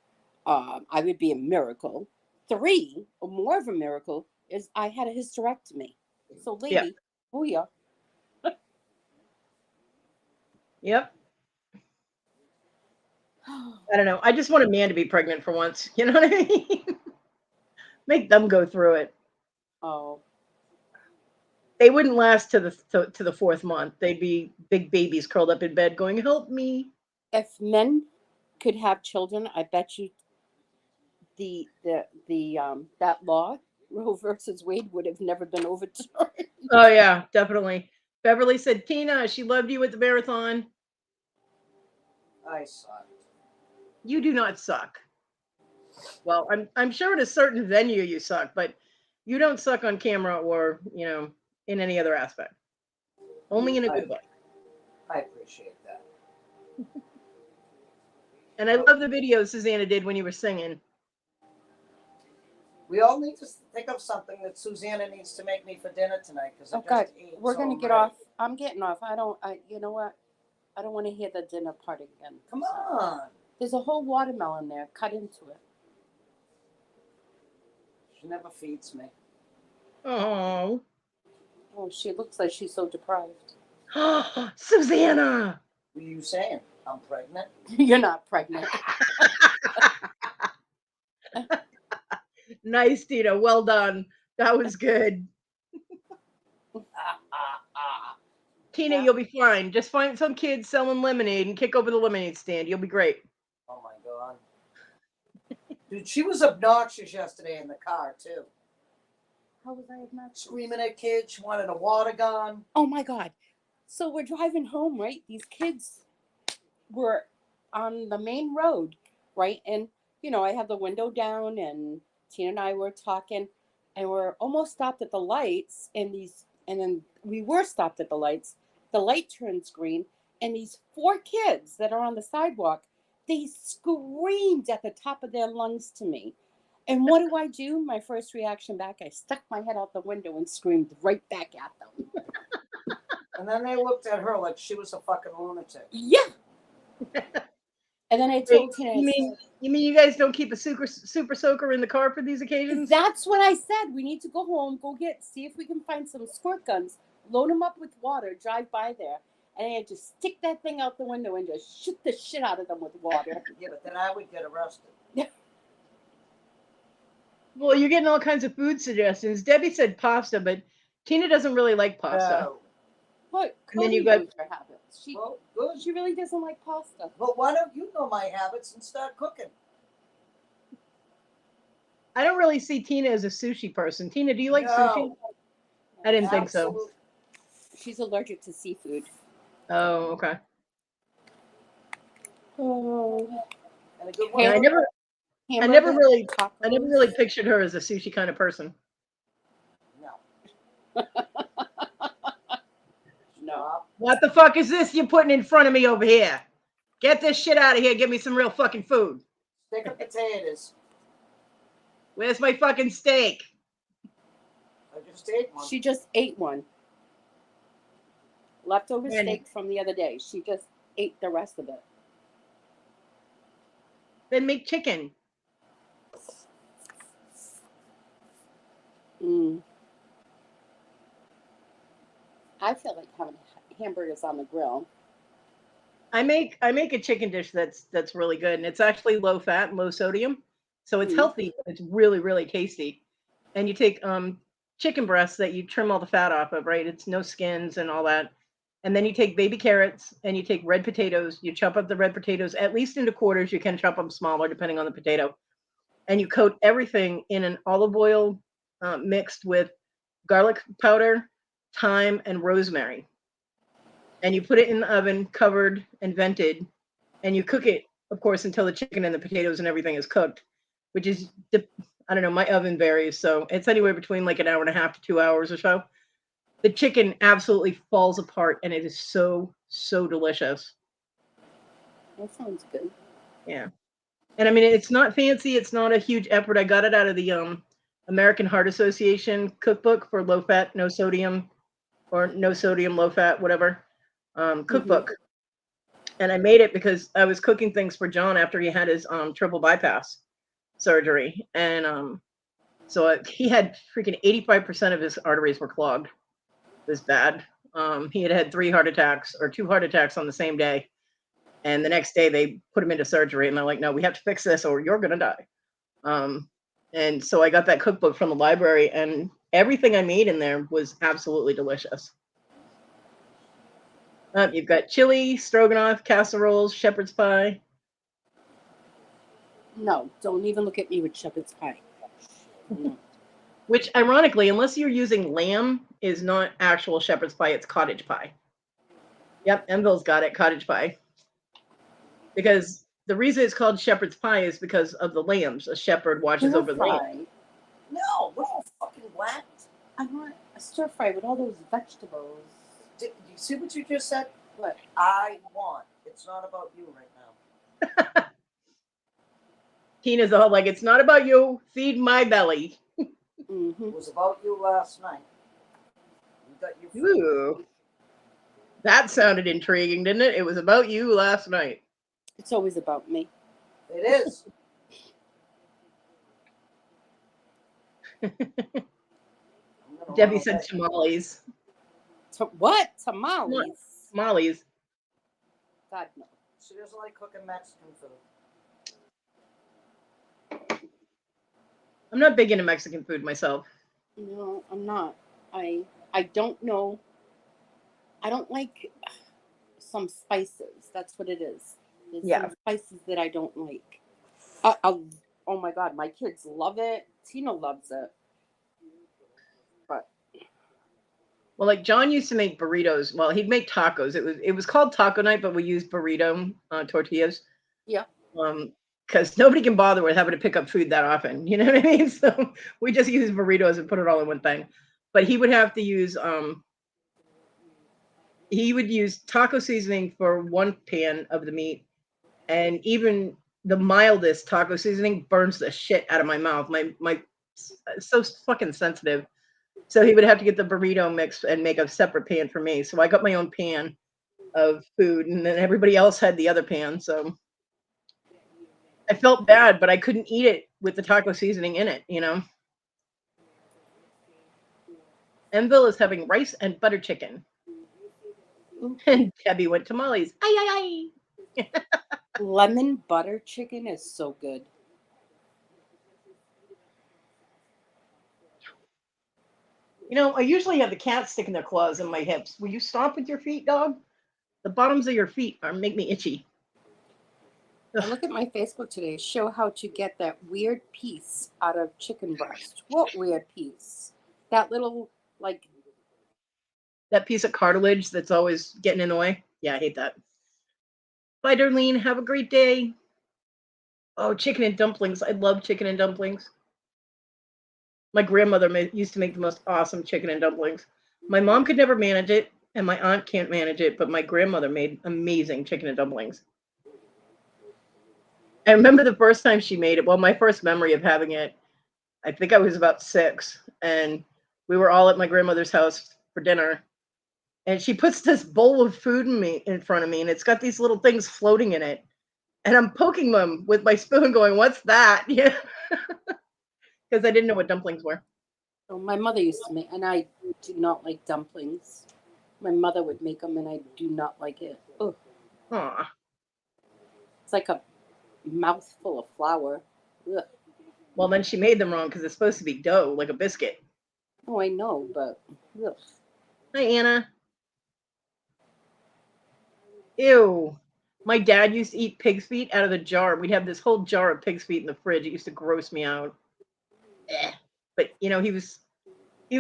I would be a miracle. Three, or more of a miracle, is I had a hysterectomy. So, lady, booyah. Yep. I don't know. I just want a man to be pregnant for once. You know what I mean? Make them go through it. Oh. They wouldn't last to the 4th month. They'd be big babies curled up in bed going, help me. If men could have children, I bet you that law, Roe versus Wade, would have never been overturned. Oh, yeah, definitely. Beverly said, Tina, she loved you at the marathon. I sucked. You do not suck. Well, I'm sure at a certain venue you suck, but you don't suck on camera or, in any other aspect. Only in a good way. I appreciate that. And I love the video Susanna did when you were singing. We all need to think of something that Susanna needs to make me for dinner tonight. Oh, God, we're going to get off. I'm getting off. You know what? I don't want to hear the dinner part again. Come on. There's a whole watermelon there. Cut into it. She never feeds me. Oh. Oh, she looks like she's so deprived. Susanna. What are you saying? I'm pregnant? You're not pregnant. Nice, Tina. Well done. That was good. Tina, Yeah. you'll be fine. Just find some kids selling lemonade and kick over the lemonade stand. You'll be great. Oh my God. Dude, she was obnoxious yesterday in the car, too. How was I obnoxious? Screaming at kids. She wanted a water gun. Oh my God. So we're driving home, right? These kids were on the main road, right? And, you know, I had the window down and Tina and I were talking and we're almost stopped at the lights and then we were stopped at the lights. The light turns green and these 4 kids that are on the sidewalk, they screamed at the top of their lungs to me. And what do? My first reaction back, I stuck my head out the window and screamed right back at them. And then they looked at her like she was a fucking lunatic. Yeah. And then I Wait, told Tina, you mean you guys don't keep a super soaker in the car for these occasions? that's what I said. We need to go home, see if we can find some squirt guns, load them up with water, drive by there, and I just stick that thing out the window and just shoot the shit out of them with water. Yeah, but then I would get arrested. Well, you're getting all kinds of food suggestions. Debbie said pasta, but Tina doesn't really like pasta. No. Look, And then Kodi you got- knows her habits. Well, good. She really doesn't like pasta. But why don't you know my habits and start cooking? I don't really see Tina as a sushi person. Tina, do you like No. sushi? I didn't think so. Absolutely. She's allergic to seafood. Oh, okay. Oh. And a good Yeah, one. I never really tacos. pictured her as a sushi kind of person. No. No. What the fuck is this you're putting in front of me over here? Get this shit out of here. Give me some real fucking food. Stick of potatoes. Where's my fucking steak? I just ate one. She just ate one. Leftover Man. steak from the other day. She just ate the rest of it. Then make chicken. I feel like having hamburgers on the grill. I make a chicken dish that's really good, and it's actually low fat, low sodium, so it's healthy. But it's really really tasty. And you take chicken breasts that you trim all the fat off of, right? It's no skins and all that. And then you take baby carrots and you take red potatoes. You chop up the red potatoes at least into quarters. You can chop them smaller depending on the potato. And you coat everything in an olive oil mixed with garlic powder, thyme, and rosemary. And you put it in the oven, covered and vented, and you cook it, of course, until the chicken and the potatoes and everything is cooked, which is, I don't know, my oven varies, so it's anywhere between like an hour and a half to 2 hours or so. The chicken absolutely falls apart, and it is so, so delicious. That sounds good. Yeah. And I mean, it's not fancy. It's not a huge effort. I got it out of the American Heart Association cookbook for low fat, no sodium, or no sodium, low fat, whatever. Cookbook. And I made it because I was cooking things for John after he had his triple bypass surgery. And so he had freaking 85% of his arteries were clogged. It was bad. He had 3 heart attacks or 2 heart attacks on the same day. And the next day they put him into surgery and they're like, no, we have to fix this or you're going to die. And so I got that cookbook from the library and everything I made in there was absolutely delicious. You've got chili, stroganoff, casseroles, shepherd's pie. No, don't even look at me with shepherd's pie. No. Which, ironically, unless you're using lamb, is not actual shepherd's pie. It's cottage pie. Yep, Enville's got it, cottage pie. Because the reason it's called shepherd's pie is because of the lambs. A shepherd watches over the lamb. No, what are you fucking whacked? I want a stir fry with all those vegetables. You see what you just said? What? I want. It's not about you right now. Tina's all like, it's not about you. Feed my belly. Mm-hmm. It was about you last night. You got your food. Ooh. That sounded intriguing, didn't it? It was about you last night. It's always about me. It is. Debbie said tamales. What? Tamales? Tamales. God, no. She doesn't like cooking Mexican food. I'm not big into Mexican food myself. No, I'm not. I don't know. I don't like some spices. That's what it is. There's Yeah. some spices that I don't like. Oh my God, my kids love it. Tina loves it. But Well, like John used to make burritos. Well, he'd make tacos. It was called taco night, but we used burrito tortillas. yeah, Because nobody can bother with having to pick up food that often. You know what I mean? So we just use burritos and put it all in one thing. But he would have to use he would use taco seasoning for one pan of the meat, and even the mildest taco seasoning burns the shit out of my mouth. My so fucking sensitive. So he would have to get the burrito mix and make a separate pan for me. So I got my own pan of food, and then everybody else had the other pan. So I felt bad, but I couldn't eat it with the taco seasoning in it, you know. Enville is having rice and butter chicken. And Debbie went tamales. Ay, ay, ay. lemon butter chicken is so good. You know, I usually have the cats sticking their claws in my hips. Will you stop with your feet, dog? The bottoms of your feet make me itchy. I look at my Facebook today, show how to get that weird piece out of chicken breast. What weird piece? That little, like, That piece of cartilage that's always getting in the way. Yeah, I hate that. Bye, Darlene. Have a great day. Oh, chicken and dumplings. I love chicken and dumplings. My grandmother used to make the most awesome chicken and dumplings. My mom could never manage it, and my aunt can't manage it, but my grandmother made amazing chicken and dumplings. I remember the first time she made it. Well, my first memory of having it, I think I was about 6, and we were all at my grandmother's house for dinner. And she puts this bowl of food in front of me, and it's got these little things floating in it. And I'm poking them with my spoon, going, "What's that?" Yeah, because I didn't know what dumplings were. oh, my mother used to make, and I do not like dumplings. My mother would make them, and I do not like it. Ugh. Aw. It's like a mouthful of flour. Ugh. Well, then she made them wrong because it's supposed to be dough, like a biscuit. Oh, I know, but ugh. Hi, Anna. Ew. My dad used to eat pig's feet out of the jar. We'd have this whole jar of pig's feet in the fridge. It used to gross me out. But you know, he was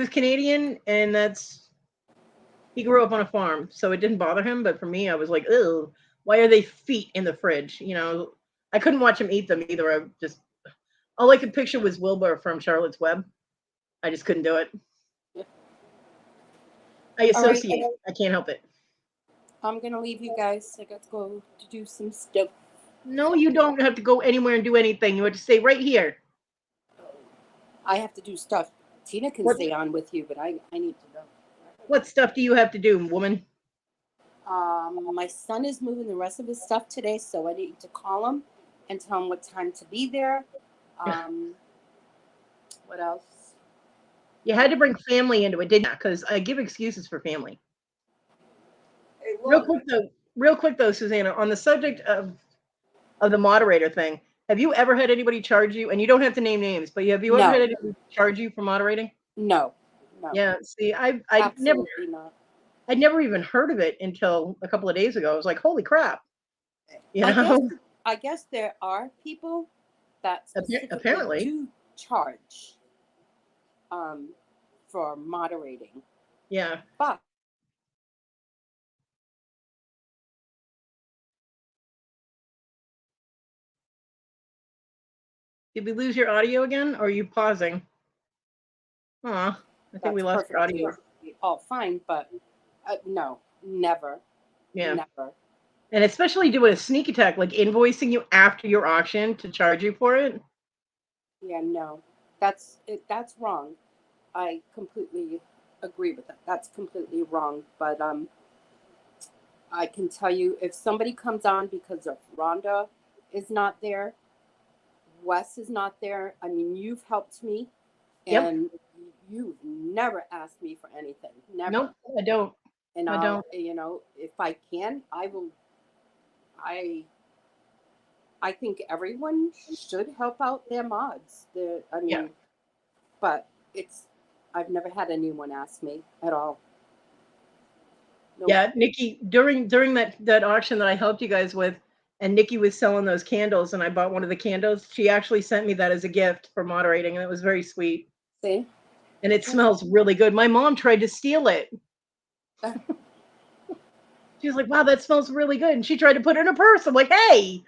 Canadian, and he grew up on a farm, so it didn't bother him. But for me, I was like, "Ew, why are they feet in the fridge?" You know, I couldn't watch him eat them either. I just all I could picture was Wilbur from Charlotte's Web. I just couldn't do it. I All right, associate. I can't help it. I'm gonna leave you guys. I got to go to do some stuff. No, you don't have to go anywhere and do anything. You have to stay right here. I have to do stuff. Tina can What- stay on with you, but I need to go. What stuff do you have to do, woman? My son is moving the rest of his stuff today, so I need to call him and tell him what time to be there. What else? You had to bring family into it, didn't you? Because I give excuses for family. Hey, Real look, quick though, Susanna, on the subject of the moderator thing, have you ever had anybody charge you? And you don't have to name names, but have you ever No. had anybody charge you for moderating? No. Yeah. See, I Absolutely not. I'd never even heard of it until a couple of days ago. I was like, "Holy crap!" You know. I guess there are people that specifically Apparently. do charge for moderating. Yeah. But Did we lose your audio again, or are you pausing? Aw, I think we that's lost your audio. perfectly all fine, but no, never. Yeah. Never. And especially doing a sneak attack, like invoicing you after your auction to charge you for it. Yeah, no. That's wrong. I completely agree with that. That's completely wrong. But I can tell you, if somebody comes on because of Rhonda is not there, Wes is not there. I mean, you've helped me, Yep. and you've never asked me for anything. Never. Nope, I don't. And I I'll, don't. you know, if I can, I will. I think everyone should help out their mods. I Yeah. mean, but it's. I've never had anyone ask me at all. Nope. Yeah, Nikki, during that auction that I helped you guys with, and Nikki was selling those candles, and I bought one of the candles. She actually sent me that as a gift for moderating, and it was very sweet. See? And it smells really good. My mom tried to steal it. She was like, "Wow, that smells really good," and she tried to put it in her purse. I'm like, "Hey!"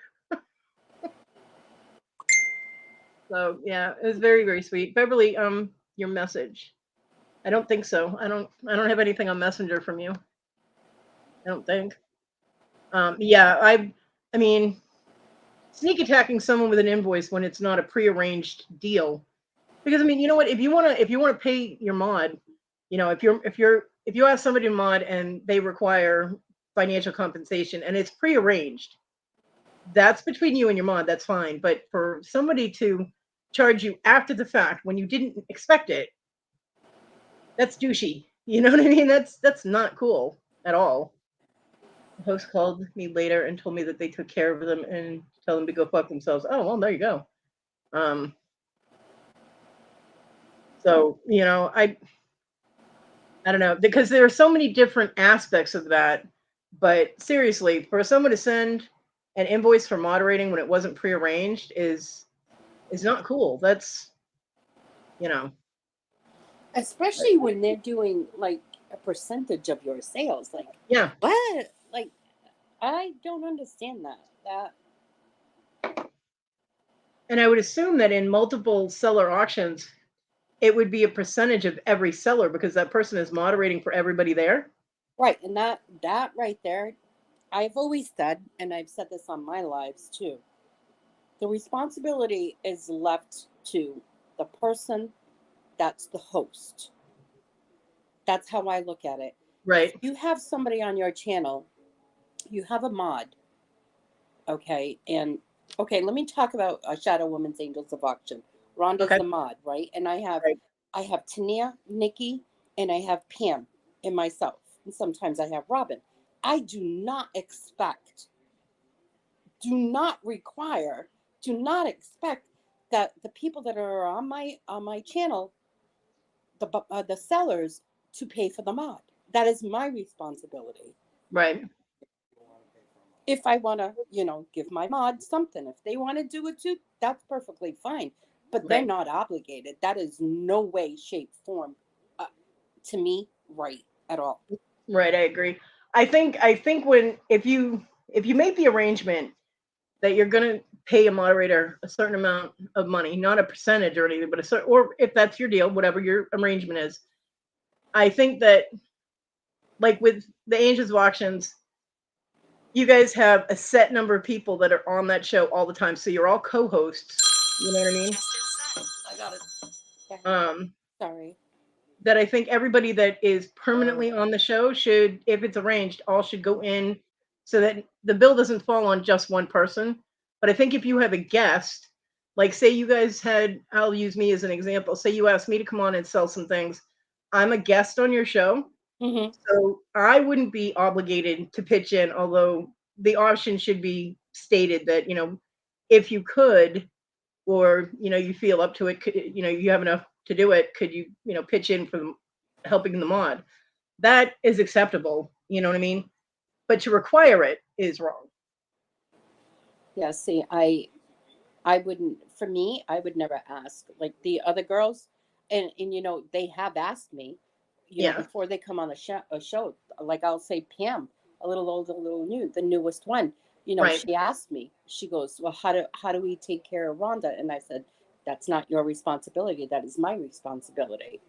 So yeah, it was very, very sweet. Beverly, your message. I don't think so. I don't have anything on Messenger from you. I don't think. Yeah, I mean, sneak attacking someone with an invoice when it's not a prearranged deal. Because I mean, you know what? If you wanna pay your mod, you know, if you ask somebody to mod and they require financial compensation and it's prearranged, that's between you and your mod, that's fine. But for somebody to charge you after the fact when you didn't expect it, that's douchey. You know what I mean? That's not cool at all. The host called me later and told me that they took care of them and tell them to go fuck themselves. Oh well, there you go. Um, so you know, I don't know because there are so many different aspects of that. But seriously, for someone to send an invoice for moderating when it wasn't prearranged is not cool. That's you know, Especially when they're doing like a percentage of your sales. Like, yeah. what? Like, I don't understand that. And I would assume that in multiple seller auctions, it would be a percentage of every seller because that person is moderating for everybody there. Right, and that right there, I've always said, and I've said this on my lives too. The responsibility is left to the person that's the host. That's how I look at it. Right. You have somebody on your channel, you have a mod, okay, and okay, let me talk about Shadow Woman's Angels of Auction. Rhonda's Okay. the mod, right? And I Right. have Tania, Nikki, and I have Pam and myself. And sometimes I have Robin. I do not expect, do not require, do not expect that the people that are on my channel, the sellers, to pay for the mod. That is my responsibility. Right. If I want to, give my mod something, if they want to do it too, that's perfectly fine. But they're Right. not obligated. That is no way, shape, form, to me, right at all. Right. I agree. I think when if you make the arrangement that you're going to pay a moderator a certain amount of money, not a percentage or anything, but a certain, or if that's your deal, whatever your arrangement is, I think that like with the Angels of Auctions, you guys have a set number of people that are on that show all the time, so you're all co-hosts. You know what I mean? I got it. Sorry. That I think everybody that is permanently on the show should, if it's arranged, all should go in so that the bill doesn't fall on just one person. But I think if you have a guest, like say you guys had, I'll use me as an example. Say you asked me to come on and sell some things. I'm a guest on your show. Mm-hmm. So I wouldn't be obligated to pitch in, although the option should be stated that, if you could, or, you feel up to it, you have enough to do it, could you, pitch in for helping the mod? That is acceptable. You know what I mean? But to require it is wrong. Yeah, see, I wouldn't, for me, I would never ask. Like the other girls, and they have asked me, Yeah. before they come on a show, like I'll say Pam, a little old, a little new, the newest one, Right. she asked me, she goes, well, how do we take care of Rhonda? And I said, that's not your responsibility. That is my responsibility.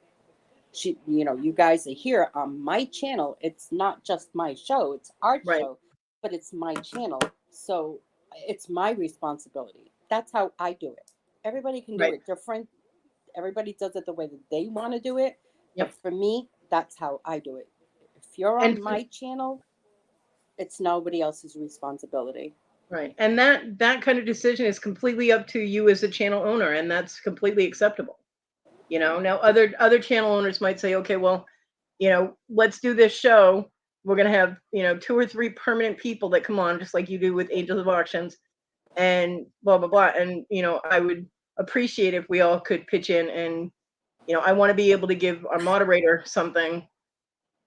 You guys are here on my channel. It's not just my show. It's our Right. show, but it's my channel. So it's my responsibility. That's how I do it. Everybody can do Right. it different. Everybody does it the way that they want to do it. Yep. But for me, that's how I do it. If you're on And my channel, it's nobody else's responsibility. right. And that kind of decision is completely up to you as a channel owner, and that's completely acceptable. Now other channel owners might say, okay, well, let's do this show. we're gonna have, 2 or 3 permanent people that come on, just like you do with Angels of Auctions, and blah blah blah. And I would appreciate if we all could pitch in, and I want to be able to give our moderator something.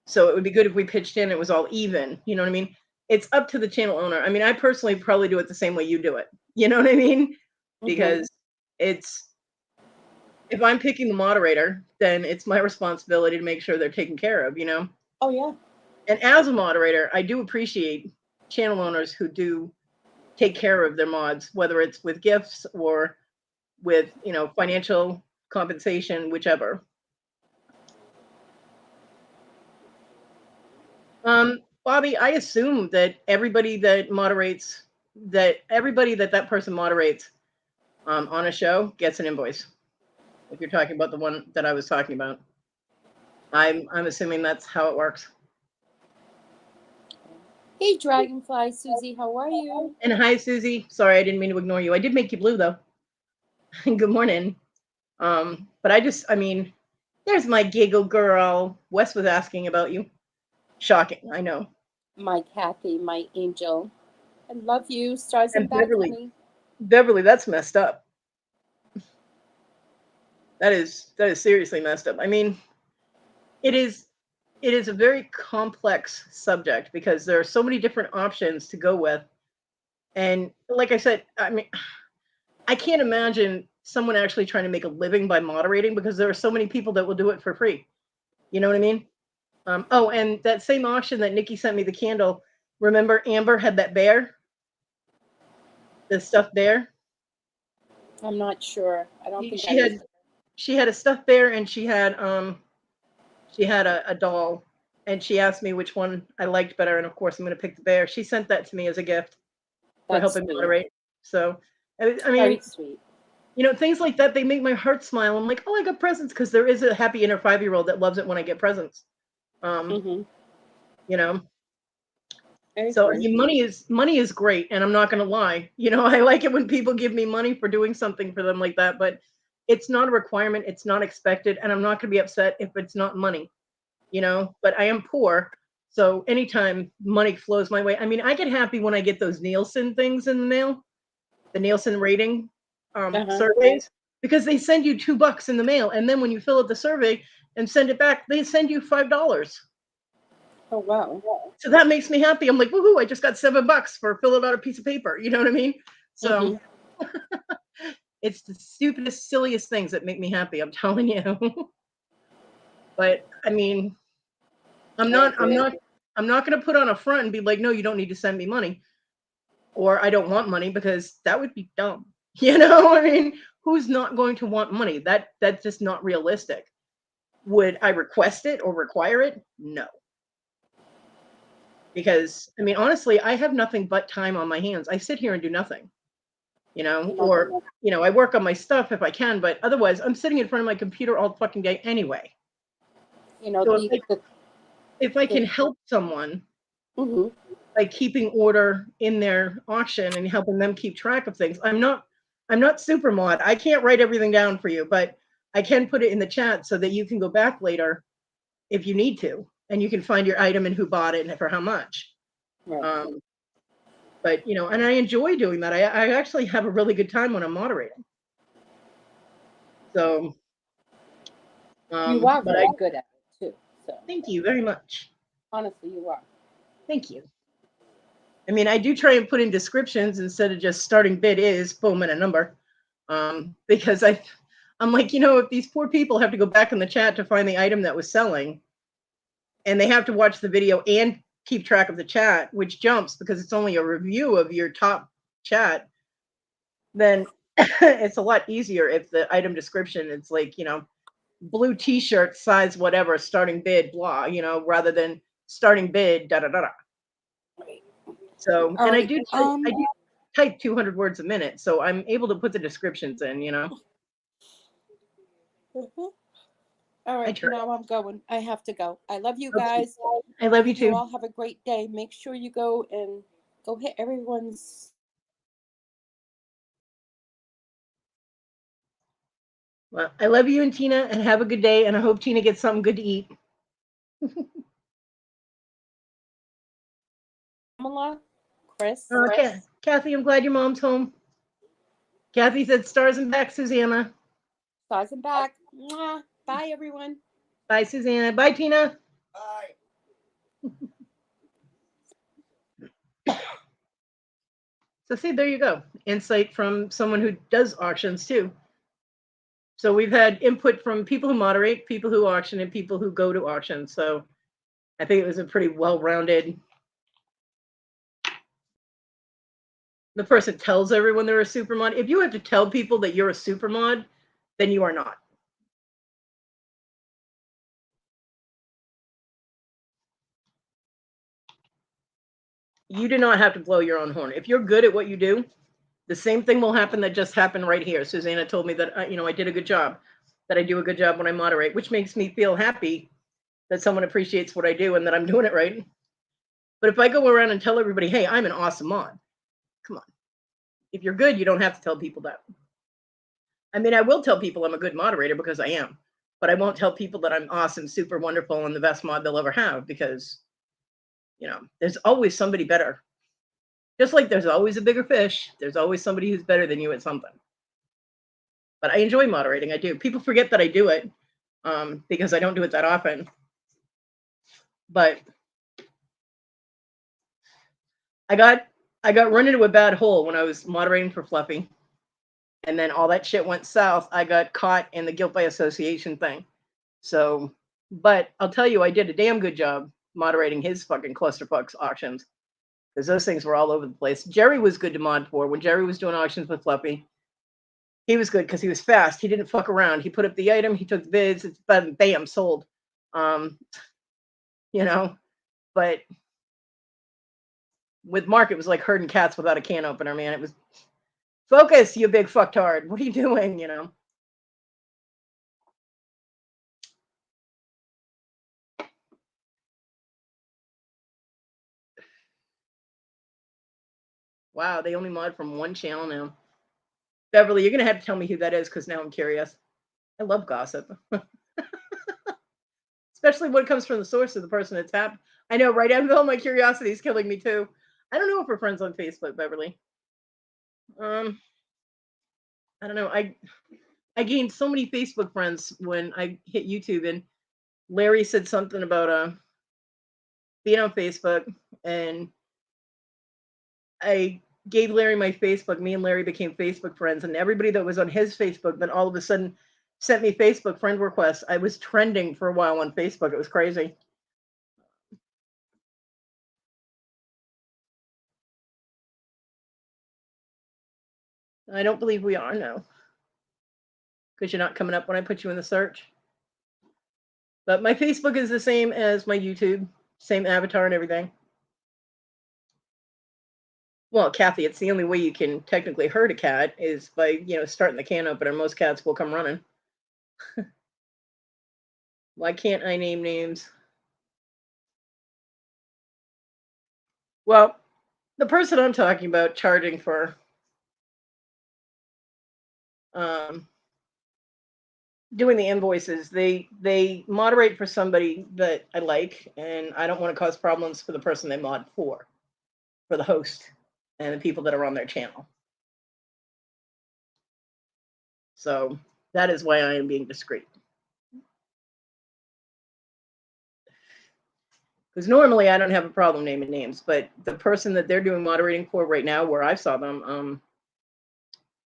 So it would be good if we pitched in, it was all even. You know what I mean? It's up to the channel owner. I mean, I personally probably do it the same way you do it. You know what I mean? Because it's, if I'm picking the moderator, then it's my responsibility to make sure they're taken care of, Oh yeah. And as a moderator, I do appreciate channel owners who do take care of their mods, whether it's with gifts or with, financial compensation, whichever. Bobby, I assume that everybody that person moderates on a show gets an invoice. If you're talking about the one that I was talking about, I'm assuming that's how it works. Hey, Dragonfly Susie, how are you? And hi, Susie. Sorry, I didn't mean to ignore you. I did make you blue though. Good morning. But I mean, there's my giggle girl. Wes was asking about you. Shocking, I know. My Kathy, my angel. I love you. Stars and back, honey. Beverly, that's messed up. That is seriously messed up. I mean, it is a very complex subject because there are so many different options to go with. And like I said, I mean, I can't imagine someone actually trying to make a living by moderating, because there are so many people that will do it for free. You know what I mean? Oh, and that same auction that Nikki sent me the candle, remember Amber had that bear? The stuffed bear? I'm not sure. I don't think she had a stuffed bear, and she had a doll, and she asked me which one I liked better, and of course I'm going to pick the bear. She sent that to me as a gift for helping moderate. So I mean, very sweet. Things like that, they make my heart smile. I'm like, oh, I got presents, because there is a happy inner 5-year-old that loves it when I get presents. So money is great, and I'm not going to lie. I like it when people give me money for doing something for them like that, but it's not a requirement. It's not expected, and I'm not going to be upset if it's not money. But I am poor, so anytime money flows my way, I mean, I get happy when I get those Nielsen things in the mail, the Nielsen rating surveys, because they send you $2 in the mail, and then when you fill out the survey and send it back, they send you $5. Oh wow! So that makes me happy. I'm like, woohoo! I just got $7 for filling out a piece of paper. You know what I mean? So it's the stupidest, silliest things that make me happy. I'm telling you. But I mean, I'm not going to put on a front and be like, no, you don't need to send me money, or I don't want money, because that would be dumb. I mean, who's not going to want money? That's just not realistic. Would I request it or require it? No. Because I mean, honestly, I have nothing but time on my hands. I sit here and do nothing, or I work on my stuff if I can, but otherwise I'm sitting in front of my computer all fucking day anyway. So if I can help someone by keeping order in their auction and helping them keep track of things, I'm not super mod. I can't write everything down for you, but I can put it in the chat so that you can go back later if you need to, and you can find your item and who bought it and for how much. Right. But and I enjoy doing that. I actually have a really good time when I'm moderating. So you are very good at it too. So thank you very much. Honestly, you are. Thank you. I mean, I do try and put in descriptions instead of just starting bid is boom and a number, because I'm like, if these poor people have to go back in the chat to find the item that was selling, and they have to watch the video and keep track of the chat, which jumps because it's only a review of your top chat, then it's a lot easier if the item description, it's like, blue t-shirt, size whatever, starting bid, blah, rather than starting bid, da da da da. So, and I do type 200 words a minute, so I'm able to put the descriptions in, All right, now I'm going. I have to go. I love you guys. I love you too. You all have a great day. Make sure you go hit everyone's. Well, I love you and Tina, and have a good day, and I hope Tina gets something good to eat. Pamela, Chris. Okay, Kathy, I'm glad your mom's home. Kathy said stars and back, Susanna. Stars and back. Mwah. Bye, everyone. Bye, Susanna. Bye, Tina. Bye. So see, there you go. Insight from someone who does auctions too. So we've had input from people who moderate, people who auction, and people who go to auctions. So I think it was a pretty well-rounded. The person tells everyone they're a super mod. If you have to tell people that you're a super mod, then you are not. You do not have to blow your own horn. If you're good at what you do, the same thing will happen that just happened right here. Susanna told me that I did a good job, that I do a good job when I moderate, which makes me feel happy that someone appreciates what I do and that I'm doing it right. But if I go around and tell everybody, hey, I'm an awesome mod, come on. If you're good, you don't have to tell people that. I mean, I will tell people I'm a good moderator because I am, but I won't tell people that I'm awesome, super wonderful, and the best mod they'll ever have because, there's always somebody better. Just like there's always a bigger fish, there's always somebody who's better than you at something. But I enjoy moderating. I do. People forget that I do it because I don't do it that often. But I got run into a bad hole when I was moderating for Fluffy. And then all that shit went south. I got caught in the guilt by association thing. So, but I'll tell you, I did a damn good job moderating his fucking clusterfucks auctions. Because those things were all over the place. Jerry was good to mod for. When Jerry was doing auctions with Fluffy, he was good because he was fast. He didn't fuck around. He put up the item, he took the bids, it's bam, sold. But with Mark, it was like herding cats without a can opener, man. It was, focus, you big fucktard. What are you doing, Wow, they only mod from one channel now. Beverly, you're going to have to tell me who that is because now I'm curious. I love gossip. Especially when it comes from the source of the person that's happened. I know, right, Anvil? My curiosity is killing me too. I don't know if we're friends on Facebook, Beverly. I don't know. I gained so many Facebook friends when I hit YouTube, and Larry said something about being on Facebook, and I gave Larry my Facebook. Me and Larry became Facebook friends, and everybody that was on his Facebook then all of a sudden sent me Facebook friend requests. I was trending for a while on Facebook. It was crazy. I don't believe we are, no. Because you're not coming up when I put you in the search. But my Facebook is the same as my YouTube, same avatar and everything. Well, Kathy, it's the only way you can technically hurt a cat is by, starting the can opener. Most cats will come running. Why can't I name names? Well, the person I'm talking about charging for doing the invoices, they moderate for somebody that I like, and I don't want to cause problems for the person they mod for the host and the people that are on their channel. So that is why I am being discreet. Because normally I don't have a problem naming names, but the person that they're doing moderating for right now, where I saw them,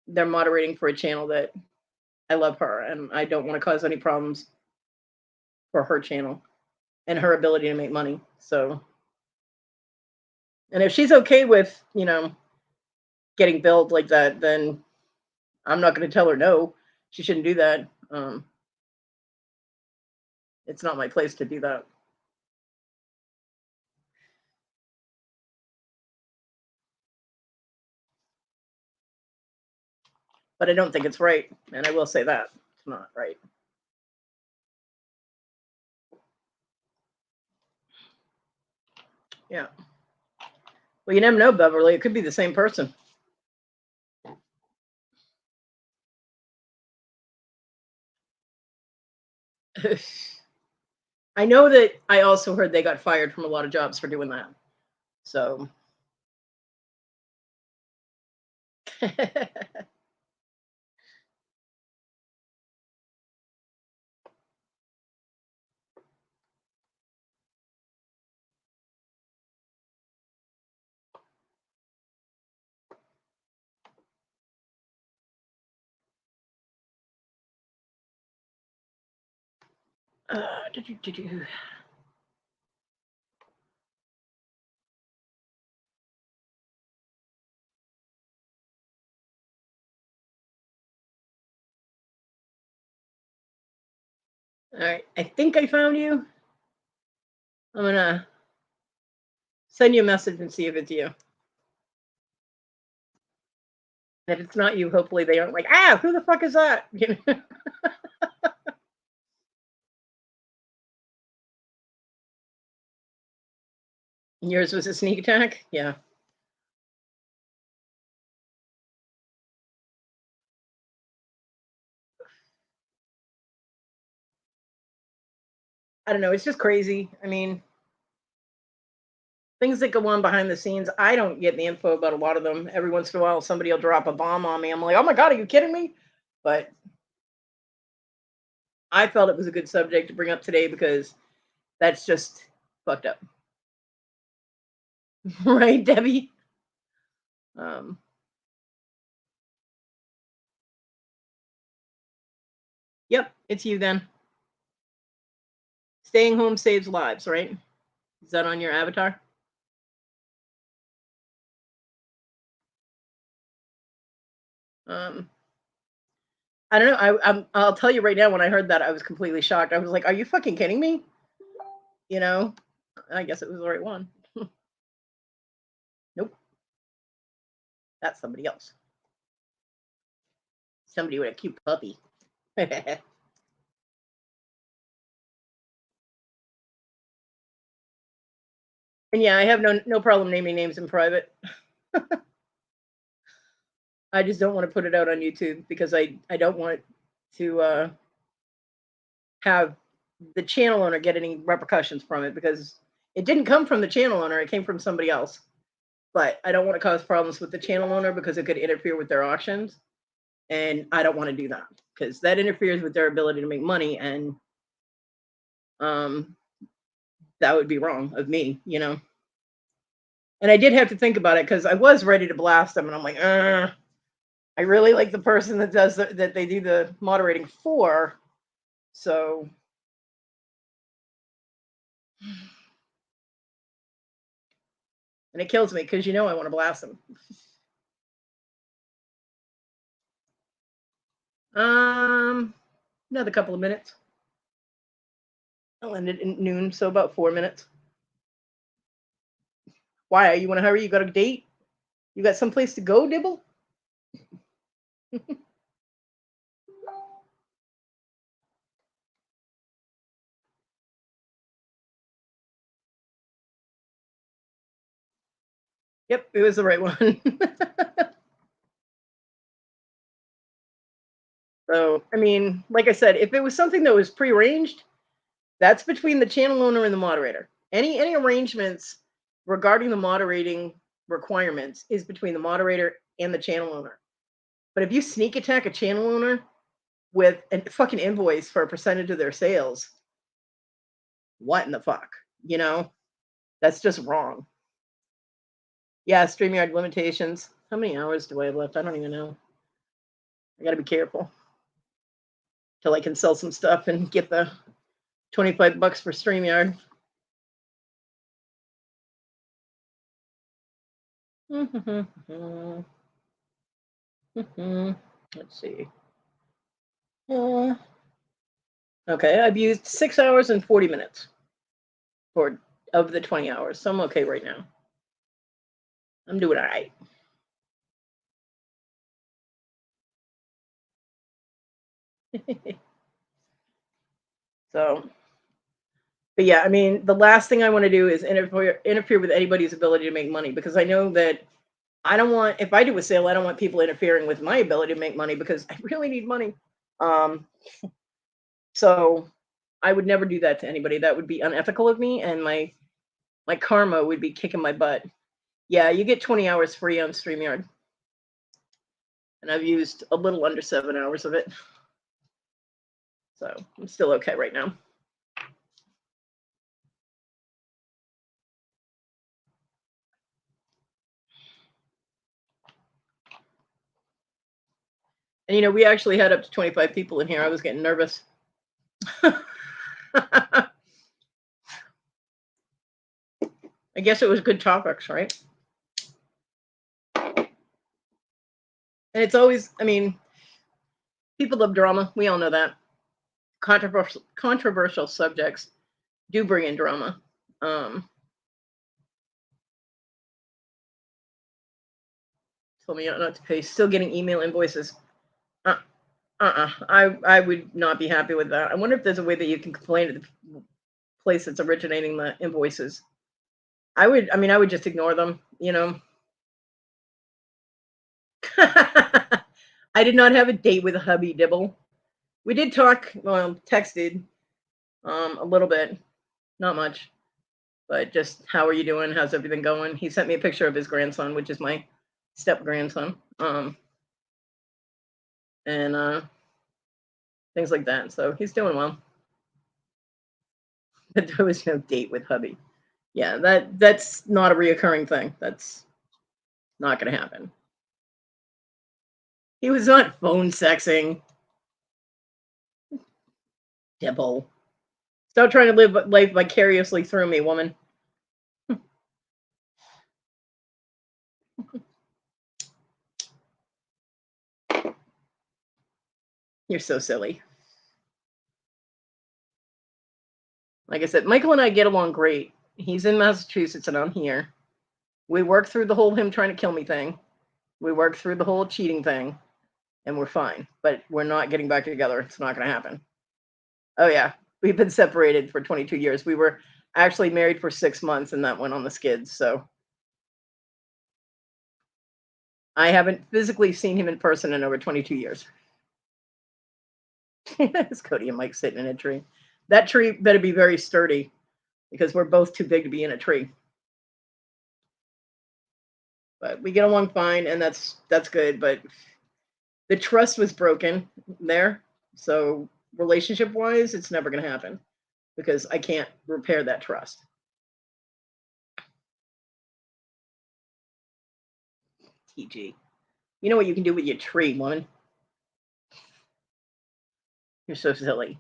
they're moderating for a channel that I love her, and I don't want to cause any problems for her channel and her ability to make money. So, and if she's okay with, getting billed like that, then I'm not going to tell her no. She shouldn't do that. It's not my place to do that. But I don't think it's right, and I will say that it's not right. Yeah. Well, you never know, Beverly. It could be the same person. I know that I also heard they got fired from a lot of jobs for doing that. So Do-do-do-do. All right, I think I found you. I'm gonna send you a message and see if it's you. If it's not you, hopefully they aren't like, who the fuck is that? You know? Yours was a sneak attack? Yeah. I don't know. It's just crazy. I mean, things that go on behind the scenes, I don't get the info about a lot of them. Every once in a while, somebody will drop a bomb on me. I'm like, oh my God, are you kidding me? But I felt it was a good subject to bring up today because that's just fucked up. Right, Debbie? Yep, it's you then. Staying home saves lives, right? Is that on your avatar? I don't know. I'll tell you right now, when I heard that, I was completely shocked. I was like, are you fucking kidding me? You know, I guess it was the right one. Nope. That's somebody else. Somebody with a cute puppy. And yeah, I have no problem naming names in private. I just don't want to put it out on YouTube because I don't want to have the channel owner get any repercussions from it, because it didn't come from the channel owner, it came from somebody else. But I don't want to cause problems with the channel owner because it could interfere with their auctions. And I don't want to do that because that interferes with their ability to make money. And that would be wrong of me, you know. And I did have to think about it because I was ready to blast them. And I'm like, I really like the person that does that they do the moderating for. So and it kills me because I want to blast them. Another couple of minutes. I'll end it at noon, so about 4 minutes. Why? You want to hurry? You got a date? You got someplace to go, Dibble? Yep, it was the right one. So, I mean, like I said, if it was something that was prearranged, that's between the channel owner and the moderator. Any arrangements regarding the moderating requirements is between the moderator and the channel owner. But if you sneak attack a channel owner with a fucking invoice for a percentage of their sales, what in the fuck? That's just wrong. Yeah, StreamYard limitations. How many hours do I have left? I don't even know. I got to be careful till I can sell some stuff and get the $25 for StreamYard. Let's see. Okay, I've used 6 hours and 40 minutes of the 20 hours, so I'm okay right now. I'm doing all right. So, but yeah, I mean, the last thing I want to do is interfere with anybody's ability to make money, because I know that I don't want, if I do a sale, I don't want people interfering with my ability to make money because I really need money. So I would never do that to anybody. That would be unethical of me, and my karma would be kicking my butt. Yeah, you get 20 hours free on StreamYard. And I've used a little under 7 hours of it. So I'm still okay right now. And you know, we actually had up to 25 people in here. I was getting nervous. I guess it was good topics, right? And it's always, I mean, people love drama. We all know that. Controversial subjects do bring in drama. Told me not to pay. Still getting email invoices. I would not be happy with that. I wonder if there's a way that you can complain to the place that's originating the invoices. I would just ignore them, you know. I did not have a date with a hubby, Dibble. We did talk, well, texted a little bit, not much, but just how are you doing? How's everything going? He sent me a picture of his grandson, which is my step grandson, and things like that. So he's doing well. But there was no date with hubby. Yeah, that's not a reoccurring thing. That's not going to happen. He was not phone sexing. Dibble. Stop trying to live life vicariously through me, woman. You're so silly. Like I said, Michael and I get along great. He's in Massachusetts and I'm here. We work through the whole him trying to kill me thing. We work through the whole cheating thing. And we're fine. But we're not getting back together. It's not going to happen. Oh, yeah. We've been separated for 22 years. We were actually married for 6 months and that went on the skids. So I haven't physically seen him in person in over 22 years. It's Kodi and Mike sitting in a tree. That tree better be very sturdy because we're both too big to be in a tree. But we get along fine, and that's good. But the trust was broken there. So relationship-wise, it's never going to happen because I can't repair that trust. TG. You know what you can do with your tree, woman? You're so silly.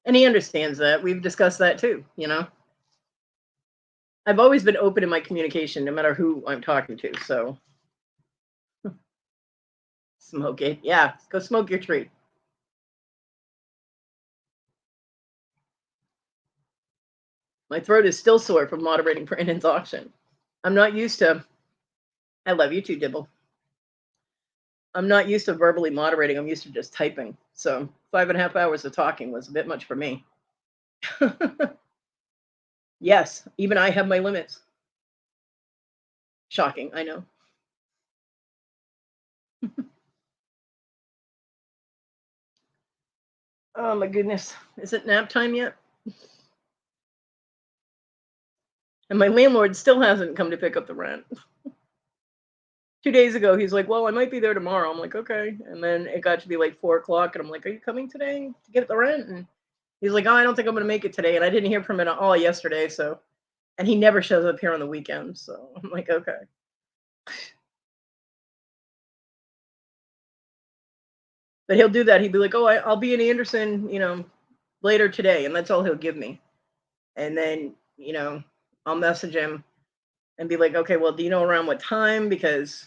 And he understands that. We've discussed that too, you know. I've always been open in my communication, no matter who I'm talking to. So smoke it. Yeah, go smoke your tree. My throat is still sore from moderating Brandon's auction. I'm not used to. I love you too, Dibble. I'm not used to verbally moderating. I'm used to just typing. So 5.5 hours of talking was a bit much for me. Yes, even I have my limits. Shocking, I know. Oh my goodness. Is it nap time yet? And my landlord still hasn't come to pick up the rent. 2 days ago, he's like, well, I might be there tomorrow. I'm like, okay. And then it got to be like 4 o'clock. And I'm like, are you coming today to get the rent? And he's like, oh, I don't think I'm going to make it today. And I didn't hear from him at all yesterday. So, and he never shows up here on the weekends. So I'm like, okay. But he'll do that. He'd be like, oh, I'll be in Anderson, you know, later today. And that's all he'll give me. And then, you know, I'll message him and be like, okay, well, do you know around what time? Because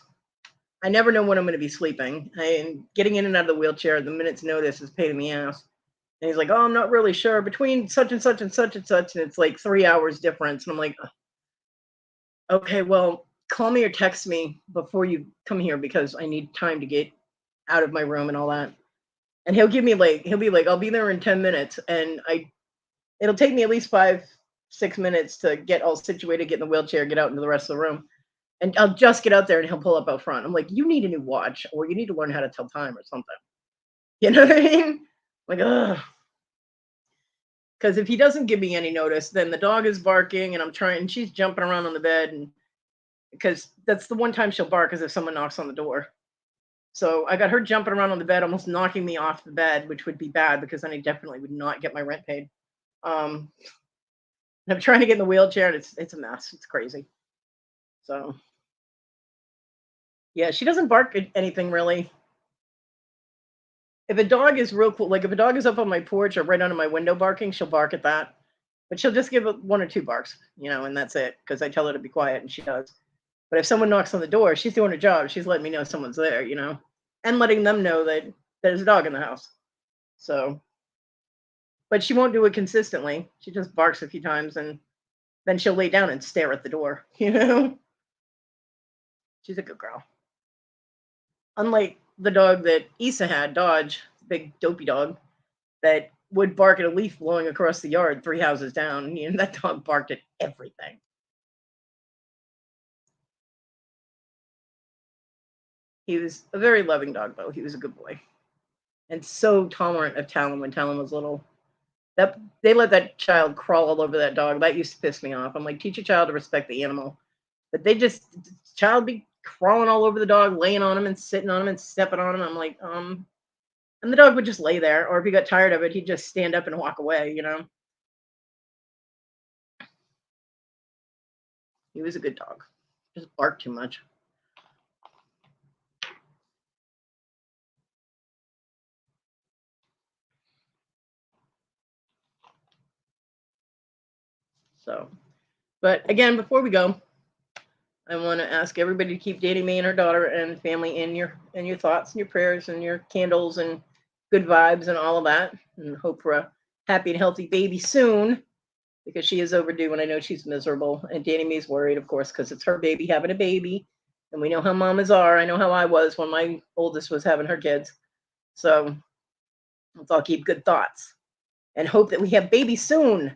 I never know when I'm going to be sleeping. And getting in and out of the wheelchair at the minute's notice is a pain in the ass. And he's like, oh, I'm not really sure. Between such and such and such and such. And it's like 3 hours difference. And I'm like, okay, well, call me or text me before you come here because I need time to get out of my room and all that. And he'll be like, I'll be there in 10 minutes. And it'll take me at least 5-6 minutes to get all situated, get in the wheelchair, get out into the rest of the room. And I'll just get out there and he'll pull up out front. I'm like, you need a new watch or you need to learn how to tell time or something. You know what I mean? Like, ugh. Because if he doesn't give me any notice, then the dog is barking and I'm trying, and she's jumping around on the bed. And because that's the one time she'll bark is if someone knocks on the door. So I got her jumping around on the bed, almost knocking me off the bed, which would be bad because then I definitely would not get my rent paid. I'm trying to get in the wheelchair and it's a mess. It's crazy. So yeah, she doesn't bark at anything really. If a dog is real cool, like if a dog is up on my porch or right under my window barking, she'll bark at that. But she'll just give it 1 or 2 barks, and that's it. Because I tell her to be quiet, and she does. But if someone knocks on the door, she's doing her job. She's letting me know someone's there, and letting them know that there's a dog in the house. So, but she won't do it consistently. She just barks a few times, and then she'll lay down and stare at the door. She's a good girl. Unlike the dog that Issa had, Dodge, big dopey dog, that would bark at a leaf blowing across the yard 3 houses down. That dog barked at everything. He was a very loving dog, though. He was a good boy. And so tolerant of Talon when Talon was little. They let that child crawl all over that dog. That used to piss me off. I'm like, teach your child to respect the animal. But the child be crawling all over the dog, laying on him and sitting on him and stepping on him. I'm like, and the dog would just lay there, or if he got tired of it, he'd just stand up and walk away, He was a good dog. Just barked too much. So, but again, before we go, I want to ask everybody to keep Danny Mae and her daughter and family in your thoughts and your prayers and your candles and good vibes and all of that, and hope for a happy and healthy baby soon, because she is overdue and I know she's miserable. And Danny Mae's worried, of course, because it's her baby having a baby, and we know how mamas are. I know how I was when my oldest was having her kids. So let's all keep good thoughts and hope that we have babies soon,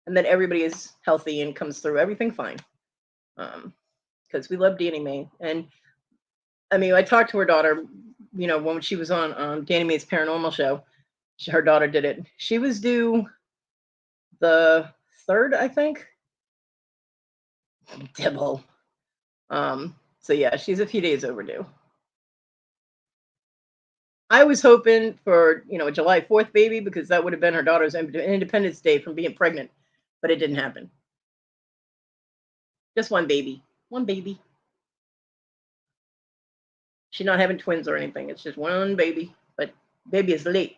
and that everybody is healthy and comes through everything fine. Because we love Danny Mae. And I mean, I talked to her daughter, when she was on Danny Mae's paranormal show. Her daughter did it. She was due the 3rd, I think. Dibble. So yeah, she's a few days overdue. I was hoping for, a July 4th baby, because that would have been her daughter's Independence Day from being pregnant, but it didn't happen. Just one baby. One baby. She's not having twins or anything. It's just one baby, but baby is late.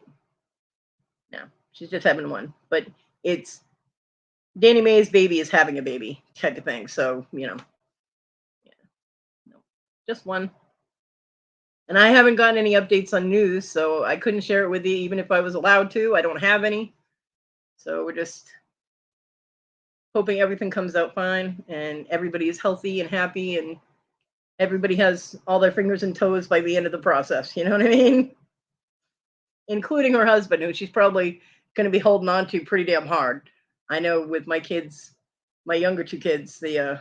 No, she's just having one. But it's Danny Mae's baby is having a baby type of thing. So, yeah. No, just one. And I haven't gotten any updates on news, so I couldn't share it with you even if I was allowed to. I don't have any. So we're just hoping everything comes out fine and everybody is healthy and happy and everybody has all their fingers and toes by the end of the process. You know what I mean? Including her husband, who she's probably going to be holding on to pretty damn hard. I know with my kids, my younger 2 kids, the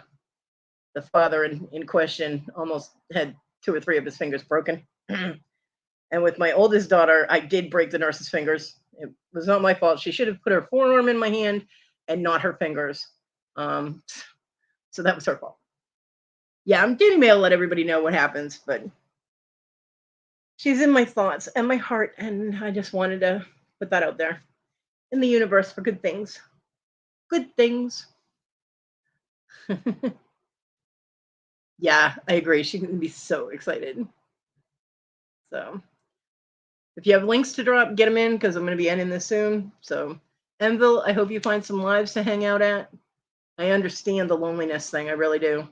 father in question almost had 2 or 3 of his fingers broken. And with my oldest daughter, I did break the nurse's fingers. It was not my fault. She should have put her forearm in my hand and not her fingers. So that was her fault. Yeah, I'm Danny Mae will let everybody know what happens, but she's in my thoughts and my heart, and I just wanted to put that out there in the universe for good things. Good things. Yeah, I agree. She's going to be so excited. So if you have links to drop, get them in, because I'm going to be ending this soon. So Enville, I hope you find some lives to hang out at. I understand the loneliness thing. I really do.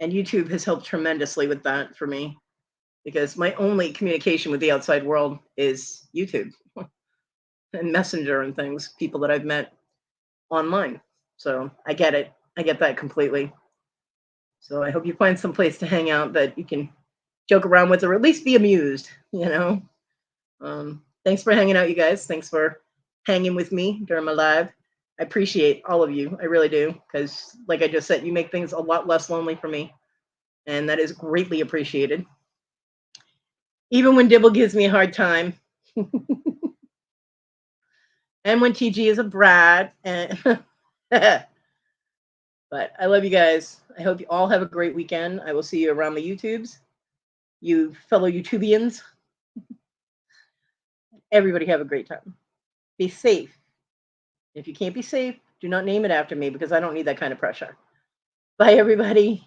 And YouTube has helped tremendously with that for me, because my only communication with the outside world is YouTube and Messenger and things, people that I've met online. So I get it. I get that completely. So I hope you find some place to hang out that you can joke around with, or at least be amused, Thanks for hanging out, you guys. Thanks for hanging with me during my live. I appreciate all of you. I really do. Because like I just said, you make things a lot less lonely for me. And that is greatly appreciated. Even when Dibble gives me a hard time. And when TG is a brat. And but I love you guys. I hope you all have a great weekend. I will see you around the YouTubes. You fellow YouTubians. Everybody have a great time. Be safe. If you can't be safe, do not name it after me because I don't need that kind of pressure. Bye, everybody.